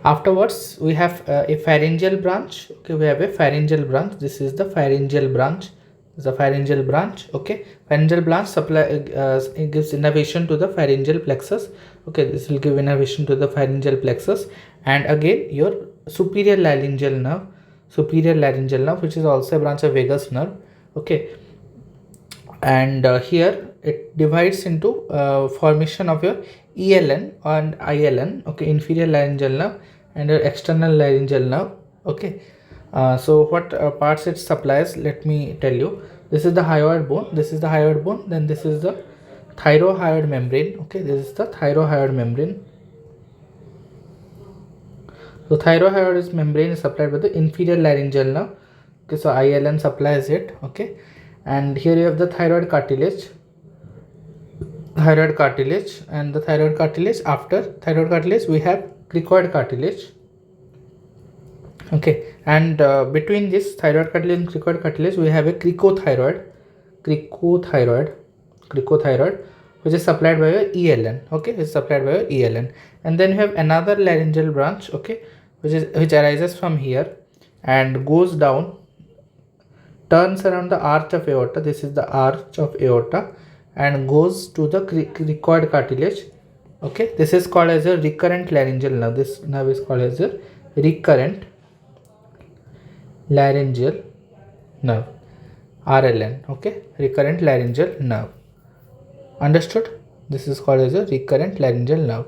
afterwards we have a pharyngeal branch. Okay, we have a pharyngeal branch. This is the pharyngeal branch. Okay, pharyngeal branch it gives innervation to the pharyngeal plexus. Okay, this will give innervation to the pharyngeal plexus, and again your superior laryngeal nerve, which is also a branch of vagus nerve. Okay, and here it divides into formation of your ELN and ILN. Okay, inferior laryngeal nerve and your external laryngeal nerve. Okay, so what parts it supplies, let me tell you. This is the hyoid bone, then this is the thyrohyoid membrane. Okay, this is the thyrohyoid membrane. So thyrohyoid membrane is supplied by the inferior laryngeal nerve. Okay, so ILN supplies it. Okay, and here you have the thyroid cartilage, and the thyroid cartilage. After thyroid cartilage we have cricoid cartilage. Okay, and between this thyroid cartilage and cricoid cartilage we have a cricothyroid, which is supplied by your ELN. Okay, it's supplied by your ELN, and then you have another laryngeal branch. Okay, which arises from here and goes down turns around the arch of aorta. This is the arch of aorta and goes to the cricoid cartilage. Okay, this is called as a recurrent laryngeal nerve. This nerve is called as a recurrent laryngeal nerve, RLN. Okay, recurrent laryngeal nerve. Understood? This is called as a recurrent laryngeal nerve.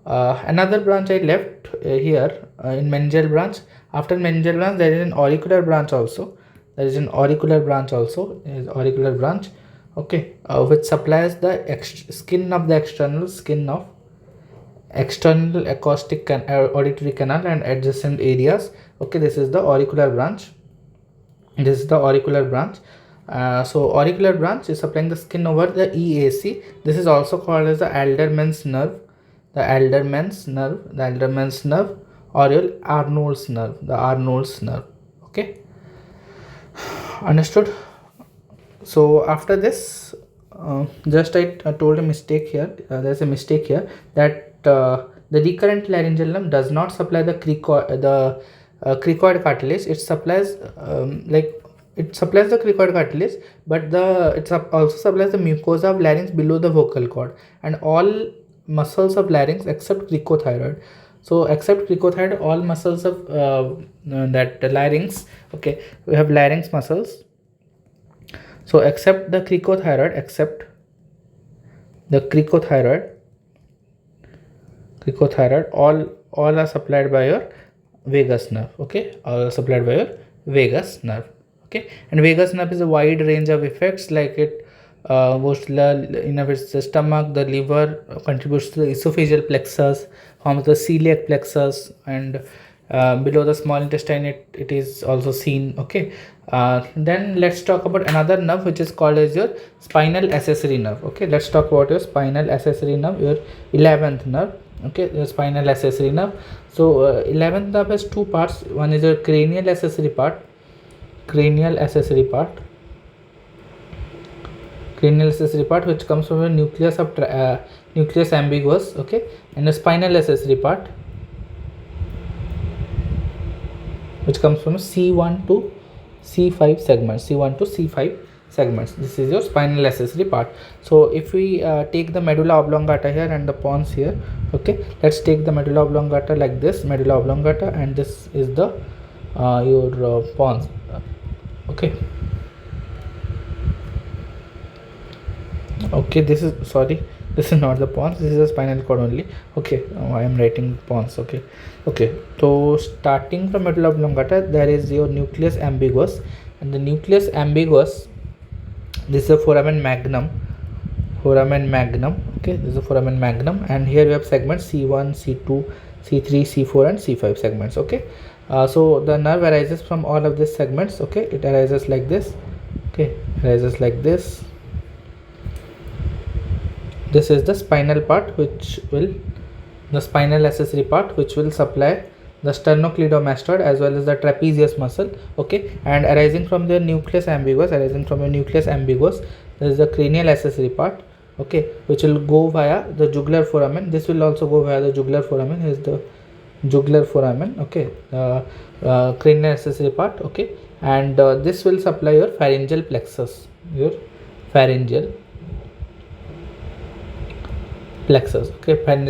Another branch I left here in meningeal branch. After meningeal branch, there is an auricular branch also. There is an auricular branch also. Is auricular branch. Okay, which supplies the skin of the external skin of external acoustic auditory canal and adjacent areas. Okay, this is the auricular branch. This is the auricular branch. So auricular branch is supplying the skin over the EAC. This is also called as the Alderman's nerve, the Alderman's nerve, the Alderman's nerve, or your Arnold's nerve, the Arnold's nerve. Okay, understood? So after this, just I told a mistake here. There's a mistake here that the recurrent laryngeal nerve does not supply the cricoid cartilage. It supplies it supplies the cricoid cartilage, but it also supplies the mucosa of larynx below the vocal cord and all muscles of larynx except cricothyroid. So except cricothyroid, all muscles of that larynx. Okay, we have larynx muscles. So except the cricothyroid, all are supplied by your vagus nerve. Okay, all are supplied by your vagus nerve. Okay, and vagus nerve is a wide range of effects, like it goes to the stomach, the liver, contributes to the esophageal plexus, forms the celiac plexus, and below the small intestine it is also seen. Okay, then let's talk about another nerve which is called as your spinal accessory nerve. Okay, let's talk about your spinal accessory nerve, your 11th nerve. Okay, the spinal accessory nerve. So 11th nerve has two parts. One is your cranial accessory part, which comes from the nucleus of nucleus ambiguous. Okay, and the spinal accessory part which comes from C1 to C5 segments. This is your spinal accessory part. So if we take the medulla oblongata here and the pons here. Okay, let's take the medulla oblongata like this, medulla oblongata, and this is the your pons. Okay, this is not the pons, this is a spinal cord only. Okay, I am writing pons. Okay, so starting from medulla oblongata, there is your nucleus ambiguous, and the nucleus ambiguous, this is a foramen magnum. Okay, this is a foramen magnum, and here we have segments C1, C2, C3, C4, and C5 segments. Okay, so the nerve arises from all of these segments. Okay, it arises like this. Okay, arises like this. This is the spinal part, the spinal accessory part, which will supply the sternocleidomastoid as well as the trapezius muscle. Okay, and arising from the nucleus ambiguous, there is the cranial accessory part. Okay, which will go via the jugular foramen. This will also go via the jugular foramen. Here is the jugular foramen. Okay, cranial accessory part. Okay, and this will supply your pharyngeal plexus, Okay, pharyngeal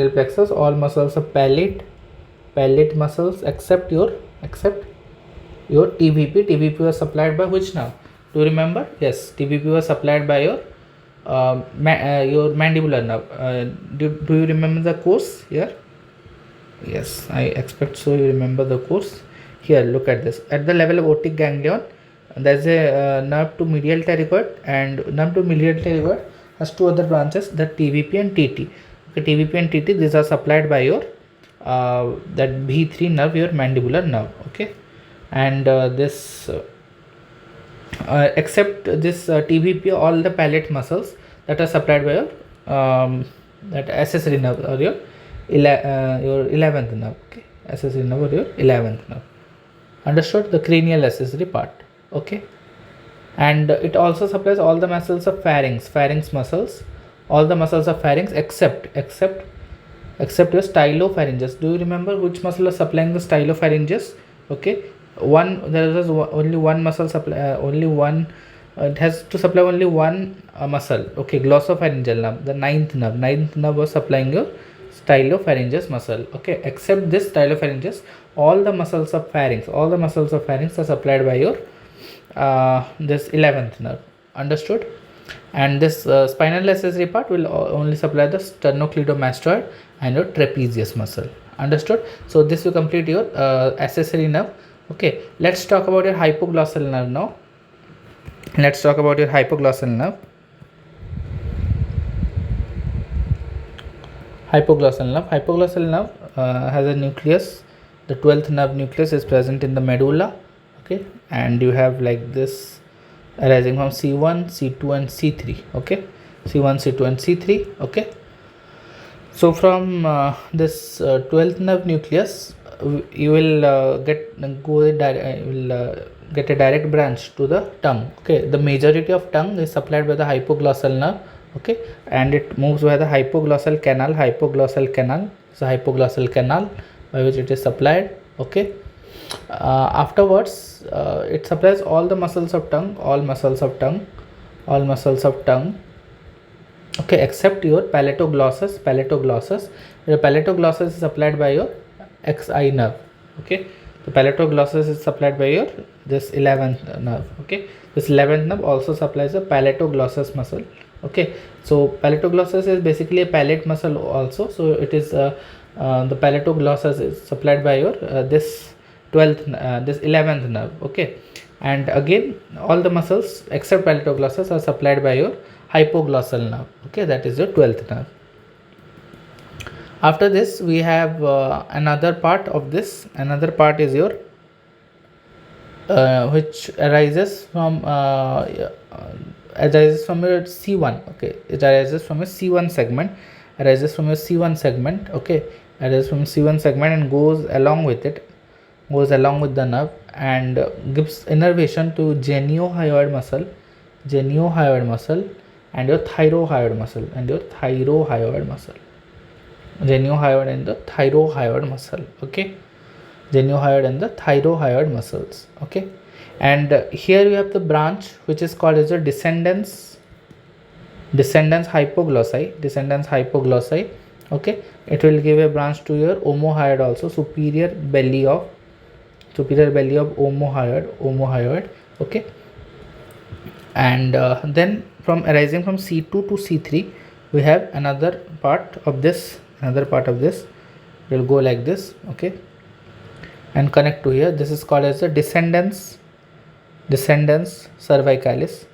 plexus, all muscles of palate muscles except your TVP was supplied by which nerve? Do you remember? Yes, TVP was supplied by your mandibular nerve. Do you remember the course here? Yes, I expect so. You remember the course. Here, look at this. At the level of otic ganglion, there is a nerve to medial pterygoid, and nerve to medial pterygoid has two other branches, the TVP and TT. Okay, TVP and TT, these are supplied by your that B3 nerve, your mandibular nerve. Okay, and this except this TVP, all the palate muscles that are supplied by your that accessory nerve, or your 11th nerve. Okay, accessory nerve or your 11th nerve. Understood? The cranial accessory part. Okay, and it also supplies all the muscles of pharynx muscles, all the muscles of pharynx except your stylopharyngeus. Do you remember which muscle is supplying the stylopharyngeus? Okay, one, there is only one muscle supply, only one, it has to supply only one muscle. Okay, glossopharyngeal nerve, the ninth nerve was supplying your stylopharyngeus muscle. Okay, except this stylopharyngeus, all the muscles of pharynx, are supplied by your this 11th nerve. Understood? And this spinal accessory part will only supply the sternocleidomastoid and your trapezius muscle. Understood? So this will complete your accessory nerve. Okay, let's talk about your hypoglossal nerve now. Let's talk about your hypoglossal nerve. Hypoglossal nerve has a nucleus. The 12th nerve nucleus is present in the medulla. Okay, and you have like this arising from C1, C2 and C3. Okay, C1, C2 and C3. Okay, so from this 12th nerve nucleus, you will get a direct branch to the tongue. Okay, the majority of tongue is supplied by the hypoglossal nerve. Okay, and it moves by the hypoglossal canal. It's a hypoglossal canal by which it is supplied. Okay, afterwards it supplies all the muscles of tongue, okay, except your palatoglossus. Your palatoglossus is supplied by your xi nerve. Okay, the palatoglossus is supplied by your this 11th nerve. Okay, this 11th nerve also supplies the palatoglossus muscle. Okay, so palatoglossus is basically a palate muscle also, so it is the palatoglossus is supplied by your this 11th nerve. Okay, and again all the muscles except palatoglossus are supplied by your hypoglossal nerve. Okay, that is your 12th nerve. After this we have another part of this. Another part is your which arises from your C1. Okay, it arises from a C1 segment. Okay, arises from C1 segment and goes along with the nerve and gives innervation to geniohyoid muscle and your thyrohyoid muscle geniohyoid and the thyrohyoid muscle. Okay, geniohyoid and the thyrohyoid muscles. Okay, and here you have the branch which is called as a descendants hypoglossi. Okay, it will give a branch to your omohyoid also, superior belly of omohyoid. Okay, and then from arising from C2 to C3 we have another part of this will go like this. Okay, and connect to here. This is called as the descendants cervicalis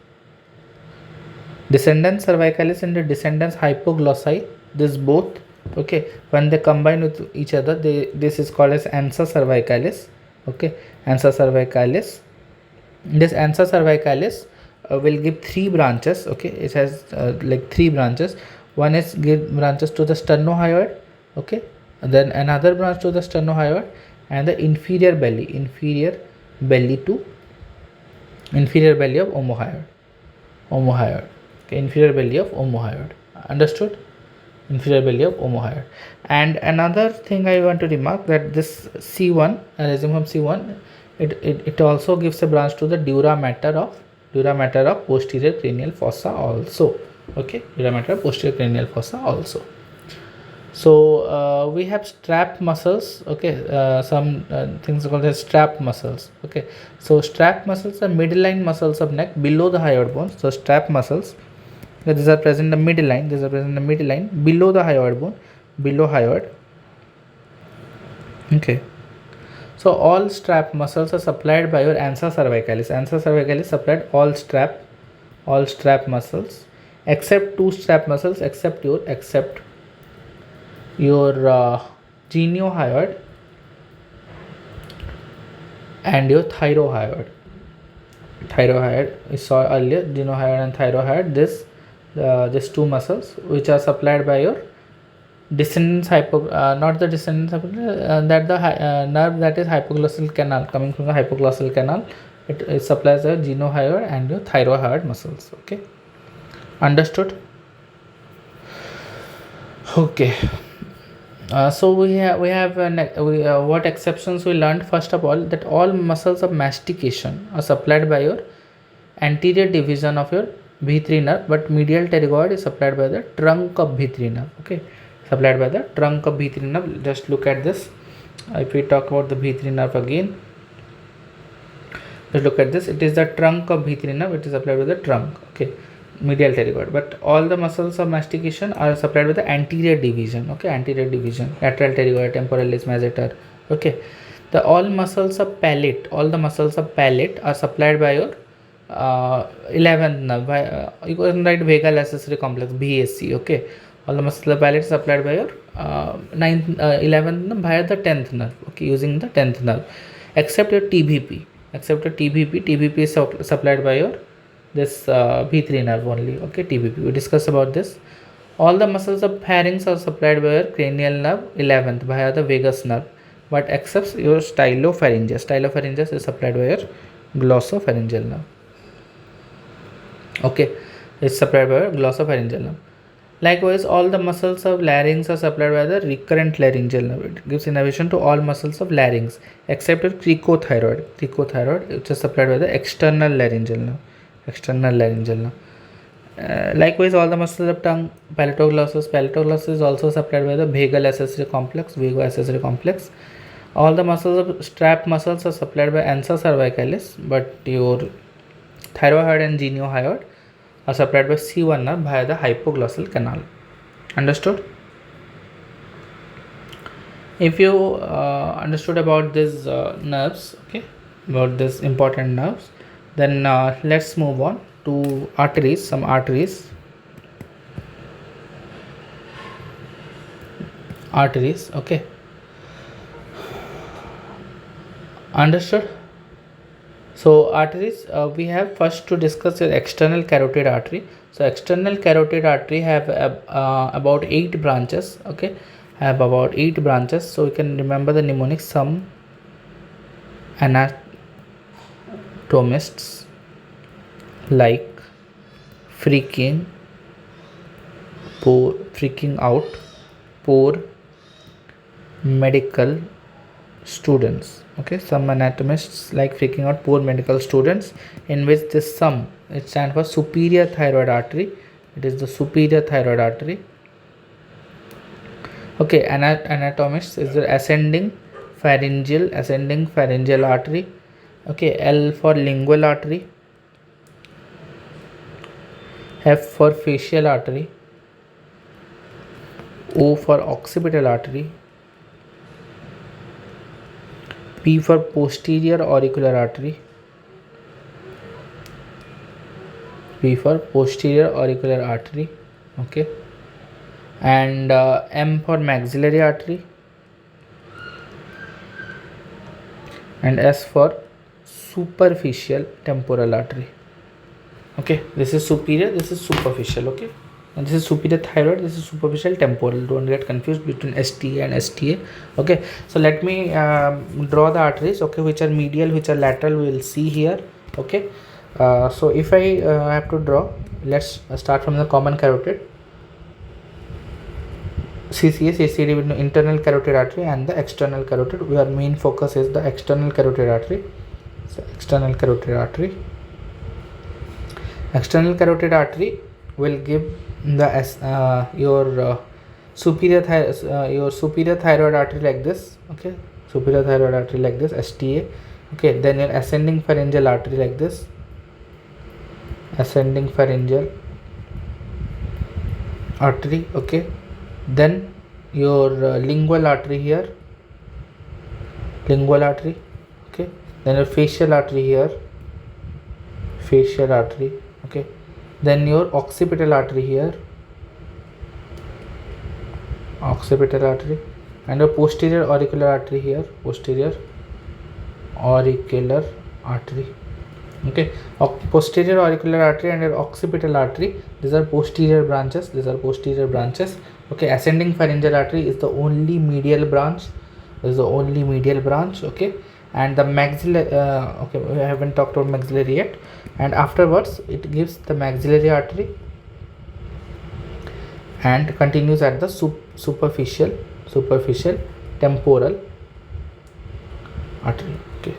and the descendants hypoglossi. This both, okay, when they combine with each other, this is called as ansa cervicalis. Okay, ansa cervicalis. This ansa cervicalis will give 3 branches. Okay, it has like 3 branches. One is give branches to the sternohyoid. Okay, and then another branch to the sternohyoid and the inferior belly of omohyoid. Okay, inferior belly of omohyoid. Understood? Inferior belly of omohyoid. And another thing I want to remark, that this C1 arising from C1, it also gives a branch to the dura mater of posterior cranial fossa also. Okay, dura mater of posterior cranial fossa also. So we have strap muscles. Okay, some things called as strap muscles. Okay, so strap muscles are midline muscles of neck below the hyoid bones. So strap muscles, these are present in the midline. Below the hyoid bone, below hyoid. Okay, so all strap muscles are supplied by your ansa cervicalis. Ansa cervicalis supplied all strap muscles except 2 strap muscles, except your geniohyoid and your thyrohyoid. We saw earlier, geniohyoid and thyrohyoid. These 2 muscles which are supplied by your descendants that the nerve that is hypoglossal canal, coming from the hypoglossal canal, it supplies the geniohyoid and your thyrohyoid muscles. Okay, understood? Okay, So what exceptions we learned. First of all, that all muscles of mastication are supplied by your anterior division of your B3 nerve, but medial pterygoid is supplied by the trunk of B3 nerve. Okay, supplied by the trunk of B3 nerve. Just look at this. If we talk about the B3 nerve again, just look at this. It is the trunk of B3 nerve. It is supplied by the trunk. Okay, medial pterygoid. But all the muscles of mastication are supplied with the anterior division. Okay, anterior division, lateral pterygoid, temporalis, masseter. Okay, the all muscles of palate, all the muscles of palate are supplied by your 11th nerve. By, you can write vagal accessory complex, VAC. Okay, all the muscles of palate supplied by your 11th nerve via the 10th nerve. Okay, using the 10th nerve, except your TBP. Except your TBP is supplied by your this B3 nerve only. Okay, TBP. We discussed about this. All the muscles of pharynx are supplied by your cranial nerve 11th via the vagus nerve, but except your stylopharyngeus. Stylopharyngeus is supplied by your glossopharyngeal nerve. Okay, it's supplied by your glossopharyngeal nerve. Likewise, all the muscles of larynx are supplied by the recurrent laryngeal nerve. It gives innervation to all muscles of larynx except your cricothyroid. Cricothyroid, which is supplied by the external laryngeal nerve. External laryngeal nerve. Likewise, all the muscles of tongue, palatoglossus. Palatoglossus is also supplied by the vagal accessory complex. Vagal accessory complex. All the muscles of strap muscles are supplied by ansa cervicalis, but your thyroid and geniohyoid are supplied by C1 nerve via the hypoglossal canal. Understood? If you understood about these nerves, okay, about these important nerves, then let's move on to arteries. Some arteries. Okay. Understood? So arteries, we have first to discuss the external carotid artery. So external carotid artery have about 8 branches. Okay, have about 8 branches. So you can remember the mnemonics. Some anatomists like freaking out poor medical students. Okay, some anatomists like freaking out poor medical students, in which this sum, it stands for superior thyroid artery. It is the superior thyroid artery. Okay, anatomists is the ascending pharyngeal artery. Okay, L for lingual artery, F for facial artery, O for occipital artery, P for posterior auricular artery, okay, and M for maxillary artery, and S for superficial temporal artery. Okay, this is superior, this is superficial. Okay, and this is superior thyroid, this is superficial temporal. Don't get confused between STA and STA. Okay, so let me draw the arteries. Okay, which are medial, which are lateral, we will see here. Okay, so if I have to draw, let's start from the common carotid. CCA, CCD between internal carotid artery and the external carotid. Our main focus is the external carotid artery. So external carotid artery. External carotid artery will give the your superior thyroid artery like this. Okay, superior thyroid artery like this, STA. Okay, then your ascending pharyngeal artery like this, ascending pharyngeal artery. Okay, then your lingual artery here, lingual artery. Okay, then your facial artery here, facial artery. Okay, then your occipital artery here, occipital artery, and your posterior auricular artery here, posterior auricular artery. Okay, posterior auricular artery and your occipital artery, these are posterior branches. Okay, ascending pharyngeal artery is the only medial branch. Okay, and the maxillary, okay, we haven't talked about maxillary yet, and afterwards it gives the maxillary artery and continues at the superficial superficial temporal artery. Okay,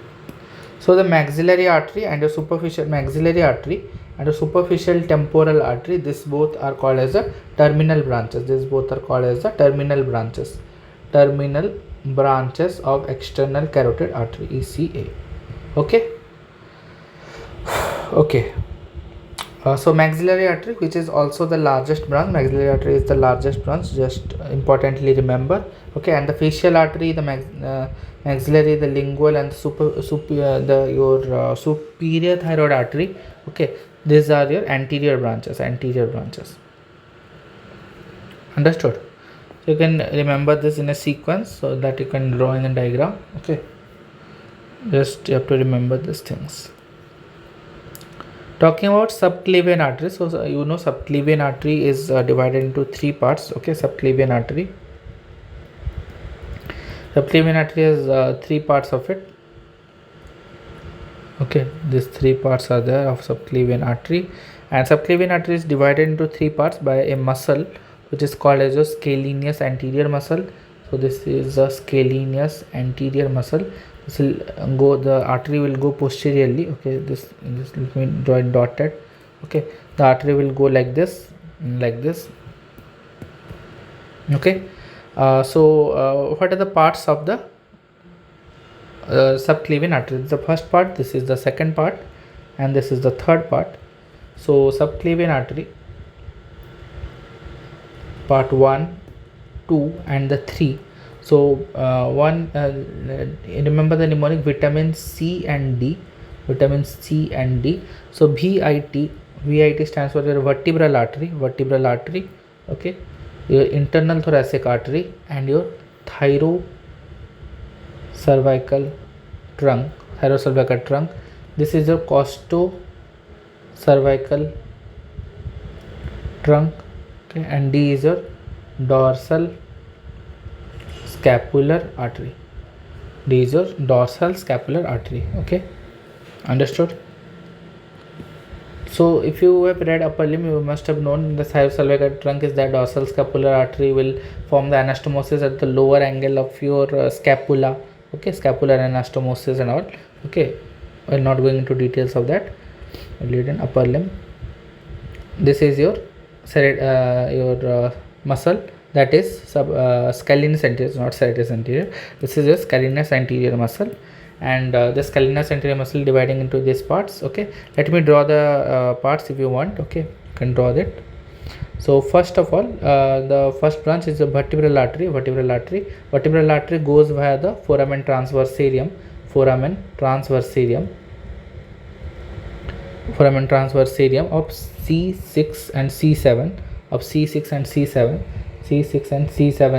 so the maxillary artery and the superficial maxillary artery and the superficial temporal artery, this both are called as the terminal branches. These both are called as the terminal branches of external carotid artery, ECA. Okay. Okay. So maxillary artery, which is also the largest branch, maxillary artery is the largest branch, just importantly remember. Okay, and the facial artery, the maxillary, the lingual, and the superior thyroid artery. Okay, these are your anterior branches. Understood? So you can remember this in a sequence so that you can draw in a diagram. Okay, just you have to remember these things. Talking about subclavian artery, so you know subclavian artery is divided into three parts. Okay, subclavian artery has three parts of it. Okay, these three parts are there of subclavian artery, and subclavian artery is divided into three parts by a muscle which is called as a scalenus anterior muscle. So this is a scalenus anterior muscle. This will go, the artery will go posteriorly. Okay, this let me draw it dotted. Okay, the artery will go like this. Okay, so what are the parts of the subclavian artery? The first part, this is the second part, and this is the third part. So subclavian artery, part 1, 2 and the 3. So remember the mnemonic vitamin C and D. So VIT stands for your vertebral artery. Okay, your internal thoracic artery and your thyrocervical trunk. This is your costocervical trunk. Okay, and D is your dorsal scapular artery. Okay, understood? So if you have read upper limb, you must have known the thyrocervical trunk is that dorsal scapular artery will form the anastomosis at the lower angle of your scapula. Okay, scapular anastomosis and all. Okay, we're not going into details of that. Lead in upper limb. This is your muscle, that is scalenus anterior, not serratus anterior. This is your scalenus anterior muscle, and the scalenus anterior muscle dividing into these parts. Okay, let me draw the parts if you want. Okay, you can draw that. So first of all, the first branch is the vertebral artery. Vertebral artery goes via the foramen transversarium of C6 and C7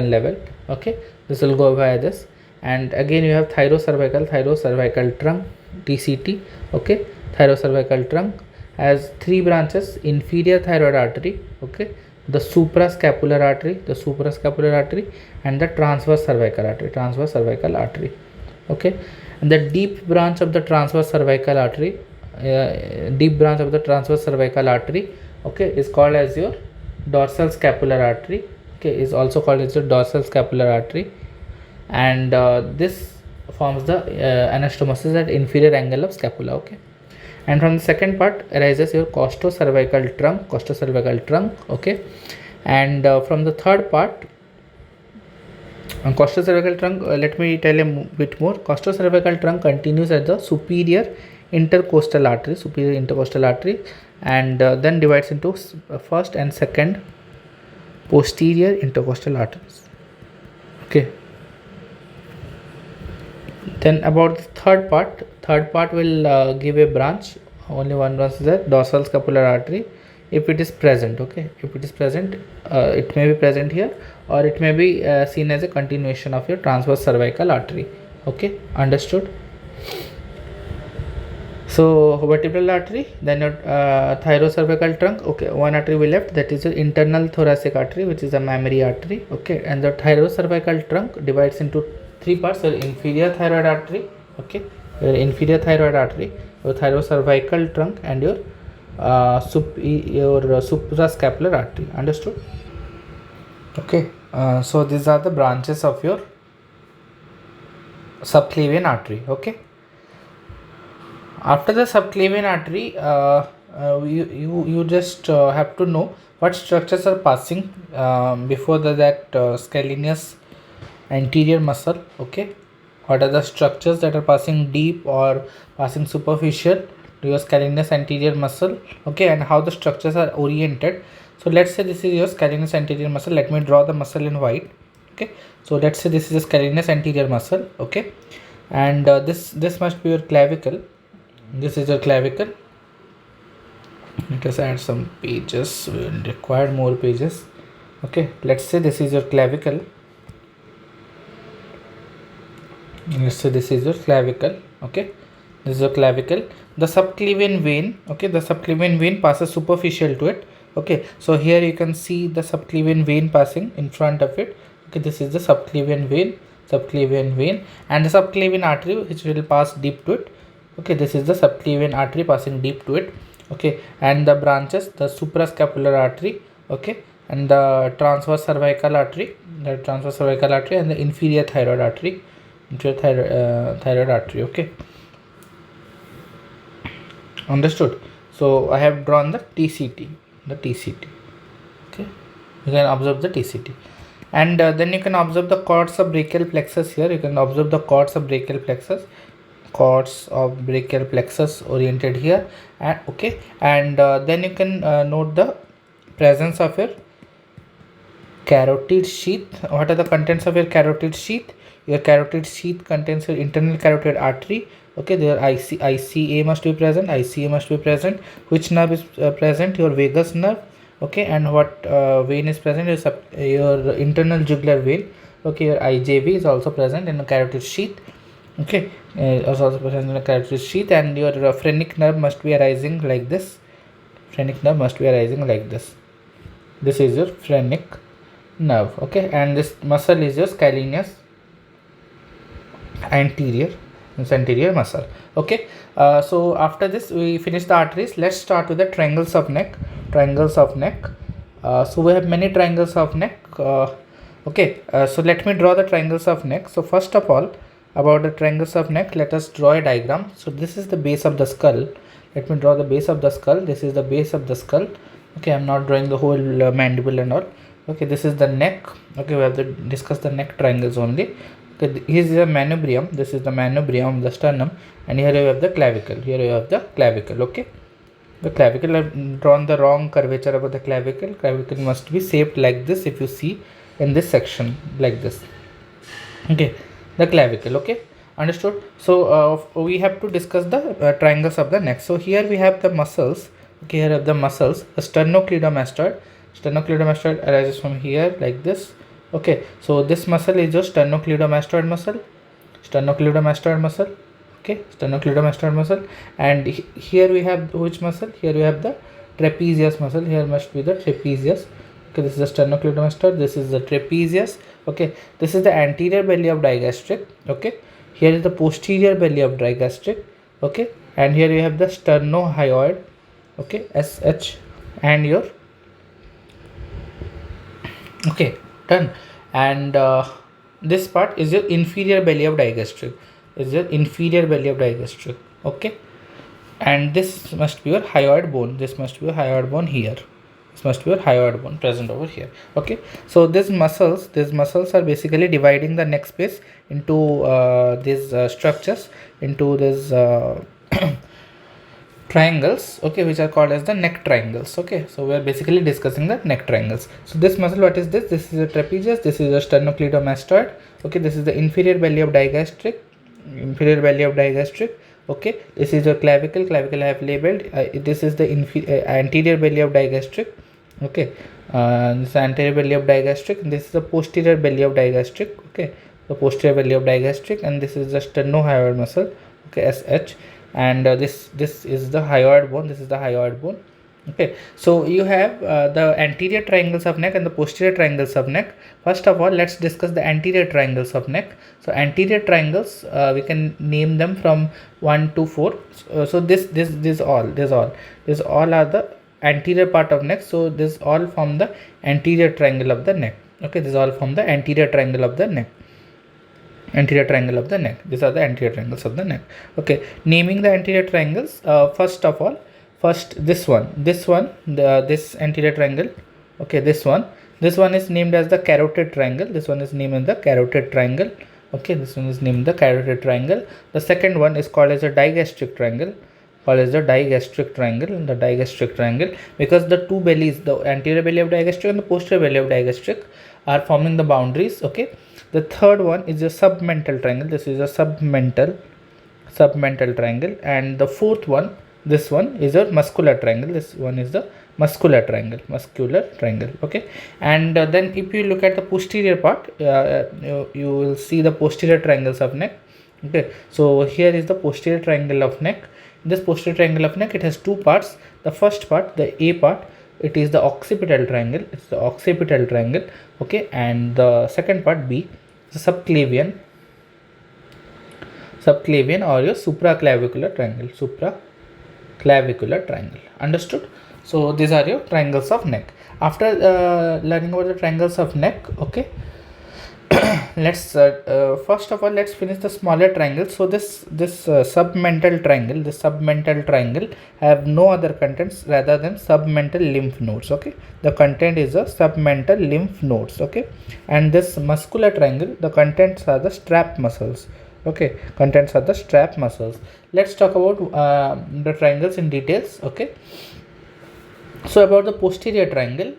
level. Okay, this will go via this, and again you have thyrocervical trunk, TCT. Okay, thyrocervical trunk has three branches: inferior thyroid artery, okay, the suprascapular artery, and the transverse cervical artery. Okay, and the deep branch of the transverse cervical artery, okay, is called as your dorsal scapular artery. Okay, is also called as your dorsal scapular artery, and this forms the anastomosis at inferior angle of scapula. Okay, and from the second part arises your costocervical trunk. Okay, and from the third part, costocervical trunk, let me tell you a bit more. Costocervical trunk continues at the superior intercostal artery, and then divides into first and second posterior intercostal arteries. Okay, then about the third part will give a branch. Only one branch is the dorsal scapular artery, if it is present. Okay, if it is present, it may be present here, or it may be seen as a continuation of your transverse cervical artery. Okay, understood? So vertebral artery, then your thyrocervical trunk. Okay, one artery we left, that is your internal thoracic artery, which is a mammary artery. Okay, and the thyrocervical trunk divides into three parts: your inferior thyroid artery, okay, your thyrocervical trunk, and your suprascapular artery. Understood? Okay, So these are the branches of your subclavian artery. Okay, after the subclavian artery, you just have to know what structures are passing before that scalenus anterior muscle. Okay, what are the structures that are passing deep or passing superficial to your scalenus anterior muscle. Okay, and how the structures are oriented. So let's say this is your scalenus anterior muscle. Let me draw the muscle in white. Okay, so let's say this is a scalenus anterior muscle. Okay, and this must be your clavicle. This is your clavicle. Let us add some pages. We will require more pages. Okay, let's say this is your clavicle. Let's say this is your clavicle. Okay, this is your clavicle. The subclavian vein. Okay, the subclavian vein passes superficial to it. Okay, so here you can see the subclavian vein passing in front of it. Okay, this is the subclavian vein, and the subclavian artery which will pass deep to it. Okay, this is the subclavian artery passing deep to it. Okay, and the branches, the suprascapular artery. Okay, and the transverse cervical artery, and the inferior thyroid artery, thyroid artery. Okay, understood. So I have drawn the TCT. Okay, you can observe the TCT, and then you can observe the cords of brachial plexus. Here you can observe the cords of brachial plexus oriented here. And okay, and then you can note the presence of your carotid sheath. What are the contents of your carotid sheath? Your carotid sheath contains your internal carotid artery. Okay, there ICA must be present. Which nerve is present? Your vagus nerve. Okay, and what vein is present? Your internal jugular vein. Okay, your IJV is also present in the carotid sheath. Okay, also present in the carotid sheath, and your phrenic nerve must be arising like this. This is your phrenic nerve. Okay, and this muscle is your scalenus anterior muscle. Okay, so after this we finish the arteries. Let's start with the triangles of neck. So we have many triangles of neck. Okay, so let me draw the triangles of neck. So first of all, about the triangles of neck, let us draw a diagram. So this is the base of the skull. Let me draw the base of the skull. This is the base of the skull. Okay, I'm not drawing the whole mandible and all. Okay, this is the neck. Okay, we have to discuss the neck triangles only. Okay, here is the manubrium. This is the manubrium of the sternum, and here you have the clavicle. Okay, the clavicle, I've drawn the wrong curvature about the clavicle. Clavicle must be shaped like this. If you see in this section, like this. Okay, the clavicle. Okay, understood. So we have to discuss the triangles of the neck. So here we have the muscles. Okay, here have the muscles. The sternocleidomastoid arises from here like this. Okay, so this muscle is your sternocleidomastoid muscle. Okay, sternocleidomastoid muscle. And here we have which muscle? Here we have the trapezius muscle. Here must be the trapezius. Okay, this is the sternocleidomastoid. This is the trapezius. Okay, this is the anterior belly of digastric. Okay, here is the posterior belly of digastric. Okay, and here you have the sternohyoid. Okay, SH, and your okay, done. And this part is your inferior belly of digastric. Okay, and this must be your hyoid bone. Here. This must be your hyoid bone present over here. Okay, so these muscles are basically dividing the neck space into these structures, into these triangles. Okay, which are called as the neck triangles. Okay, so we are basically discussing the neck triangles. So this muscle, what is this? This is a trapezius. This is a sternocleidomastoid. Okay, this is the inferior belly of digastric. Okay, this is your clavicle. I have labeled. This is the anterior belly of digastric. Okay, this is anterior belly of digastric, and this is the posterior belly of digastric. Okay, the posterior belly of digastric, and this is the sternohyoid muscle. Okay, SH, and this is the hyoid bone. Okay, so you have the anterior triangles of neck and the posterior triangles of neck. First of all, let's discuss the anterior triangles of neck. So anterior triangles, we can name them from 1 to 4. So this all are the anterior part of neck. So this all form the anterior triangle of the neck. Okay, this is all from the anterior triangle of the neck. Anterior triangle of the neck. These are the anterior triangles of the neck. Okay, naming the anterior triangles. First of all, this one, this anterior triangle. Okay, this one is named as the carotid triangle. This one is named as the carotid triangle. Okay, this one is named the carotid triangle. The second one is called as a digastric triangle. The digastric triangle, because the two bellies, the anterior belly of digastric and the posterior belly of digastric, are forming the boundaries. Okay, the third one is a submental triangle. This is a submental triangle. And the fourth one, this one is a muscular triangle. This one is the muscular triangle. Okay, and then if you look at the posterior part, you will see the posterior triangles of neck. Okay, so here is the posterior triangle of neck. In this posterior triangle of neck, it has two parts. The first part, the A part, it is the occipital triangle. It's the occipital triangle. Okay, and the second part, B, the subclavian or your supraclavicular triangle. Understood? So these are your triangles of neck. After learning about the triangles of neck, okay, let's first of all, let's finish the smaller triangle. So this submental triangle have no other contents rather than submental lymph nodes. Okay, the content is a submental lymph nodes. Okay, and this muscular triangle, the contents are the strap muscles. Okay, contents are the strap muscles. Let's talk about the triangles in details. Okay, so about the posterior triangle,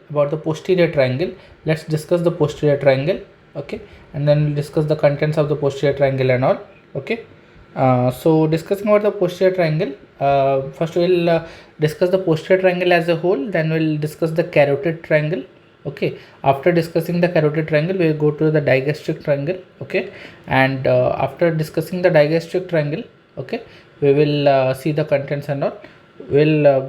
let's discuss the posterior triangle. Okay, and then we'll discuss the contents of the posterior triangle and all. Okay, so discussing about the posterior triangle, first we'll discuss the posterior triangle as a whole, then we'll discuss the carotid triangle. Okay, after discussing the carotid triangle, we'll go to the digastric triangle. Okay, and after discussing the digastric triangle, okay, we will see the contents and all. We'll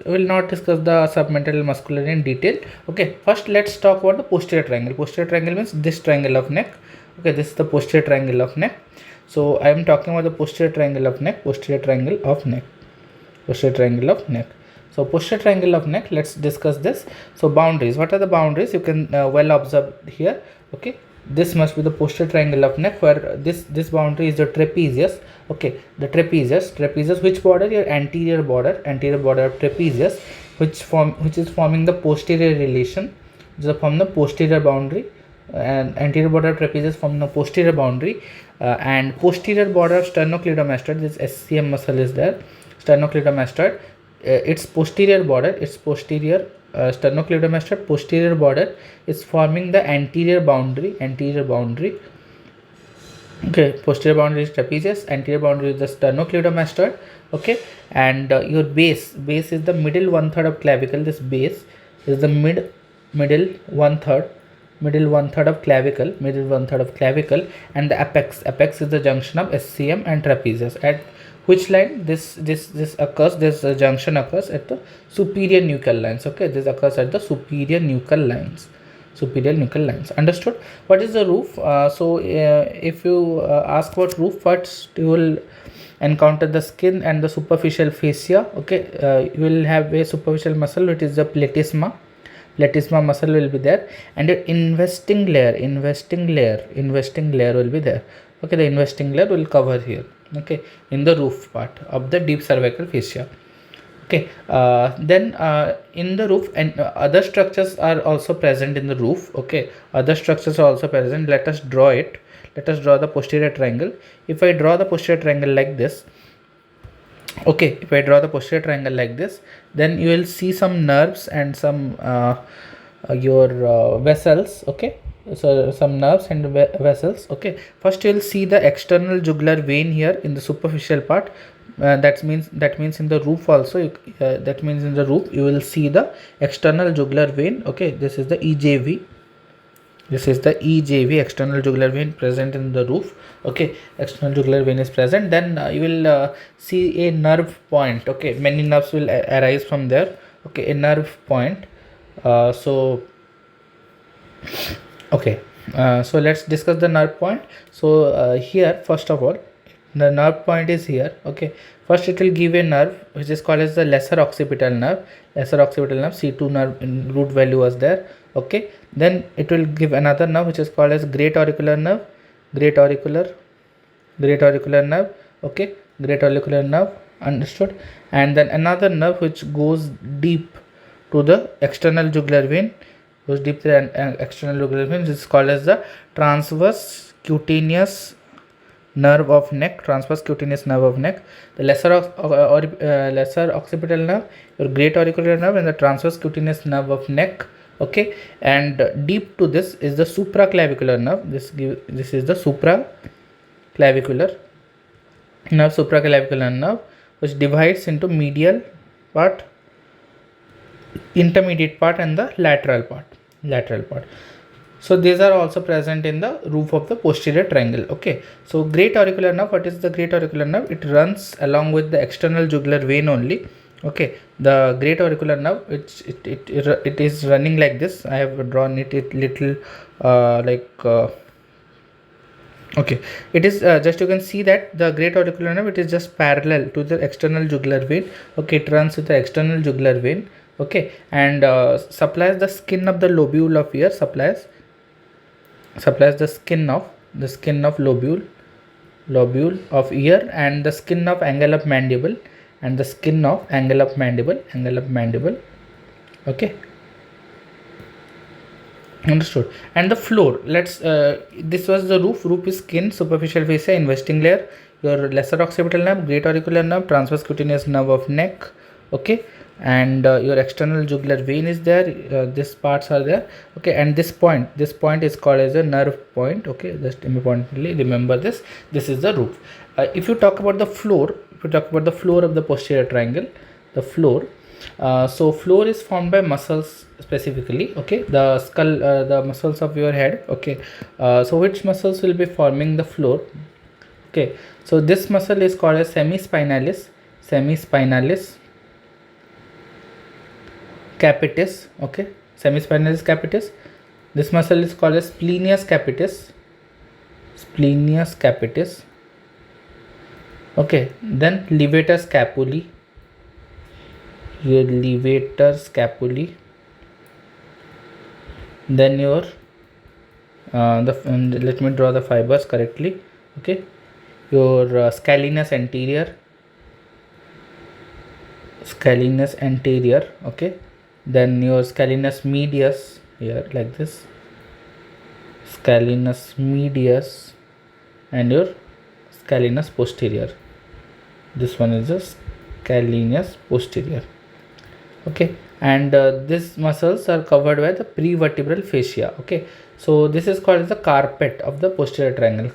will not discuss the submental muscular in detail. Okay, first let's talk about the posterior triangle. Posterior triangle means this triangle of neck. Okay, this is the posterior triangle of neck. So I am talking about the posterior triangle of neck. So posterior triangle of neck, let's discuss this. So boundaries, what are the boundaries? You can well observe here. Okay, this must be the posterior triangle of neck, where this boundary is the trapezius. Okay, the trapezius which border? Your anterior border of trapezius, which is forming the posterior relation. From the posterior boundary, and anterior border of trapezius from the posterior boundary, and posterior border of sternocleidomastoid. This SCM muscle is there. Sternocleidomastoid, its posterior border, sternocleidomastoid posterior border is forming the anterior boundary. Okay, posterior boundary is trapezius, anterior boundary is the sternocleidomastoid. Okay, and your base is the middle one third of clavicle. This base is the middle one third of clavicle, and the apex is the junction of SCM and trapezius. At which line this occurs? This junction occurs at the superior nuchal lines. Okay, this occurs at the superior nuchal lines. Understood? What is the roof? If you ask about roof, first you will encounter the skin and the superficial fascia. Okay, you will have a superficial muscle, which is the platysma muscle will be there, and an investing layer will be there. Okay, the investing layer will cover here. Okay, in the roof part of the deep cervical fascia. Okay, then in the roof, and other structures are also present in the roof. Okay, other structures are also present. Let us draw the posterior triangle. If I draw the posterior triangle like this, okay, then you will see some nerves and some your vessels. Okay, so some nerves and vessels. Okay, first you will see the external jugular vein here in the superficial part. That means in the roof also, in the roof you will see the external jugular vein. Okay, this is the EJV. External jugular vein present in the roof. Okay, external jugular vein is present. Then you will see a nerve point. Okay, many nerves will arise from there. Okay, a nerve point. So let's discuss the nerve point. So here, first of all, The nerve point is here. Okay, first it will give a nerve which is called as the lesser occipital nerve. Lesser occipital nerve, C2 nerve in root value was there. Okay, then it will give another nerve which is called as great auricular nerve. Great auricular nerve. Okay, great auricular nerve, understood. And then another nerve which goes deep to the external jugular vein, goes deep to the external jugular vein, which is called as the transverse cutaneous nerve of neck. Transverse cutaneous nerve of neck. The lesser occipital nerve, your great auricular nerve, and the transverse cutaneous nerve of neck. Okay, and deep to this is the supraclavicular nerve. This is the supraclavicular nerve, which divides into medial part, intermediate part, and the lateral part. So these are also present in the roof of the posterior triangle. Okay, so great auricular nerve, what is the great auricular nerve? It runs along with the external jugular vein only. Okay, the great auricular nerve, it is running like this. I have drawn it little okay, it is just, you can see that the great auricular nerve, it is just parallel to the external jugular vein. Okay, it runs with the external jugular vein. Okay, and supplies the skin of the lobule of ear, supplies the skin of lobule of ear, and the skin of angle of mandible, okay, understood. And the floor, let's this was the roof is skin, superficial fascia, investing layer, your lesser occipital nerve, great auricular nerve, transverse cutaneous nerve of neck. Okay, and your external jugular vein is there, these parts are there. Okay, and this point is called as a nerve point. Okay, just importantly remember this is the roof. If you talk about the floor, of the posterior triangle, the floor, so floor is formed by muscles specifically. Okay, the skull, the muscles of your head. Okay, so which muscles will be forming the floor? Okay, so this muscle is called as semispinalis capitis. Okay, semispinalis capitis. This muscle is called as splenius capitis. Okay, then levator scapulae, then your let me draw the fibers correctly. Okay, your scalenus anterior. Okay, then your scalenus medius here, like this, scalenus medius, and your scalenus posterior. This one is the scalenus posterior. Okay, and these muscles are covered by the prevertebral fascia. Okay, so this is called as the carpet of the posterior triangle.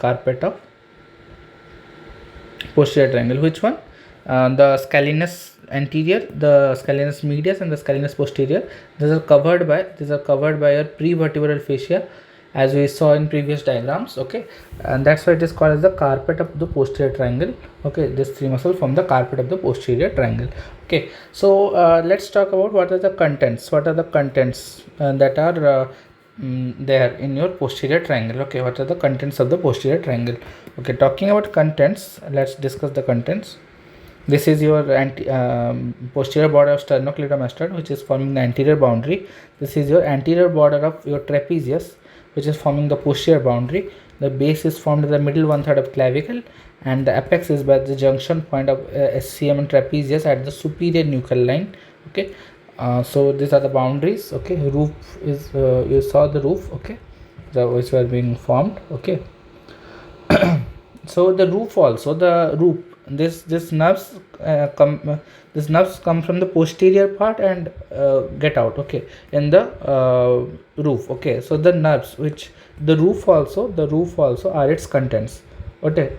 Which one? The scalenus anterior, the scalenus medius, and the scalenus posterior. These are covered by your prevertebral fascia, as we saw in previous diagrams. Okay, and that's why it is called as the carpet of the posterior triangle. Okay, these three muscles form the carpet of the posterior triangle. Okay, so let's talk about what are the contents that are there in your posterior triangle. Okay, what are the contents of the posterior triangle? Okay, talking about contents, let's discuss the contents. This is your posterior border of sternocleidomastoid, which is forming the anterior boundary. This is your anterior border of your trapezius, which is forming the posterior boundary. The base is formed in the middle 1/3 of clavicle, and the apex is by the junction point of SCM and trapezius at the superior nuchal line. Okay, so these are the boundaries. Okay, roof is you saw the roof. Okay, which were being formed. Okay, so the roof also, this nerves come from the posterior part and get out. Okay, in the roof. Okay, so the nerves, which the roof also are its contents. Okay,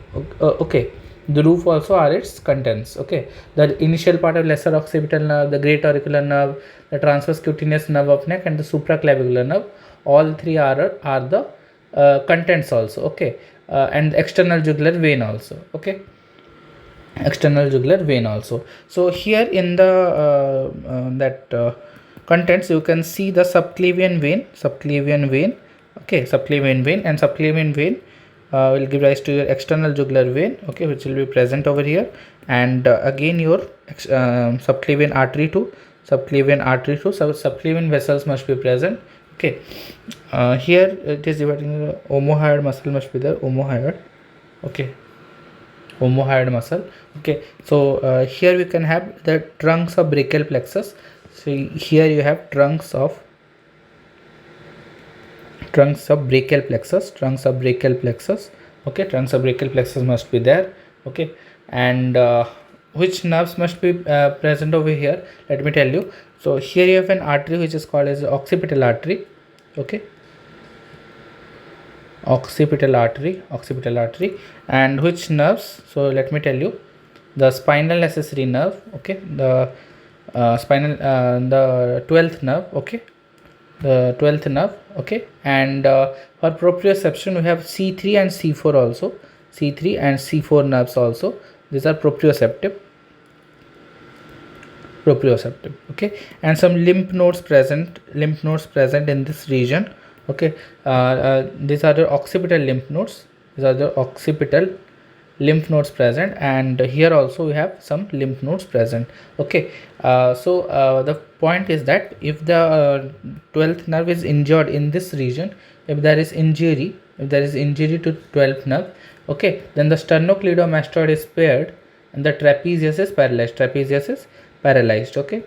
the roof also are its contents. Okay, the initial part of lesser occipital nerve, the great auricular nerve, the transverse cutaneous nerve of neck, and the supraclavicular nerve, all three are the contents also. Okay, and external jugular vein also. Okay, external jugular vein also. So here in the contents, you can see the subclavian vein. Okay, subclavian vein will give rise to your external jugular vein, okay, which will be present over here, and again your subclavian artery too, so subclavian vessels must be present, okay. Here it is divided into omohyoid muscle must be there, omohyoid, okay, omohyoid muscle, okay. So here we can have the trunks of brachial plexus. So here you have trunks of brachial plexus, okay, trunks of brachial plexus must be there, okay. And which nerves must be present over here, let me tell you. So here you have an artery which is called as occipital artery, okay, occipital artery, and which nerves, so let me tell you, the spinal accessory nerve, okay, the the 12th nerve, okay, the 12th nerve, okay. And for proprioception we have C3 and C4 also, C3 and C4 nerves also, these are proprioceptive, okay. And some lymph nodes present in this region, okay. These are the occipital lymph nodes, present, and here also we have some lymph nodes present, okay. So the point is that if the 12th nerve is injured in this region, if there is injury to 12th nerve, okay, then the sternocleidomastoid is spared and the trapezius is paralyzed, okay.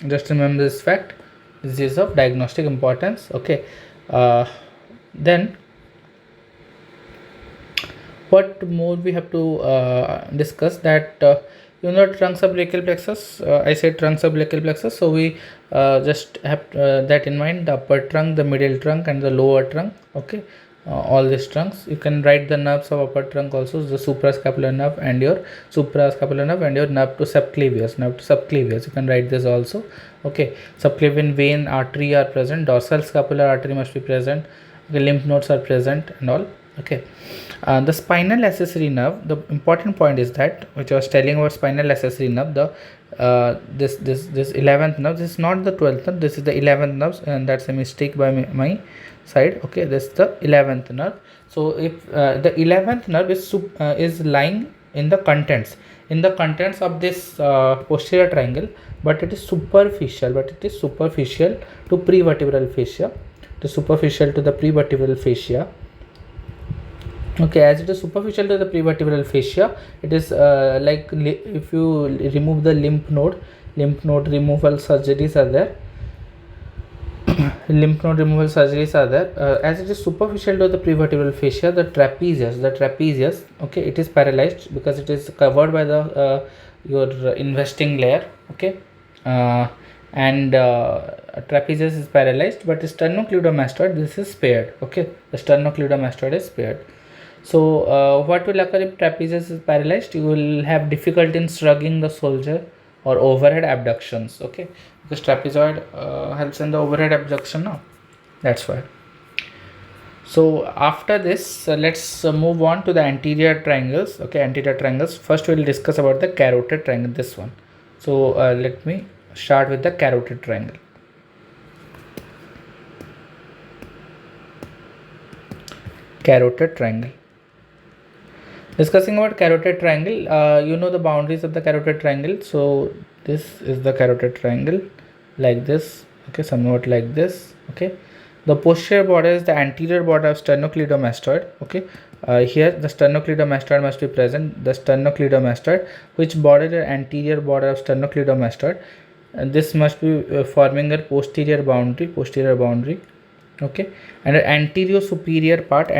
Just remember this fact, this is of diagnostic importance, okay. Then what more we have to discuss, that trunks of brachial plexus, I said trunks of brachial plexus, so we just have that in mind, the upper trunk, the middle trunk, and the lower trunk, okay. All these trunks, you can write the nerves of upper trunk also, the suprascapular nerve and your nerve to subclavius, you can write this also, okay. Subclavian vein, artery are present, dorsal scapular artery must be present, okay, lymph nodes are present and all, okay. The spinal accessory nerve, the important point is that, which I was telling about spinal accessory nerve, the this 11th nerve, this is not the 12th nerve, this is the 11th nerve, and that's a mistake by my side, okay. This is the 11th nerve. So if the 11th nerve is lying in the contents of this posterior triangle, but it is superficial to prevertebral fascia, okay. As it is superficial to the prevertebral fascia, it is like if you remove the lymph node removal surgeries are there. As it is superficial to the prevertebral fascia, the trapezius, okay, it is paralyzed because it is covered by the your investing layer, okay. And trapezius is paralyzed, but sternocleidomastoid, this is spared, okay. The sternocleidomastoid is spared. So what will occur if trapezius is paralyzed? You will have difficulty in shrugging the shoulder or overhead abductions, okay, because trapezoid helps in the overhead abduction now, that's why. So after this, let's move on to the anterior triangles, okay. First we will discuss about the carotid triangle, this one. So let me start with the carotid triangle. Discussing about carotid triangle, you know the boundaries of the carotid triangle. So this is the carotid triangle, like this, okay, somewhat like this, okay. The posterior border is the anterior border of sternocleidomastoid, okay. Here the sternocleidomastoid must be present, the sternocleidomastoid which border the anterior border of sternocleidomastoid, and this must be forming a posterior boundary, okay. And the anterior superior part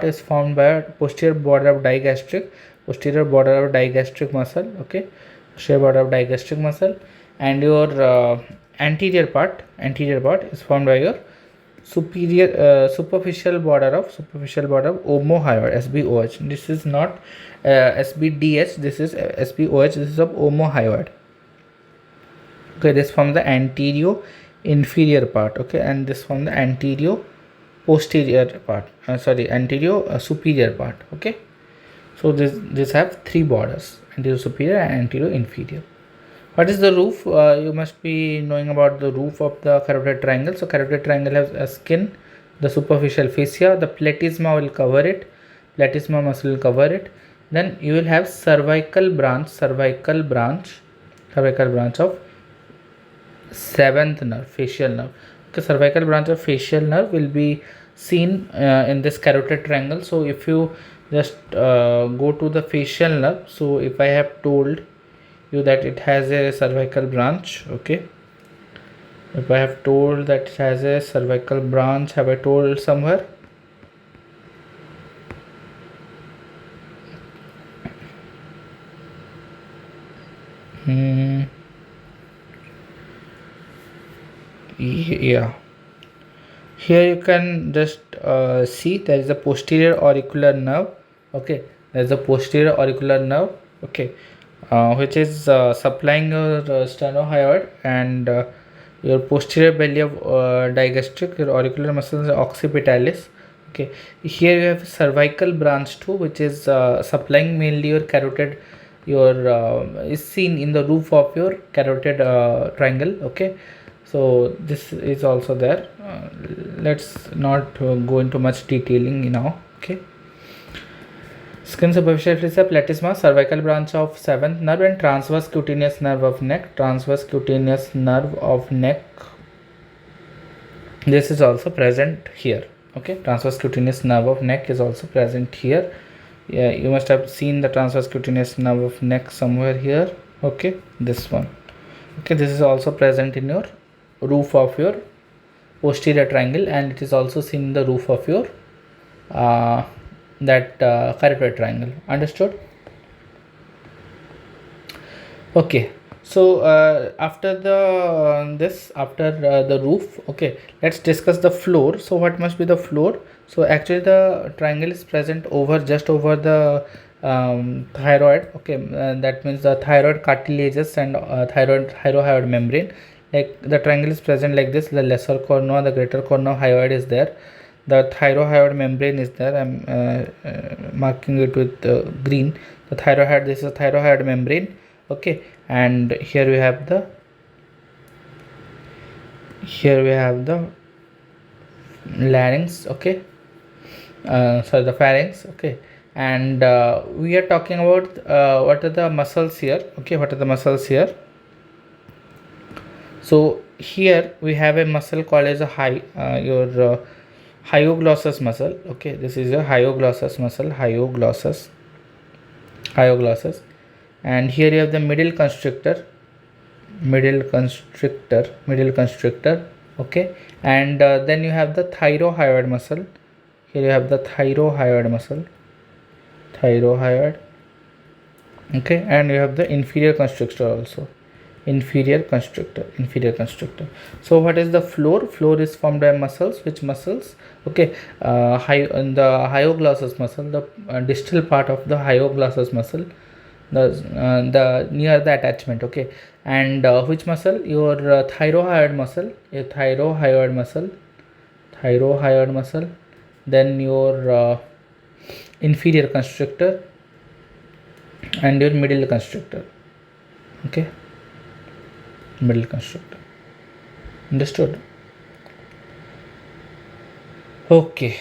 is formed by a posterior border of digastric muscle, okay, and your anterior part is formed by your superficial border of omohyoid, SBOH. This is not SBDH, this is SBOH, this is of omohyoid, okay. This from the anterior inferior part, okay, and this from the anterior posterior part, anterior superior part, okay. So this have three borders, anterior superior and anterior inferior. What is the roof? You must be knowing about the roof of the carotid triangle. So carotid triangle has a skin, the superficial fascia, the platysma will cover it, platysma muscle will cover it. Then you will have cervical branch of seventh nerve, facial nerve. Okay, cervical branch of facial nerve will be seen in this carotid triangle. So if you just go to the facial nerve, so if I have told you that it has a cervical branch, okay, if I have told that it has a cervical branch, have I told somewhere? Yeah, here you can just see there is a posterior auricular nerve. Okay, there is a posterior auricular nerve, okay, which is supplying your sternocleidomastoid and your posterior belly of digastric, your auricular muscles occipitalis. Okay, here you have cervical branch too, which is supplying mainly your carotid, your is seen in the roof of your carotid triangle. Okay, so this is also there. Let's not go into much detailing now. Okay, skin superficial is a platysma, cervical branch of seventh nerve, and transverse cutaneous nerve of neck. Transverse cutaneous nerve of neck, this is also present here. Okay, transverse cutaneous nerve of neck is also present here. Yeah, you must have seen the transverse cutaneous nerve of neck somewhere here. Okay, this one. Okay, this is also present in your roof of your posterior triangle, and it is also seen in the roof of your carotid triangle. Understood? Okay, so after the roof, okay, let's discuss the floor. So what must be the floor? So actually the triangle is present just over the thyroid. Okay, that means the thyroid cartilages and thyrohyoid membrane. Like the triangle is present like this. The lesser cornea, the greater cornea hyoid is there. The thyrohyoid membrane is there. I'm marking it with green. The thyroid, this is a thyrohyoid membrane. Okay, and here we have the larynx. Okay, sorry, the pharynx. Okay, and we are talking about what are the muscles here. Okay, what are the muscles here? So here we have a muscle called as a hyoglossus muscle. Okay, this is a hyoglossus muscle, hyoglossus, and here you have the middle constrictor. Okay, and then you have the thyrohyoid muscle. Here you have the thyrohyoid muscle, okay, and you have the inferior constrictor also, inferior constrictor. So what is the floor? Floor is formed by muscles. Which muscles? Okay, the hyoglossus muscle, the distal part of the hyoglossus muscle, the near the attachment. Okay, and which muscle? Your thyrohyoid muscle, then your inferior constrictor and your middle constrictor. Okay, middle constrictor. Understood? Okay,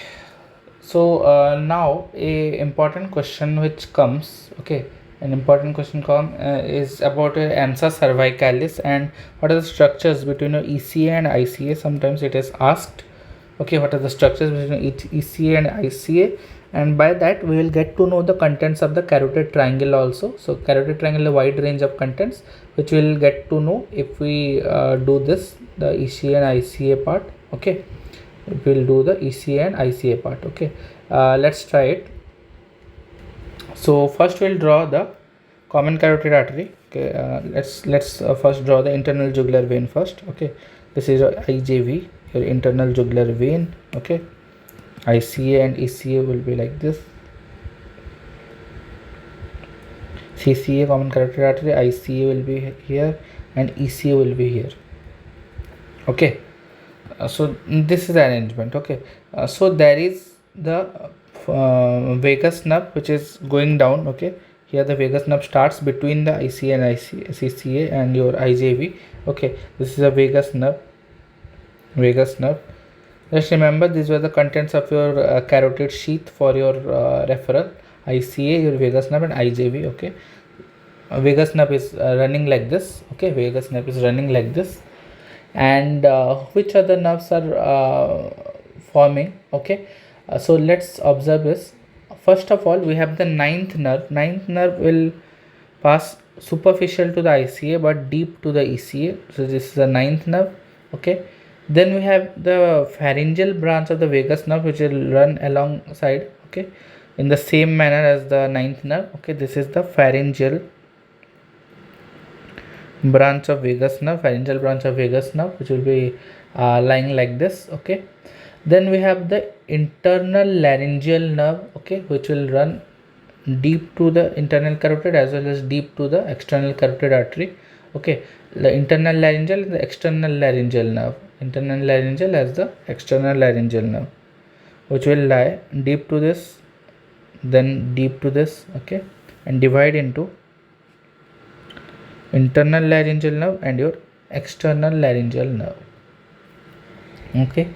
so now a important question which comes. Okay, an important question is about ansa cervicalis and what are the structures between ECA and ICA. Sometimes it is asked. Okay, what are the structures between ECA and ICA, and by that we will get to know the contents of the carotid triangle also. So carotid triangle, a wide range of contents which we will get to know if we do this, the ECA and ICA part. Okay, we will do the ECA and ICA part. Okay, let's try it. So first we'll draw the common carotid artery. Okay, let's first draw the internal jugular vein first. Okay, this is IJV, your internal jugular vein. Okay, ICA and ECA will be like this. CCA, common carotid artery, ICA will be here and ECA will be here. Okay, so this is the arrangement. Okay, so there is the vagus nerve which is going down. Okay, here the vagus nerve starts between the ICA and CCA and your IJV. Okay, this is a vagus nerve, Just remember, these were the contents of your carotid sheath for your referral. ICA, your vagus nerve, and IJV. Okay, vagus nerve is running like this. Okay, vagus nerve is running like this. And which other nerves are forming? Okay, so let's observe this. First of all, we have the ninth nerve. Ninth nerve will pass superficial to the ICA but deep to the ECA. So this is the ninth nerve. Okay, then we have the pharyngeal branch of the vagus nerve, which will run alongside, okay, in the same manner as the ninth nerve. Okay, this is the pharyngeal branch of vagus nerve, pharyngeal branch of vagus nerve, which will be lying like this. Okay, then we have the internal laryngeal nerve, okay, which will run deep to the internal carotid as well as deep to the external carotid artery. Okay, the internal laryngeal and the external laryngeal nerve, internal laryngeal as the external laryngeal nerve, which will lie deep to this, then deep to this. Okay, and divide into internal laryngeal nerve and your external laryngeal nerve. Okay,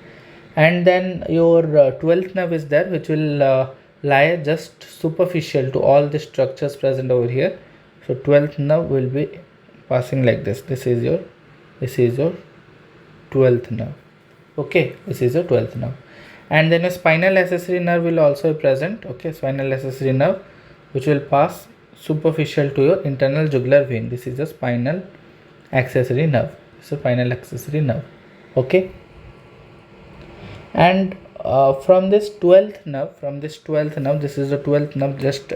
and then your 12th nerve is there, which will lie just superficial to all the structures present over here. So 12th nerve will be passing like this. This is your 12th nerve. Okay, this is your 12th nerve. And then a spinal accessory nerve will also be present. Okay, spinal accessory nerve, which will pass superficial to your internal jugular vein. This is the spinal accessory nerve. So spinal accessory nerve. Okay, and from this 12th nerve, this is the 12th nerve. Just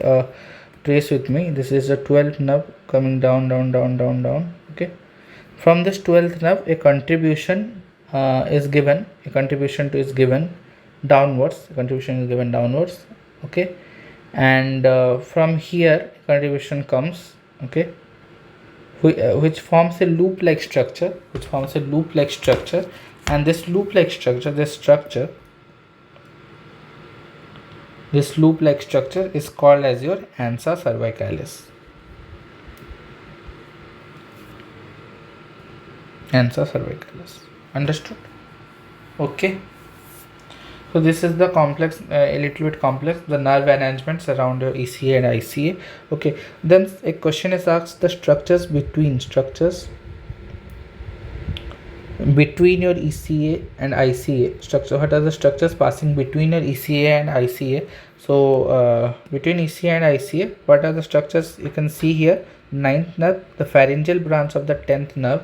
trace with me. This is the 12th nerve coming down. Okay, from this 12th nerve, a contribution is given. Is given downwards. Okay, and from here contribution comes. Okay, which forms a loop-like structure. And this loop-like structure, is called as your ansa cervicalis. Understood? Okay. So this is the complex, a little bit complex, the nerve arrangements around your ECA and ICA. Okay. Then a question is asked: the structures between your ECA and ICA structure. What are the structures passing between your ECA and ICA? So between ECA and ICA, what are the structures? You can see here: ninth nerve, the pharyngeal branch of the 10th nerve.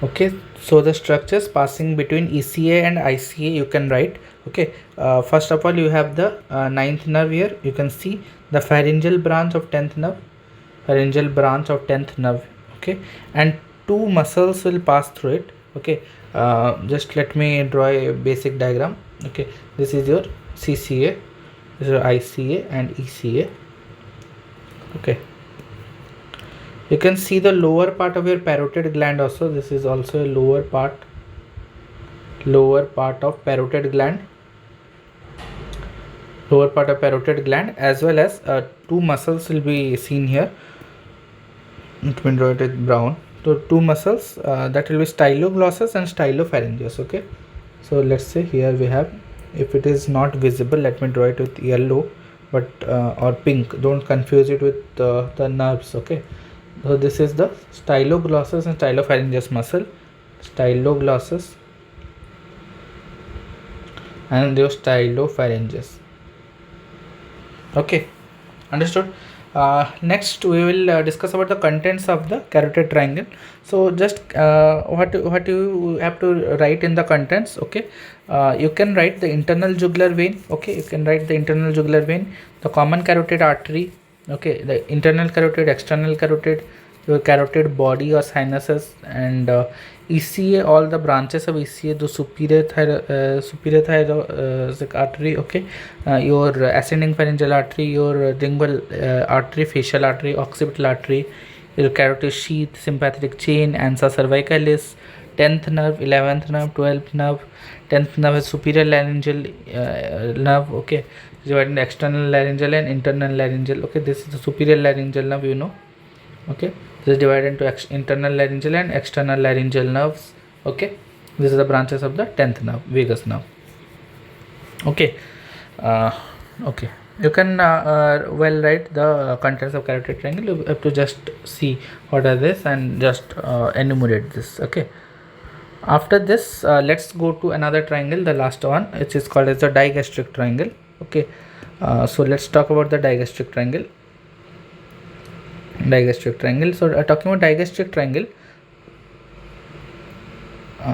Okay, so the structures passing between ECA and ICA you can write. Okay, first of all, you have the ninth nerve here. You can see the pharyngeal branch of 10th nerve. Okay, and two muscles will pass through it. Okay, just let me draw a basic diagram. Okay, this is your CCA, this is your ICA and ECA. Okay, you can see the lower part of your parotid gland also. This is also a lower part of parotid gland, as well as two muscles will be seen here. Let me draw it with brown. So two muscles that will be styloglossus and stylopharyngeus. Okay, so let's say here we have, if it is not visible, let me draw it with yellow, but or pink. Don't confuse it with the nerves. Okay, so this is the styloglossus and stylopharyngeus muscle, styloglossus and your stylopharyngeus. Okay, understood? Next we will discuss about the contents of the carotid triangle. So just what you have to write in the contents. Okay, you can write the internal jugular vein. Okay, the common carotid artery. Okay, the internal carotid, external carotid, your carotid body or sinuses, and ECA, all the branches of ECA, the superior thoracic artery. Okay, your ascending pharyngeal artery, your lingual artery, facial artery, occipital artery, your carotid sheath, sympathetic chain, ansa cervicalis, 10th nerve, 11th nerve, 12th nerve. 10th nerve is superior laryngeal nerve. Okay, divided into external laryngeal and internal laryngeal. Okay, this is the superior laryngeal nerve, you know. Okay, this is divided into internal laryngeal and external laryngeal nerves. Okay, these are the branches of the 10th nerve, vagus nerve. Okay. uh, okay, you can well write the contents of carotid triangle. You have to just see what are this and just enumerate this. Okay, after this let's go to another triangle, the last one, which is called as the digastric triangle. Okay, so let's talk about the digastric triangle. So talking about digastric triangle,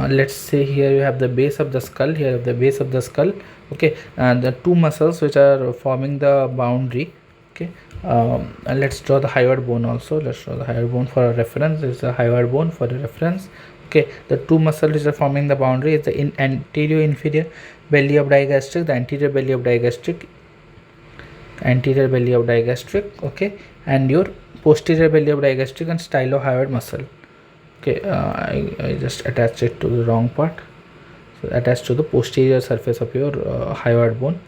let's say here you have the base of the skull, here the base of the skull. Okay, the two muscles which are forming the boundary. Okay, and let's draw the hyoid bone also. Let's draw the hyoid bone for a reference. This is the hyoid bone for a reference. Okay, the two muscles which are forming the boundary is the anterior inferior belly of digastric, the anterior belly of digastric, okay, and your posterior belly of digastric and stylohyoid muscle. Okay, I just attached it to the wrong part. So attached to the posterior surface of your hyoid bone.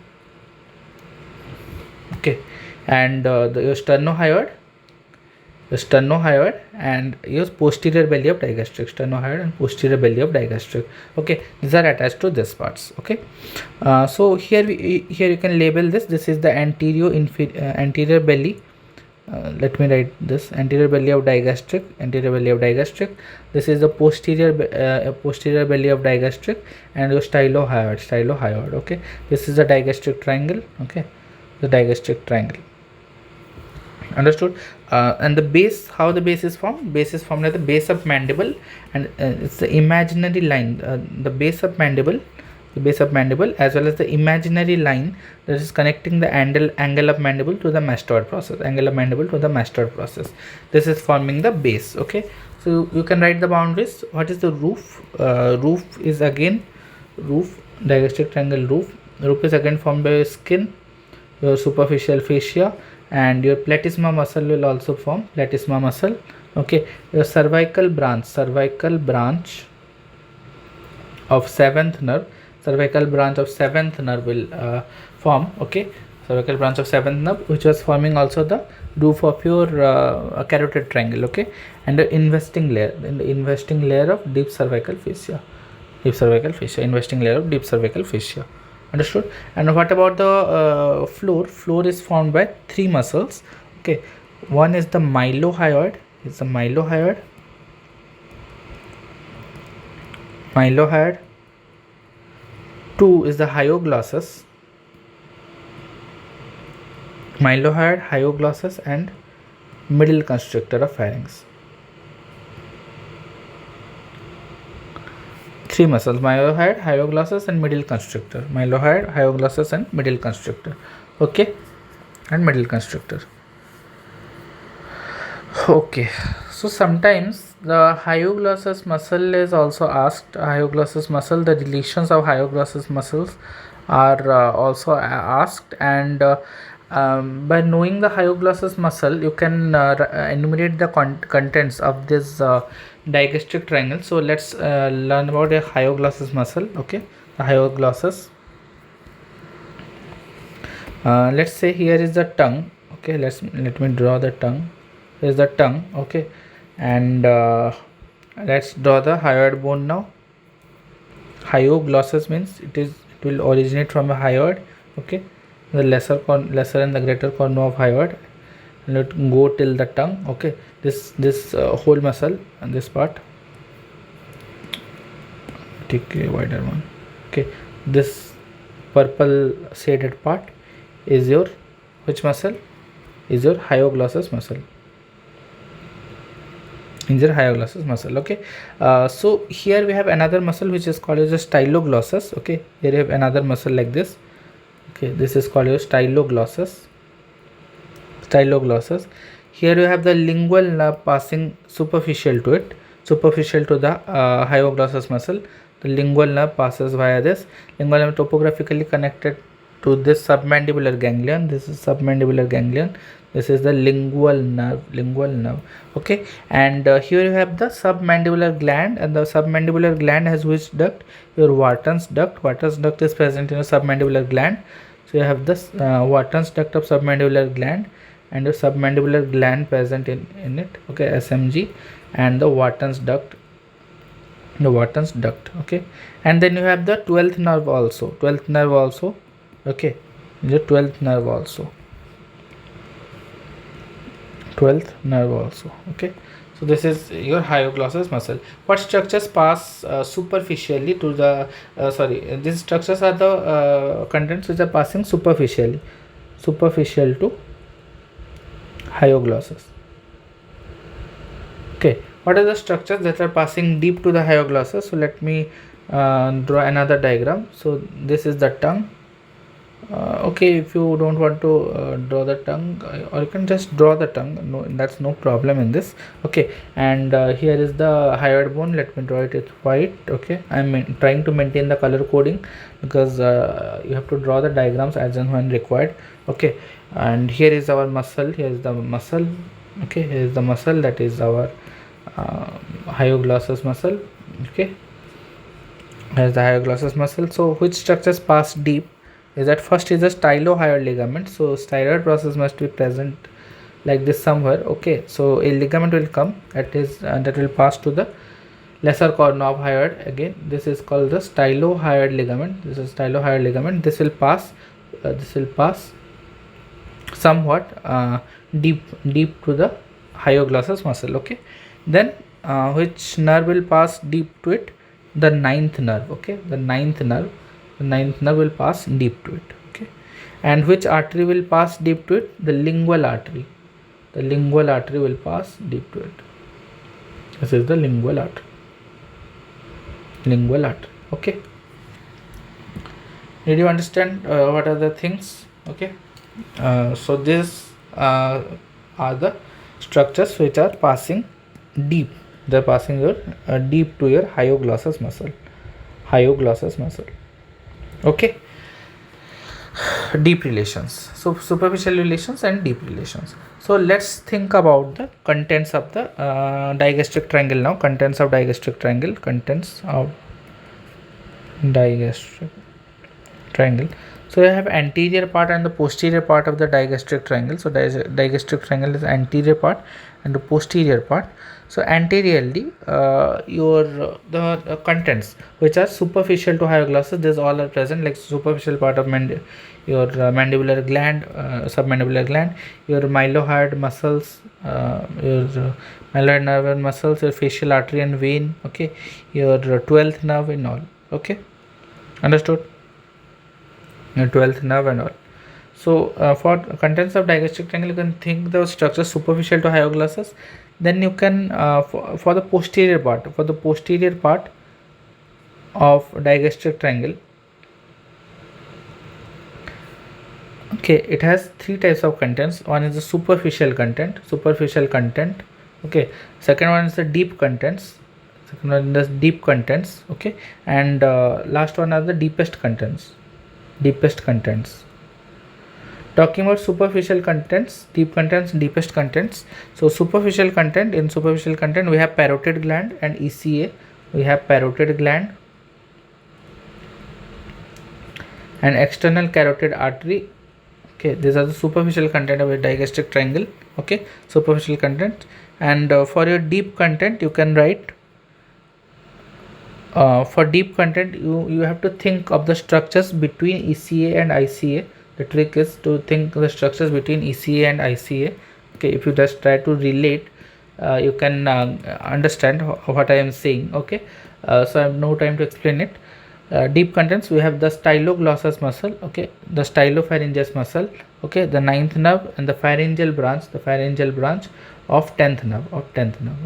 Okay, and your sternohyoid and your posterior belly of digastric, sternohyoid and posterior belly of digastric. Okay, these are attached to this parts. Okay, so here you can label this. This is the anterior belly. Let me write this: anterior belly of digastric, this is the posterior belly of digastric, and your stylohyoid. Okay, this is the digastric triangle. Okay, the digastric triangle, understood. And the base, how the base is formed? Base is formed at the base of mandible, and it's the imaginary line, the base of mandible as well as the imaginary line that is connecting the angle of mandible to the mastoid process. This is forming the base. Okay, so you can write the boundaries. What is the roof? Roof is again digastric triangle roof is again formed by skin, your superficial fascia, and your platysma muscle will also form platysma muscle. Okay, your cervical branch of seventh nerve will form. Okay, cervical branch of seventh nerve, which was forming also the roof of your carotid triangle. Okay, and the investing layer of deep cervical fascia, understood. And what about the floor is formed by three muscles. Okay, one is the mylohyoid. Two is the hyoglossus, and middle constrictor of pharynx. Three muscles: mylohyoid, hyoglossus, and middle constrictor. Okay, and middle constrictor. Okay, so sometimes the hyoglossus muscle is also asked. The deletions of hyoglossus muscles are also asked, and by knowing the hyoglossus muscle, you can enumerate the contents of this digastric triangle. So let's learn about a hyoglossus muscle. Okay, the hyoglossus. Let's say here is the tongue. Okay, let me draw the tongue. Is the tongue. Okay, and let's draw the hyoid bone now. Hyoglossus means it will originate from a hyoid. Okay, the lesser and the greater corner of hyoid, and it go till the tongue. Okay, this whole muscle and this part, take a wider one. Okay, this purple shaded part is your which muscle? Is your hyoglossus muscle. Okay, so here we have another muscle which is called as a styloglossus. Okay, here you have another muscle like this. Okay, this is called your styloglossus. Here you have the lingual nerve passing superficial to the hyoglossus muscle. The lingual nerve passes via this. Lingual nerve topographically connected to this submandibular ganglion. This is submandibular ganglion. This is the lingual nerve. Okay, and here you have the submandibular gland, and the submandibular gland has which duct? Your Wharton's duct. Wharton's duct is present in your submandibular gland. So you have this Wharton's duct of submandibular gland, and your submandibular gland present in it. Okay, SMG, and the Wharton's duct. Okay, and then you have the 12th nerve also. Okay, the 12th nerve also. 12th nerve also. Okay, so this is your hyoglossus muscle. What structures pass superficially to the these structures are the contents which are passing superficial to hyoglossus. Okay, what are the structures that are passing deep to the hyoglossus? So let me draw another diagram. So this is the tongue. Okay, if you don't want to draw the tongue, or you can just draw the tongue, no, that's no problem in this. Okay, and here is the hyoid bone. Let me draw it. It's white. Okay, I'm trying to maintain the color coding because you have to draw the diagrams as and when required. Okay, and here is our muscle. Here is the muscle. Okay, here is the muscle, that is our hyoglossus muscle. Okay, here's the hyoglossus muscle. So which structures pass deep is that first is the stylohyoid ligament. So styloid process must be present like this somewhere. Okay, so a ligament will come that will pass to the lesser corner of hyoid. Again, this is called the stylohyoid ligament. This is stylohyoid ligament. This will pass somewhat deep to the hyoglossus muscle. Okay, then which nerve will pass deep to it? The ninth nerve. Okay, the ninth nerve will pass deep to it. Okay, and which artery will pass deep to it? The lingual artery. The lingual artery will pass deep to it. This is the lingual artery. Okay, did you understand what are the things? Okay, so this are the structures which are passing deep. They're passing your deep to your hyoglossus muscle. Okay, deep relations. So superficial relations and deep relations. So let's think about the contents of the digastric triangle now. Contents of digastric triangle. So I have anterior part and the posterior part of the digastric triangle. So digastric triangle is anterior part and the posterior part. So anteriorly, the contents which are superficial to hyoglossus, these all are present, like superficial part of your mandibular gland, submandibular gland, your mylohyoid muscles, your mylohyoid nerve and muscles, your facial artery and vein. Okay, your 12th nerve and all. Okay, understood? Your 12th nerve and all. So for contents of digastric triangle, you can think the structure superficial to hyoglossus. Then you can for the posterior part of digastric triangle. Okay, it has three types of contents. One is the superficial content. Okay, second one is the deep contents. Okay, and last one are the deepest contents. Talking about superficial contents, deep contents, deepest contents. So superficial content, we have parotid gland and ECA. We have parotid gland and external carotid artery. Okay, these are the superficial content of a digastric triangle. Okay, superficial content. And for your deep content, you can write for deep content, you have to think of the structures between ECA and ICA. The trick is to think the structures between ECA and ICA. Okay, if you just try to relate, you can understand what I am saying. Okay, so I have no time to explain it. Deep contents, we have the styloglossus muscle. Okay, the stylopharyngeus muscle. Okay, the ninth nerve and the pharyngeal branch of 10th nerve.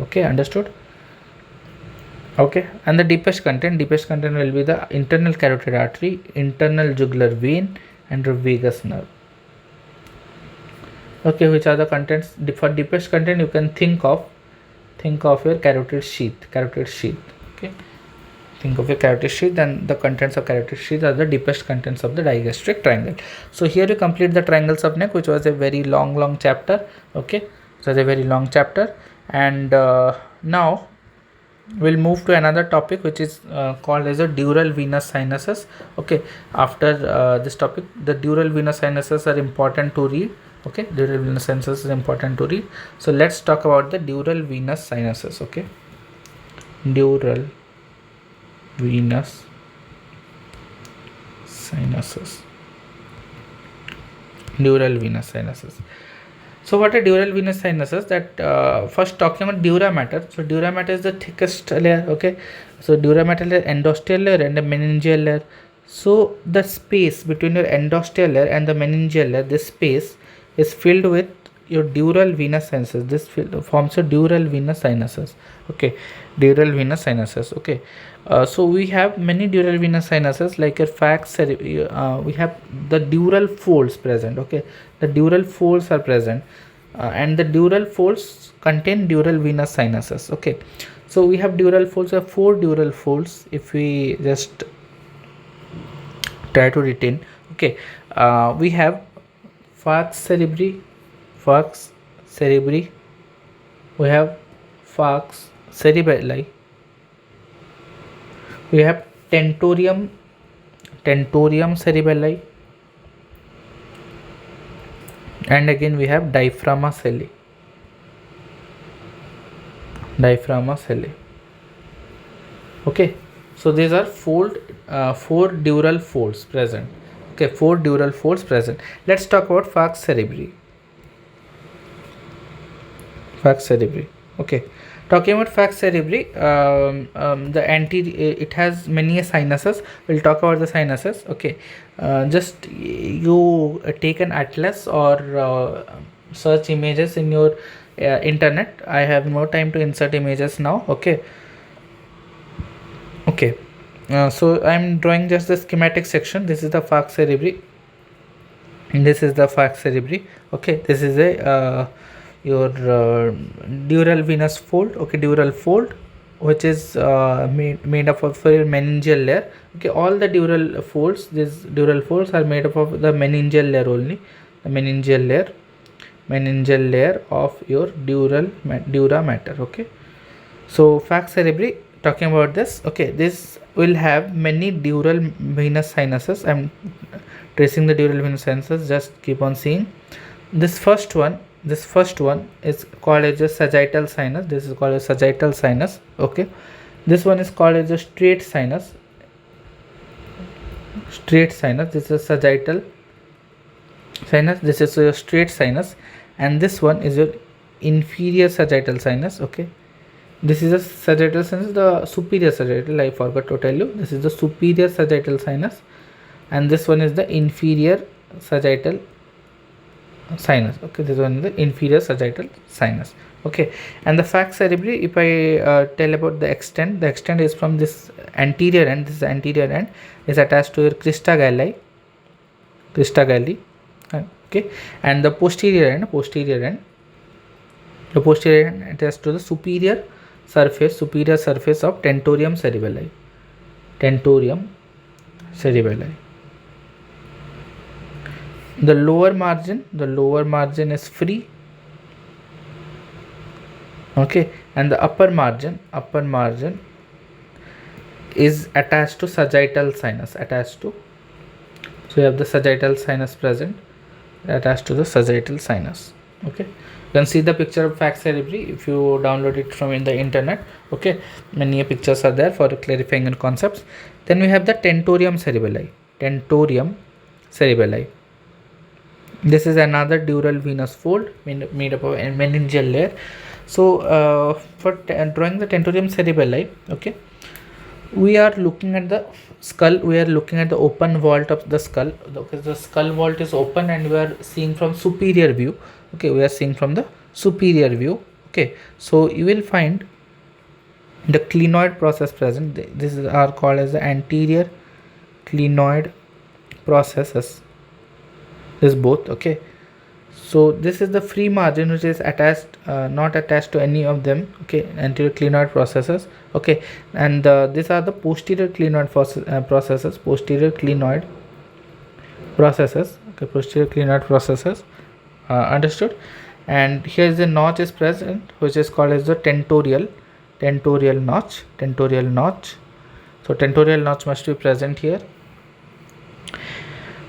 Okay, understood? Okay, and the deepest content will be the internal carotid artery, internal jugular vein, and the vagus nerve. Okay, which are the contents? For deepest content, you can think of your carotid sheath. Okay, think of your carotid sheath, and the contents of carotid sheath are the deepest contents of the digastric triangle. So here you complete the triangles of neck, which was a very long chapter. Okay, so it's a very long chapter, and now we'll move to another topic, which is called as a dural venous sinuses. Okay, after this topic, the dural venous sinuses are important to read. Okay, dural venous sinuses is important to read. So let's talk about the dural venous sinuses. Okay, dural venous sinuses. Dural venous sinuses. So what are dural venous sinuses? That first talking about dura mater. So dura mater is the thickest layer. Okay, so dura mater is endosteal layer and the meningeal layer. So the space between your endosteal layer and the meningeal layer, this space is filled with your dural venous sinuses. This forms a dural venous sinuses. Okay, dural venous sinuses. Okay, so we have many dural venous sinuses like your we have the dural folds present. Okay, the dural folds are present, and the dural folds contain dural venous sinuses. Okay, so we have dural folds, 4 dural folds. If we just try to retain, okay, we have falx cerebri, we have falx cerebelli, we have tentorium cerebelli, and again we have diaphragma celli. Okay, so these are 4 dural folds present. Okay, 4 dural folds present. Let's talk about falx cerebri. Okay, talking about falx cerebri, it has many sinuses. We'll talk about the sinuses. Okay, just you take an atlas or search images in your internet. I have no time to insert images now. Okay, so I'm drawing just the schematic section. This is the falx cerebri, and this is the falx cerebri. Okay, this is a your dural venous fold. Okay, dural fold, which is made up of your meningeal layer. Okay, all the dural folds, these dural folds are made up of the meningeal layer only, the meningeal layer of your dura mater. Okay, so falx cerebri, talking about this. Okay, this will have many dural venous sinuses. I'm tracing the dural venous sinuses. Just keep on seeing. This first one is called as a sagittal sinus. This is called a sagittal sinus. Okay, this one is called as a straight sinus. This is a sagittal sinus. This is a straight sinus, and this one is your inferior sagittal sinus. Okay, this is a sagittal sinus, the superior sagittal. I forgot to tell you, this is the superior sagittal sinus, and this one is the inferior sagittal sinus. Okay, this one is the inferior sagittal sinus. Okay, and the falx cerebri, if I tell about the extent is from this anterior end. This anterior end is attached to your crista galli. Okay, and the posterior end attached to the superior surface of tentorium cerebelli. The lower margin is free. Okay, and the upper margin is attached to sagittal sinus. So you have the sagittal sinus present attached to the sagittal sinus. Okay, you can see the picture of falx cerebri if you download it from in the internet. Okay, many pictures are there for clarifying and concepts. Then we have the tentorium cerebelli. This is another dural venous fold made up of a meningeal layer. So for drawing the tentorium cerebelli, okay, we are looking at the skull. We are looking at the open vault of the skull. Okay, the skull vault is open and we are seeing from superior view. Okay, we are seeing from the superior view. Okay, so you will find the clinoid process present. This are called as the anterior clinoid processes. This both. Okay, so this is the free margin which is attached, not attached to any of them. Okay, anterior clinoid processes. Okay, and these are the posterior clinoid processes. Okay, posterior clinoid processes. Understood. And here is the notch is present, which is called as the tentorial notch. So tentorial notch must be present here.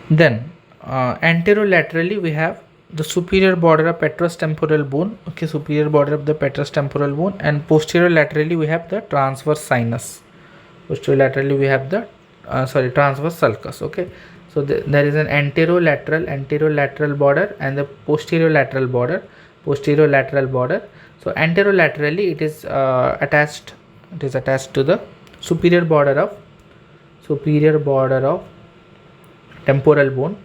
Then anterolaterally we have the superior border of petrous temporal bone. Okay, superior border of the petrous temporal bone, and posterior laterally we have the transverse sinus. Transverse sulcus. Okay, So there is an anterolateral border and the posterolateral border. So anterolaterally it is attached. It is attached to the superior border of temporal bone.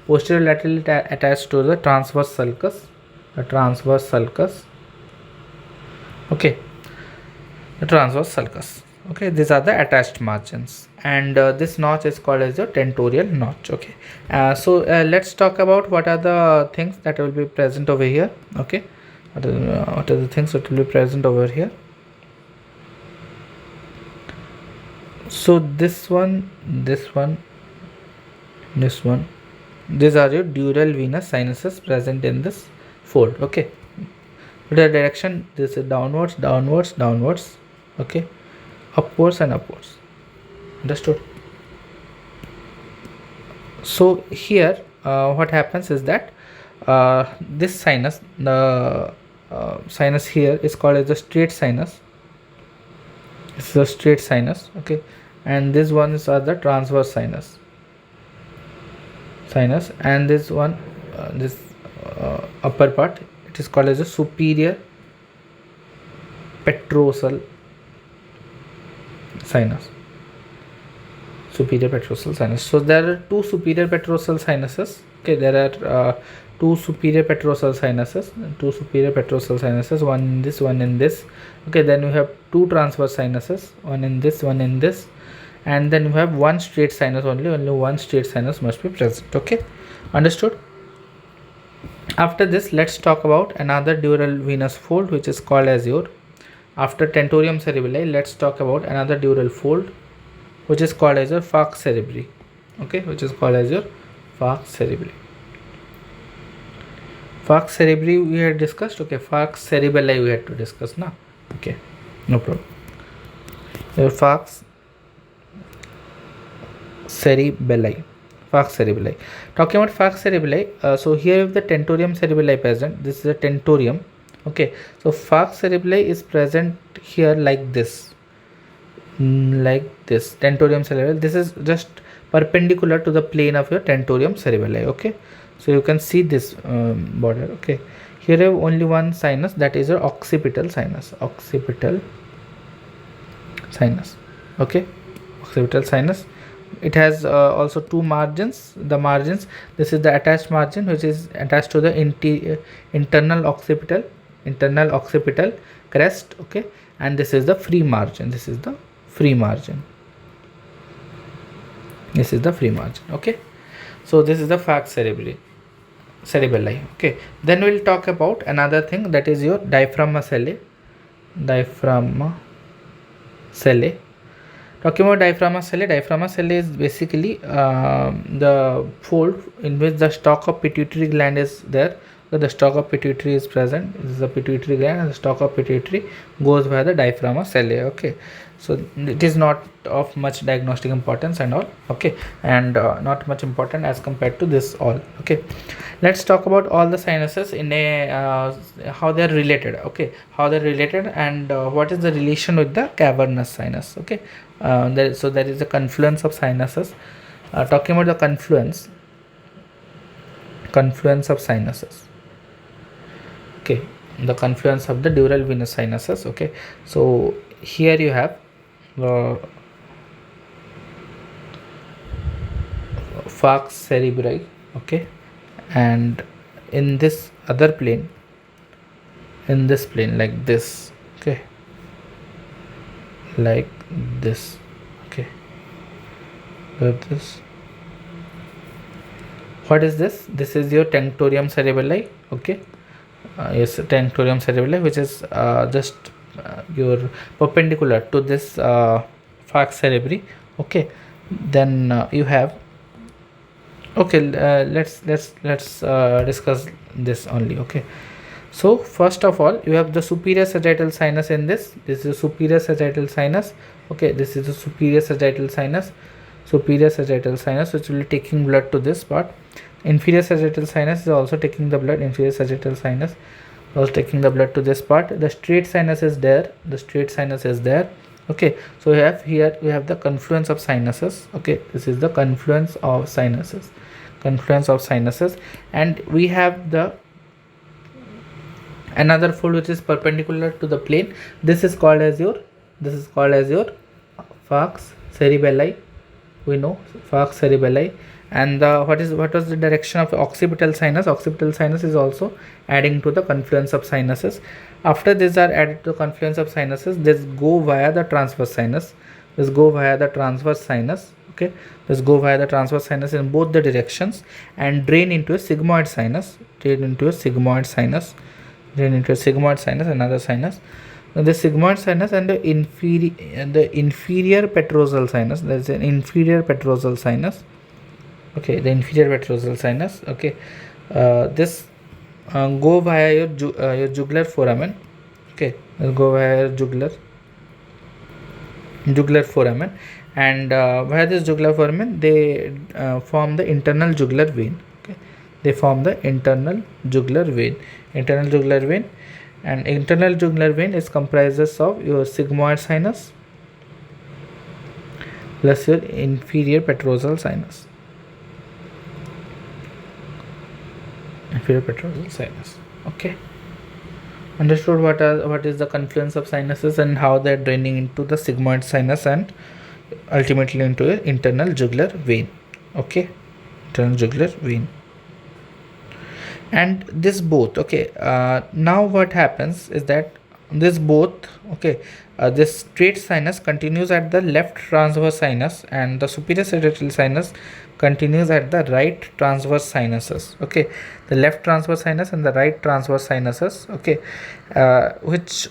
Posterolaterally attached to the transverse sulcus. Okay, the transverse sulcus. Okay, these are the attached margins, and this notch is called as the tentorial notch. Okay, so let's talk about what are the things that will be present over here. Okay, what are the things that will be present over here? So this one, these are your dural venous sinuses present in this fold. Okay, the direction, this is downwards, okay, upwards and upwards. Understood? So here what happens is that this sinus, the sinus here is called as the straight sinus. It's the straight sinus. Okay, and this one is the transverse sinus, and this one, this upper part, it is called as a superior petrosal sinus. So there are two superior petrosal sinuses. Okay, there are two superior petrosal sinuses, one in this, one in this. Okay, then we have two transverse sinuses, one in this, and then we have one straight sinus. Only one straight sinus must be present. Okay, understood? After this, let's talk about another dural venous fold, which is called as your, after tentorium cerebelli, let's talk about another dural fold, which is called as your falx cerebri. Okay, falx cerebri we had discussed. Okay, falx cerebelli we had to discuss now. Okay, no problem. Your falx cerebelli. Talking about falx cerebelli, so here if the tentorium cerebelli present, this is a tentorium. Okay, so falx cerebelli is present here like this, tentorium cerebelli. This is just perpendicular to the plane of your tentorium cerebelli. Okay, so you can see this border. Okay, here you have only one sinus, that is your occipital sinus. Okay, occipital sinus. It has also two margins. The margins, this is the attached margin, which is attached to the internal occipital crest. Okay, and this is the free margin. Okay, so this is the falx cerebelli. Okay, then we'll talk about another thing, that is your diaphragma cellae. Talking about diaphragma cellae is basically the fold in which the stalk of pituitary gland is there. So the stalk of pituitary is present. This is the pituitary gland, and the stalk of pituitary goes via the diaphragma cellae. Okay, so it is not of much diagnostic importance and all. Okay, and not much important as compared to this all. Okay, let's talk about all the sinuses in a how they are related. Okay, and what is the relation with the cavernous sinus. Okay, there is a confluence of sinuses. Talking about the confluence of sinuses. Okay, the confluence of the dural venous sinuses. Okay, so here you have falx cerebri. Okay, and in this other plane, like this. Okay, like this. Okay, like this. What is this? This is your tentorium cerebelli. Okay, yes, tentorium cerebelli, which is just your perpendicular to this falx cerebri. Okay, then you have, okay, let's discuss this only. Okay, so first of all, you have the superior sagittal sinus in this. This is superior sagittal sinus. Okay, this is the superior sagittal sinus, which will be taking blood to this part. Inferior sagittal sinus is also taking the blood. Inferior sagittal sinus also taking the blood to this part. The straight sinus is there. Okay, so we have the confluence of sinuses. Okay, this is the confluence of sinuses, and we have the another fold which is perpendicular to the plane. This is called as your falx cerebelli. We know falx cerebelli. And what was the direction of occipital sinus? Occipital sinus is also adding to the confluence of sinuses. After these are added to the confluence of sinuses, this go via the transverse sinus. Okay, this go via the transverse sinus in both the directions and drain into a sigmoid sinus. Another sinus. Now the sigmoid sinus and the inferior petrosal sinus. There is an inferior petrosal sinus. Okay, the inferior petrosal sinus. Okay, this go via your jugular foramen. Okay, go via your jugular foramen, and via this jugular foramen they form the internal jugular vein. Okay, they form the internal jugular vein. And internal jugular vein is comprises of your sigmoid sinus plus your inferior petrosal sinus. Okay, understood what is the confluence of sinuses and how they are draining into the sigmoid sinus and ultimately into an internal jugular vein. Okay, internal jugular vein. And this both, okay, now what happens is that this both, okay, this straight sinus continues at the left transverse sinus and the superior sagittal sinus continues at the right transverse sinuses. Okay, the left transverse sinus and the right transverse sinuses. Okay, which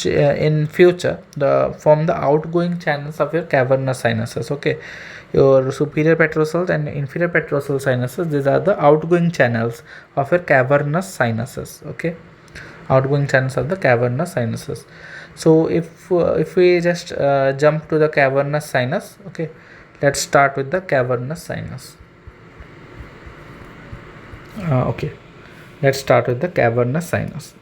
in future form the outgoing channels of your cavernous sinuses. Okay, your superior petrosal and inferior petrosal sinuses, these are the outgoing channels of your cavernous sinuses. Okay, outgoing channels of the cavernous sinuses. So if we just jump to the cavernous sinus. Okay, let's start with the cavernous sinus. Okay, let's start with the cavernous sinus.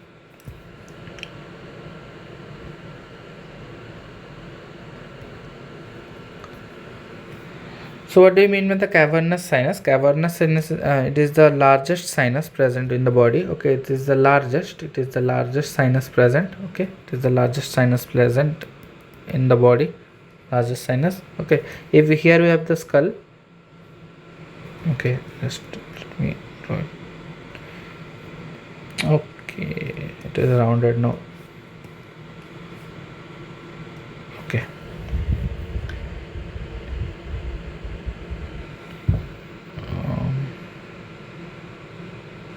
So what do you mean by the cavernous sinus? Cavernous sinus, it is the largest sinus present in the body. Okay, it is the largest sinus present. Okay, it is the largest sinus present in the body, largest sinus. Okay, if here we have the skull. Okay, just let me draw it. Okay, it is rounded now. Okay,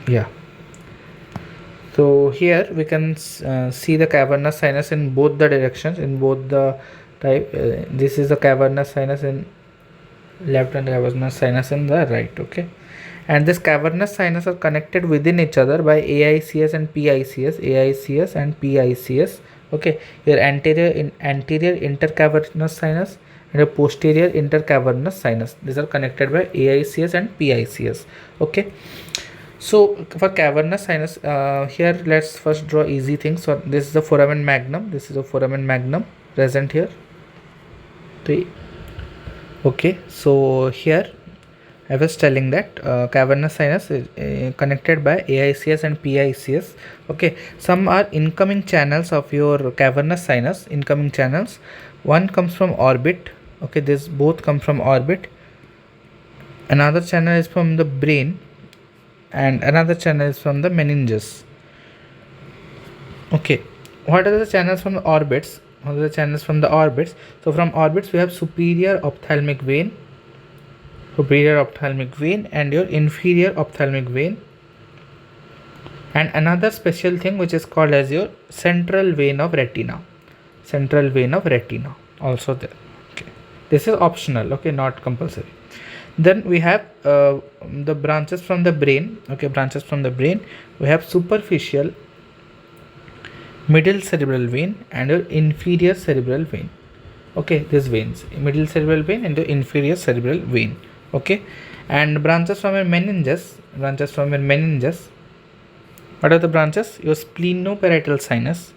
yeah, so here we can see the cavernous sinus in both the directions, in both the type. This is the cavernous sinus in left and cavernous sinus in the right. Okay, and this cavernous sinus are connected within each other by AICS and PICS. Okay, your anterior intercavernous sinus and your posterior intercavernous sinus, these are connected by AICS and PICS. Okay, so for cavernous sinus, here let's first draw easy things. So this is the foramen magnum. Present here. Okay, so here I was telling that cavernous sinus is connected by AICS and PICS. Okay, some are incoming channels of your cavernous sinus. Incoming channels. One comes from orbit. Okay, this both come from orbit. Another channel is from the brain, and another channel is from the meninges. Okay, what are the channels from the orbits? So from orbits we have superior ophthalmic vein and your inferior ophthalmic vein, and another special thing which is called as your central vein of retina also there. Okay, this is optional. Okay, not compulsory. Then we have the branches from the brain. Okay, we have superficial, middle cerebral vein and your inferior cerebral vein. Okay, these veins, middle cerebral vein and the inferior cerebral vein. Okay, and branches from your meninges. What are the branches? Your splenoparietal sinus,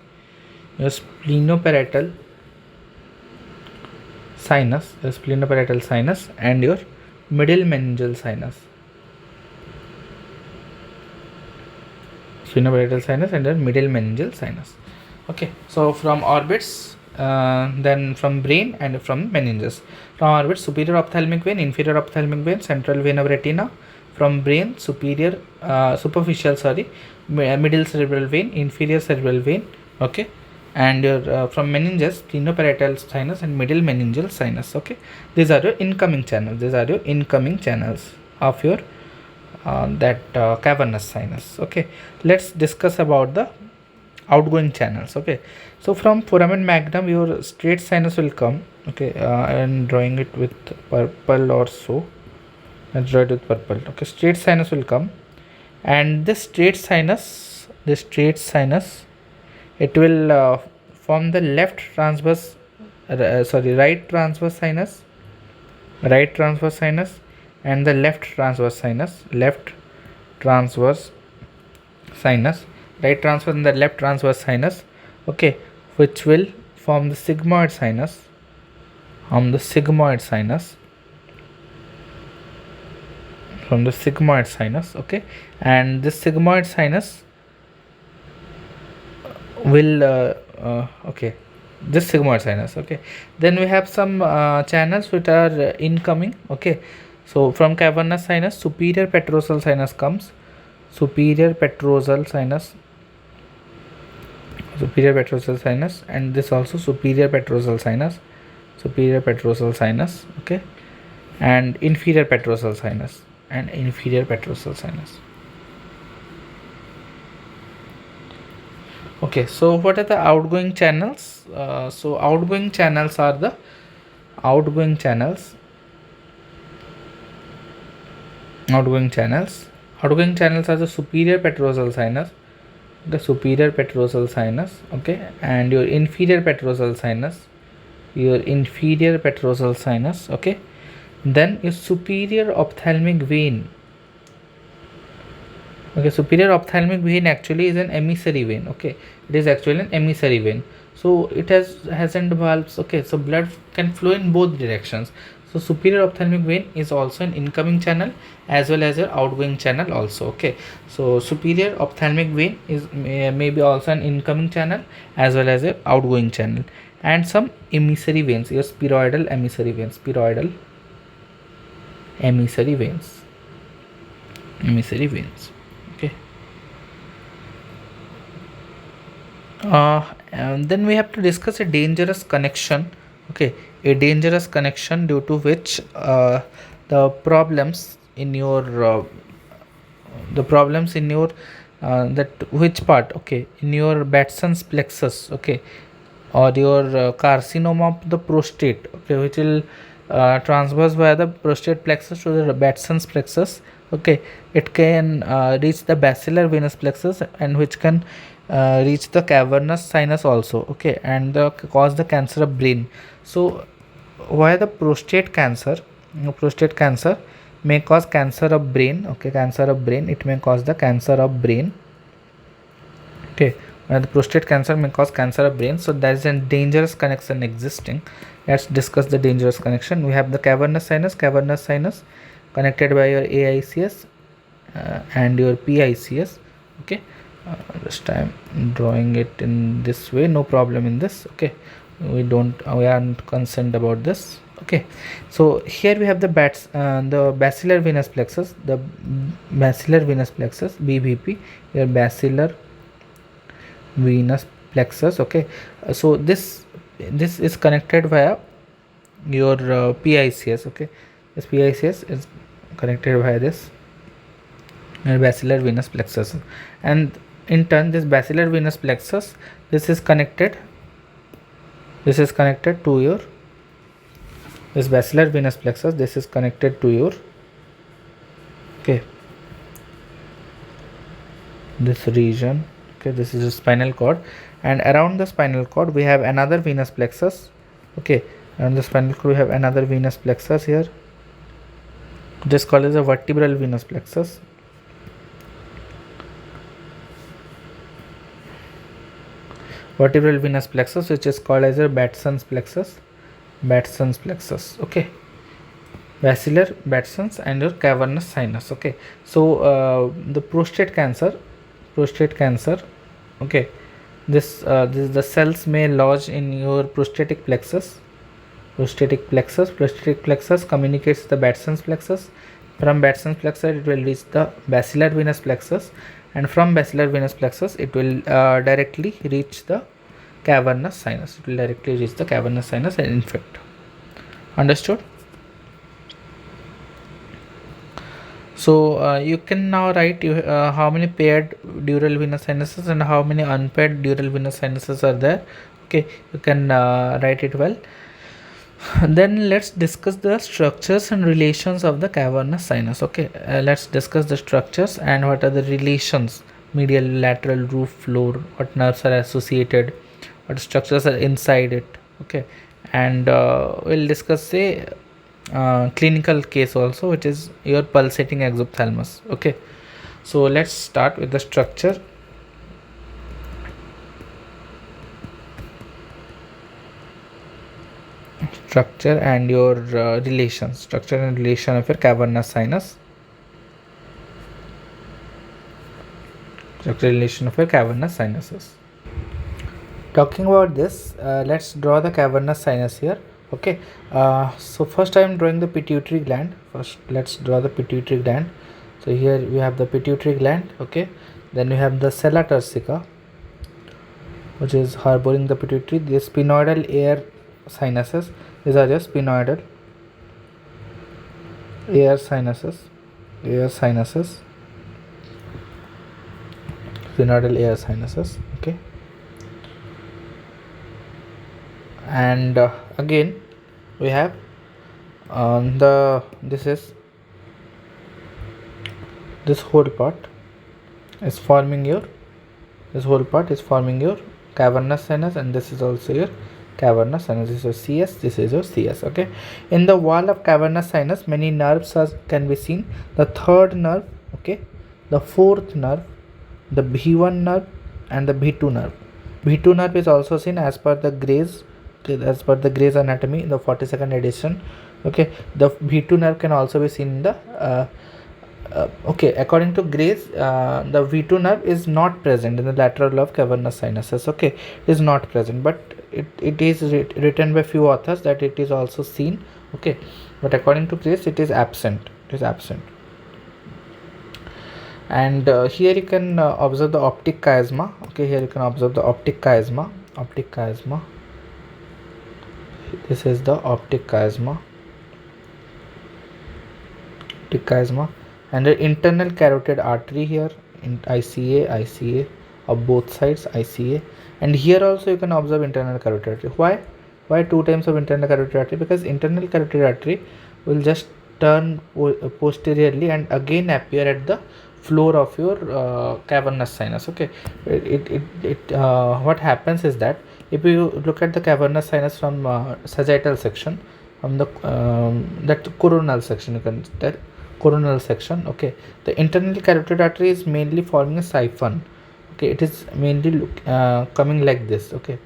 sinus, your splenoparietal sinus, and your middle meningeal sinus. Sphenoparietal sinus and your middle meningeal sinus. Okay, so from orbits, then from brain and from meninges. From orbits, superior ophthalmic vein, inferior ophthalmic vein, central vein of retina. From brain, superior, middle cerebral vein, inferior cerebral vein. Okay, and your from meninges, sphenoparietal sinus and middle meningeal sinus. Okay, these are your incoming channels. These are your incoming channels of your cavernous sinus. Okay, let's discuss about the outgoing channels. Okay, so from foramen magnum your straight sinus will come. Okay, and drawing it with purple or so. Let's draw it with purple. Okay, straight sinus will come, and this straight sinus, it will form the left transverse, right transverse sinus, and the left transverse sinus, right transverse and the left transverse sinus. Okay, which will form the sigmoid sinus, from the sigmoid sinus. Okay, and this sigmoid sinus will this sigmoid sinus. Okay, then we have some channels which are incoming. Okay, so from cavernous sinus, superior petrosal sinus comes. Superior petrosal sinus, and this also superior petrosal sinus. Okay, and inferior petrosal sinus, Okay, so what are the outgoing channels? So outgoing channels are the outgoing channels are the superior petrosal sinus, okay, and your inferior petrosal sinus, okay. Then your superior ophthalmic vein. Okay, superior ophthalmic vein actually is an emissary vein. Okay, it is actually an emissary vein, so it hasn't valves. Okay, so blood can flow in both directions. So superior ophthalmic vein is also an incoming channel as well as an outgoing channel also. Okay, so superior ophthalmic vein is maybe also an incoming channel as well as an outgoing channel. And some emissary veins, your spheroidal emissary veins, Okay, and then we have to discuss a dangerous connection. Okay, a dangerous connection due to which the problems in your that which part, okay, in your Batson's plexus, okay, or your carcinoma of the prostate, okay, which will transverse via the prostate plexus to the Batson's plexus. Okay, it can reach the basilar venous plexus, and which can reach the cavernous sinus also. Okay, and cause the cancer of brain. So why the prostate cancer may cause cancer of brain. Okay, it may cause the cancer of brain. Okay, the prostate cancer may cause cancer of brain. So there is a dangerous connection existing. Let's discuss the dangerous connection. We have the cavernous sinus connected by your AICS and your PICS. Okay, just I'm drawing it in this way, no problem in this. Okay, we aren't concerned about this. Okay, so here we have the basilar venous plexus, BVP, your basilar venous plexus. Okay, so this is connected via your PICS. Okay, this PICS is connected via this basilar venous plexus, and in turn this basilar venous plexus, this is connected to your this basilar venous plexus, this is connected to your, okay, this region. Okay, this is a spinal cord, and around the spinal cord we have another venous plexus. Okay, around the spinal cord we have another venous plexus here. This called as a vertebral venous plexus. Which is called as a Batson's plexus. Batson's plexus. Okay, basilar, Batson's, and your cavernous sinus. Okay, so the prostate cancer. Okay, this the cells may lodge in your prostatic plexus. Prostatic plexus communicates the Batson's plexus. From Batson's plexus, it will reach the basilar venous plexus, and from basilar venous plexus, it will directly reach the cavernous sinus. It will directly reach the cavernous sinus and infect. Understood? So you can now write how many paired dural venous sinuses and how many unpaired dural venous sinuses are there. Okay, you can write it well. Then let's discuss the structures and relations of the cavernous sinus. Okay, let's discuss the structures and what are the relations: medial, lateral, roof, floor, what nerves are associated, what structures are inside it. Okay, and we'll discuss a clinical case also, which is your pulsating exophthalmos. Okay, so let's start with the structure. Structure and your structure and relation of your cavernous sinus. Structure relation of your cavernous sinuses. Talking about this, let's draw the cavernous sinus here. Okay, so first I am drawing the pituitary gland. First, let's draw the pituitary gland. So here we have the pituitary gland. Okay, then we have the sella turcica, which is harboring the pituitary. The sphenoidal air sinuses. These are just sphenoidal air sinuses. Sphenoidal air sinuses. Okay, and again we have this whole part is forming your cavernous sinus, and this is also your cavernous sinus. This is your CS, this is your CS. Okay, in the wall of cavernous sinus many nerves can be seen. The third nerve, okay, the fourth nerve, the B1 nerve, and the B2 nerve. B2 nerve is also seen as per the Gray's anatomy, the 42nd edition. Okay, the B2 nerve can also be seen in the okay, according to Gray's, the V2 nerve is not present in the lateral lobe cavernous sinuses. Okay, it is not present, but it is written by few authors that it is also seen. Okay, but according to Gray's, it is absent. And here you can observe the optic chiasma. Okay, here you can observe the optic chiasma. This is the optic chiasma. And the internal carotid artery here in ICA of both sides, ICA, and here also you can observe internal carotid artery. Why two times of internal carotid artery? Because internal carotid artery will just turn posteriorly and again appear at the floor of your cavernous sinus. Okay, what happens is that if you look at the cavernous sinus from sagittal section, from the that coronal section, you can tell coronal section. Okay, the internal carotid artery is mainly forming a siphon. Okay, it is mainly coming like this. Okay,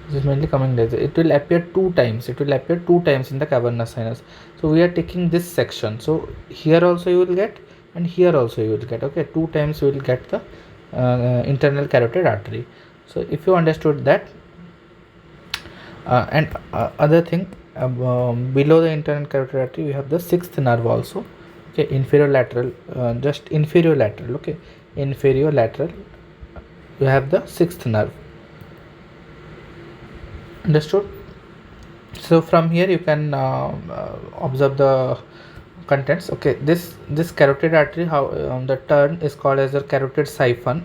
this is mainly coming like this. It will appear two times in the cavernous sinus. So we are taking this section, so here also you will get and here also you will get. Okay, two times you will get the internal carotid artery. So if you understood that, and other thing, below the internal carotid artery we have the sixth nerve also. Okay, inferior lateral, okay, inferior lateral, you have the sixth nerve. Understood? So from here you can observe the contents. Okay, this carotid artery, how the term is called as a carotid siphon.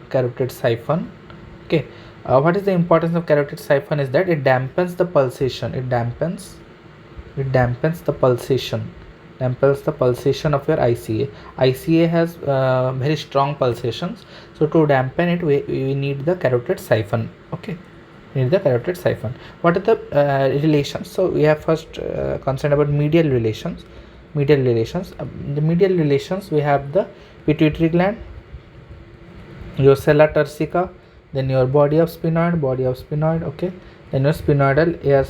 Okay, what is the importance of carotid siphon is that it dampens the pulsation. It dampens the pulsation of your ICA. ICA has very strong pulsations, so to dampen it we need the carotid siphon. Okay, we need the carotid siphon. What are the relations? So we have first concerned about medial relations. The medial relations, we have the pituitary gland, your sella turcica, then your body of sphenoid. Okay, then your sphenoidal air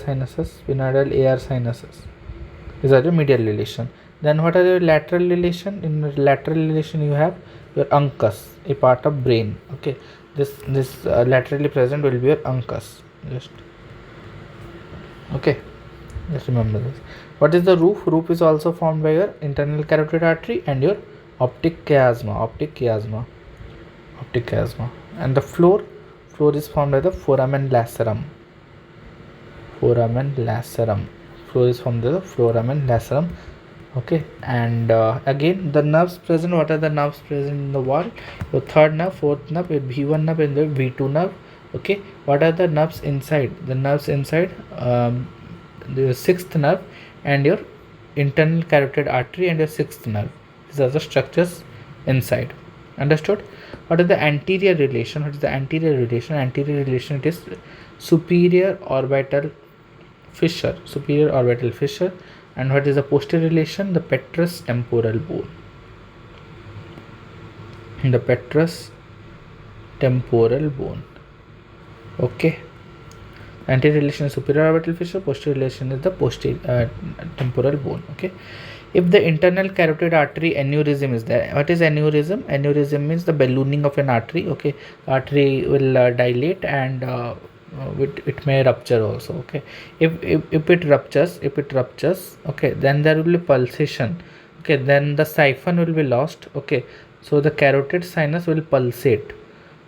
sinuses, these are the medial relation. Then what are your lateral relation? In lateral relation you have your uncus, a part of brain. Okay, this laterally present will be your uncus. Just okay, just remember this. What is the roof? Roof is also formed by your internal carotid artery and your optic chiasma. And the floor is formed by the foramen lacerum. Floor is formed by the foramen lacerum. Okay, and again the nerves present. What are the nerves present in the wall? Your third nerve, fourth nerve, your V1 nerve, and the V2 nerve. Okay, what are the nerves inside? The nerves inside, the sixth nerve and your internal carotid artery and your sixth nerve. These are the structures inside. Understood? What is the anterior relation? Anterior relation, it is superior orbital fissure. And what is the posterior relation? The petrous temporal bone. Okay. Anterior relation is superior orbital fissure, posterior relation is the posterior temporal bone. Okay. If the internal carotid artery aneurysm is there, what is aneurysm? Aneurysm means the ballooning of an artery. Okay, artery will dilate and it may rupture also. Okay, if it ruptures, okay, then there will be pulsation. Okay, then the siphon will be lost. Okay, so the carotid sinus will pulsate.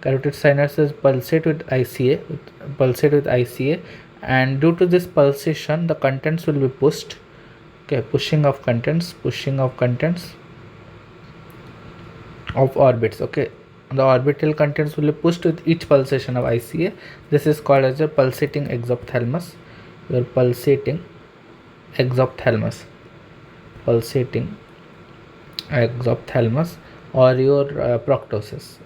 Carotid sinus is pulsate with ICA, and due to this pulsation, the contents will be pushed. Okay, pushing of contents of orbits. Okay, the orbital contents will be pushed with each pulsation of ICA. This is called as a pulsating exophthalmos. Your pulsating exophthalmos, or your proctosis,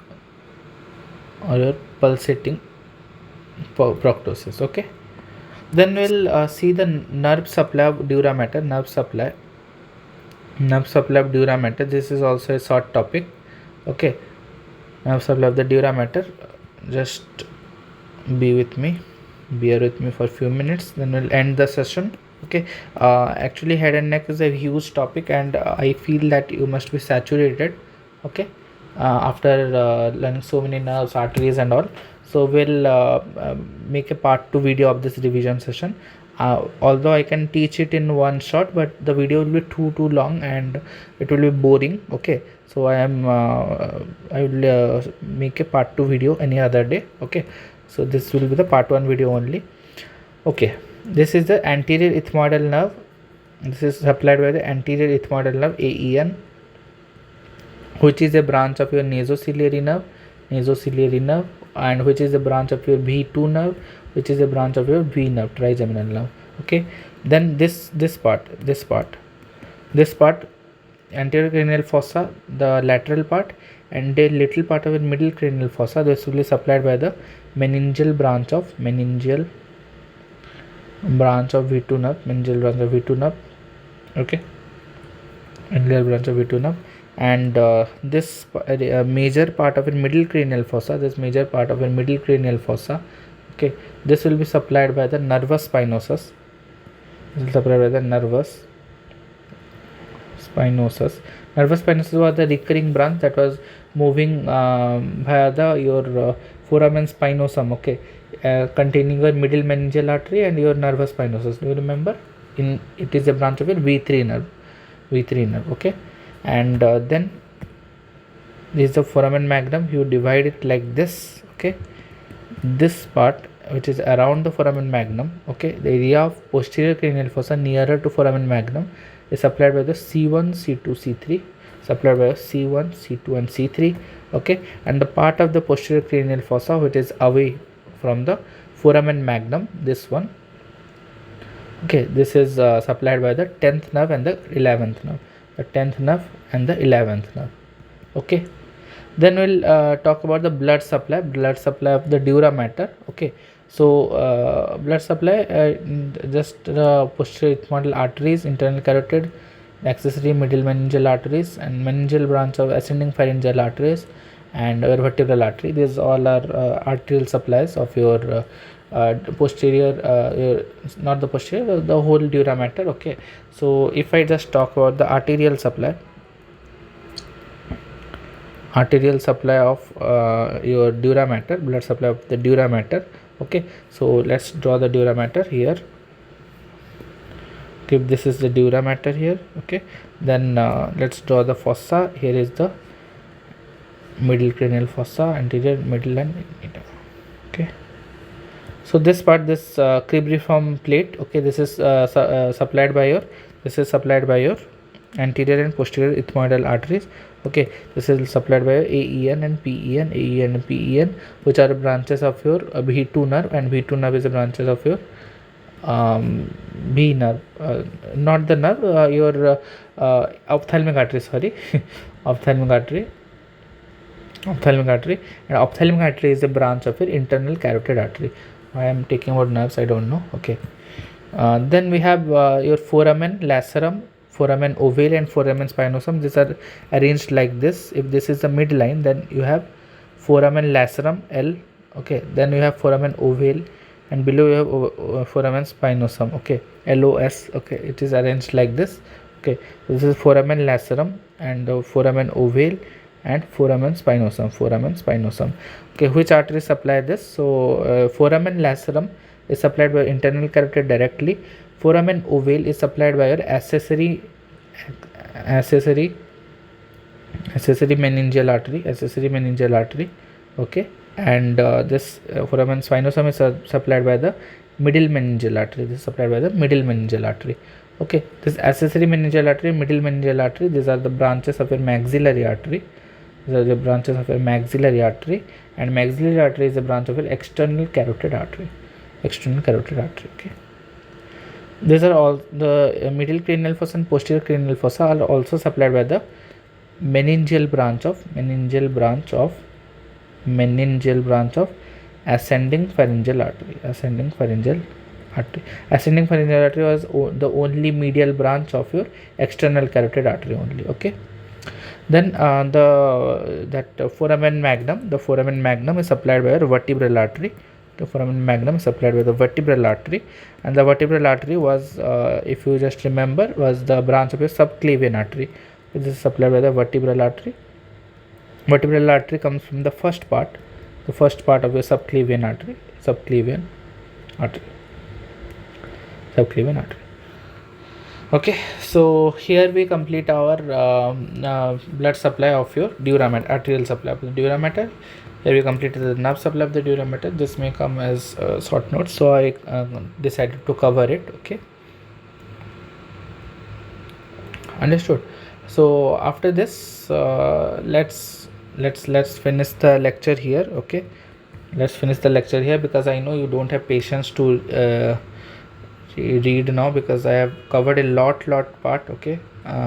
or your pulsating proctosis. Okay. Then we'll see the nerve supply of dura mater. Nerve supply of dura mater. This is also a short topic. Okay, nerve supply of the dura mater. Just bear with me for a few minutes. Then we'll end the session. Okay. Actually, head and neck is a huge topic, and I feel that you must be saturated. Okay. After learning so many nerves, arteries, and all. So we'll make a part 2 video of this revision session. Although I can teach it in one shot, but the video will be too long and it will be boring. Okay, so I will make a part 2 video any other day. Okay, so this will be the part 1 video only. Okay, this is the anterior ethmoidal nerve. This is supplied by the anterior ethmoidal nerve, AEN, which is a branch of your nasociliary nerve, and which is a branch of your V2 nerve, which is a branch of your V nerve, trigeminal nerve. Okay, then this part, anterior cranial fossa, the lateral part, and a little part of a middle cranial fossa. This will be supplied by the meningeal branch of V2 nerve, okay, meningeal branch of V2 nerve. And this major part of a middle cranial fossa, okay, this will be supplied by the nervus spinosus. Nervus spinosus was the recurring branch that was moving via your foramen spinosum. Okay, containing your middle meningeal artery and your nervus spinosus. Do you remember? It is a branch of your V3 nerve. Okay. And then this is the foramen magnum. You divide it like this. Okay, this part which is around the foramen magnum, okay, the area of posterior cranial fossa nearer to foramen magnum is supplied by the C1, C2, C3, and C3. Okay, and the part of the posterior cranial fossa which is away from the foramen magnum, this one, okay, this is supplied by the 10th nerve and the 11th nerve. Okay, then we'll talk about the blood supply of the dura mater. Okay, so blood supply, just posterior ethmoidal arteries, internal carotid, accessory middle meningeal arteries, and meningeal branch of ascending pharyngeal arteries, and vertebral artery. These all are arterial supplies of your posterior, not the posterior, the whole dura mater. Okay, so if I just talk about the arterial supply of your dura mater, blood supply of the dura mater. Okay, so let's draw the dura mater here. Okay, this is the dura mater here. Okay, then let's draw the fossa. Here is the middle cranial fossa, anterior, middle, and medial. Okay, so this part, this cribriform plate, okay, this is supplied by your anterior and posterior ethmoidal arteries. Okay, this is supplied by AEN and PEN, which are branches of your V2 nerve, and V2 nerve is the branches of your B nerve, not the nerve, your ophthalmic artery, sorry, ophthalmic artery, and ophthalmic artery is a branch of your internal carotid artery. I am taking about nerves, I don't know. Okay, then we have your foramen lacerum, foramen ovale, and foramen spinosum. These are arranged like this. If this is the midline, then you have foramen lacerum L. Okay, then you have foramen ovale, and below you have foramen spinosum. Okay, LOS. Okay, it is arranged like this. Okay, this is foramen lacerum and foramen ovale and foramen spinosum. Okay, which arteries supply this? So foramen lacerum is supplied by internal carotid directly. Foramen ovale is supplied by your accessory meningeal artery. Okay, and this foramen spinosum is supplied by the middle meningeal artery. Okay, this accessory meningeal artery, middle meningeal artery, these are the branches of your maxillary artery. And maxillary artery is a branch of your external carotid artery. Okay, these are all the middle cranial fossa and posterior cranial fossa are also supplied by the meningeal branch of ascending pharyngeal artery. Ascending pharyngeal artery was the only medial branch of your external carotid artery only. Okay, then foramen magnum is supplied by your vertebral artery. The foramen magnum is supplied by the vertebral artery, and the vertebral artery was, if you just remember, was the branch of your subclavian artery. This is supplied by the vertebral artery. Vertebral artery comes from the first part of your subclavian artery. Okay, so here we complete our blood supply of your dura mater, arterial supply of the dura mater. Here we completed the nerve supply of the dura mater. This may come as short notes, so I decided to cover it. Okay, understood. So after this, let's finish the lecture here. Okay, let's finish the lecture here, because I know you don't have patience to read now, because I have covered a lot part. Okay,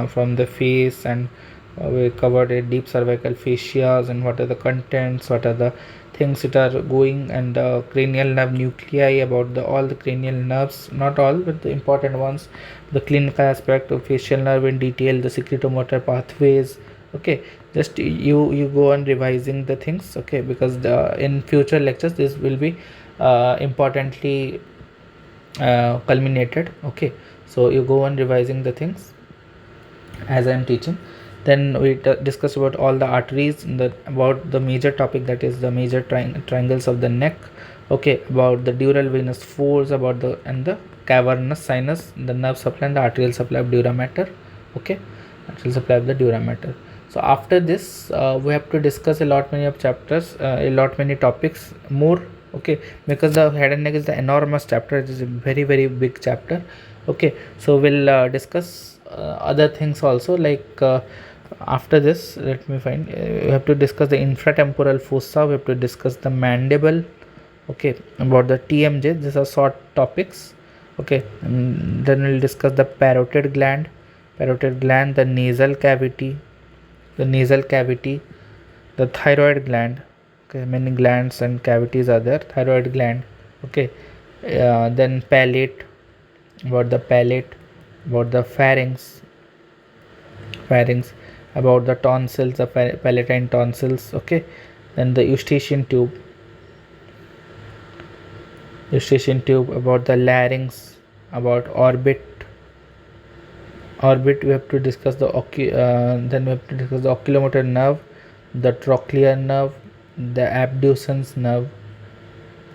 from the face, and we covered a deep cervical fascias, and what are the contents, what are the things that are going, and the cranial nerve nuclei, about all the cranial nerves, not all but the important ones, the clinical aspect of facial nerve in detail, the secretomotor pathways. Okay, just you go on revising the things. Okay, because in future lectures this will be importantly culminated. Okay, so you go on revising the things as I am teaching. Then we discuss about all the arteries, about the major topic, that is the major triangles of the neck. Okay, about the dural venous folds, about the cavernous sinus, the nerve supply and the arterial supply of dura mater. Okay, arterial supply of the dura mater. So after this, we have to discuss a lot many of chapters, a lot many topics more. Okay, because the head and neck is the enormous chapter. It is a very big chapter. Okay, so we'll discuss other things also, like after this, let me find, we have to discuss the infratemporal fossa, we have to discuss the mandible. Okay, about the TMJ, these are short topics. Okay, and then we'll discuss the parotid gland, the nasal cavity, the thyroid gland. Okay, many glands and cavities are there. Thyroid gland. Okay, then palate, about the pharynx, about the tonsils, the palatine tonsils. Okay, then the eustachian tube, eustachian tube, about the larynx, about orbit we have to discuss the then we have to discuss the oculomotor nerve, the trochlear nerve, the abducens nerve.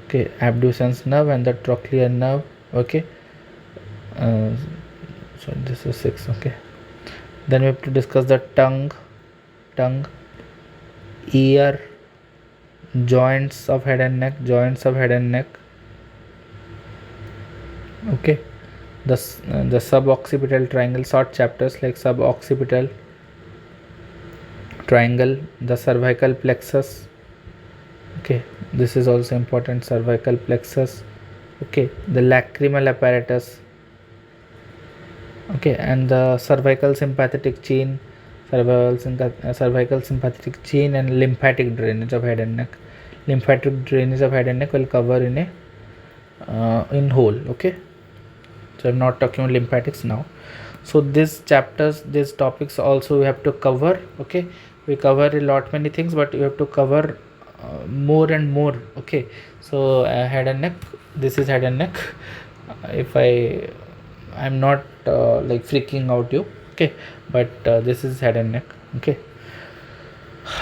Okay, abducens nerve and the trochlear nerve. Okay, uh, so this is 6. Okay, then we have to discuss the tongue, ear, joints of head and neck. Okay, the suboccipital triangle, short chapters like suboccipital triangle, the cervical plexus. Okay, this is also important, cervical plexus. Okay, the lacrimal apparatus. Okay, and the cervical sympathetic chain, cervical sympathetic chain, and lymphatic drainage of head and neck. Lymphatic drainage of head and neck will cover in a in whole. Okay, so I'm not talking about lymphatics now. So these chapters, these topics also we have to cover. Okay, we cover a lot many things, but you have to cover more and more. Okay, so head and neck, this is head and neck. If I'm not like freaking out you. Okay, but this is head and neck. Okay,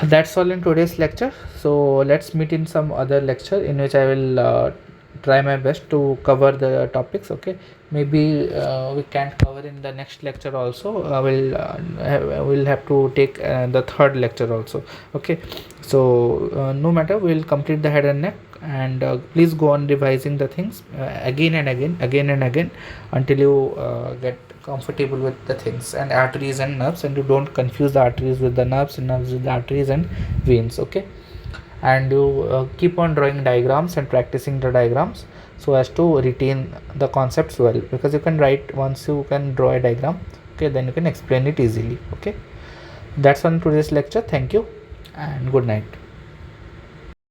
that's all in today's lecture. So let's meet in some other lecture in which I will try my best to cover the topics. Okay, maybe we can't cover in the next lecture also. We'll have to take the third lecture also. Okay, so no matter, we'll complete the head and neck, and please go on revising the things again and again until you get comfortable with the things, and arteries and nerves, and you don't confuse the arteries with the nerves and nerves with the arteries and veins. Okay, and you keep on drawing diagrams and practicing the diagrams so as to retain the concepts well, because you can write, once you can draw a diagram, okay, then you can explain it easily. Okay, that's on today's lecture. Thank you and good night.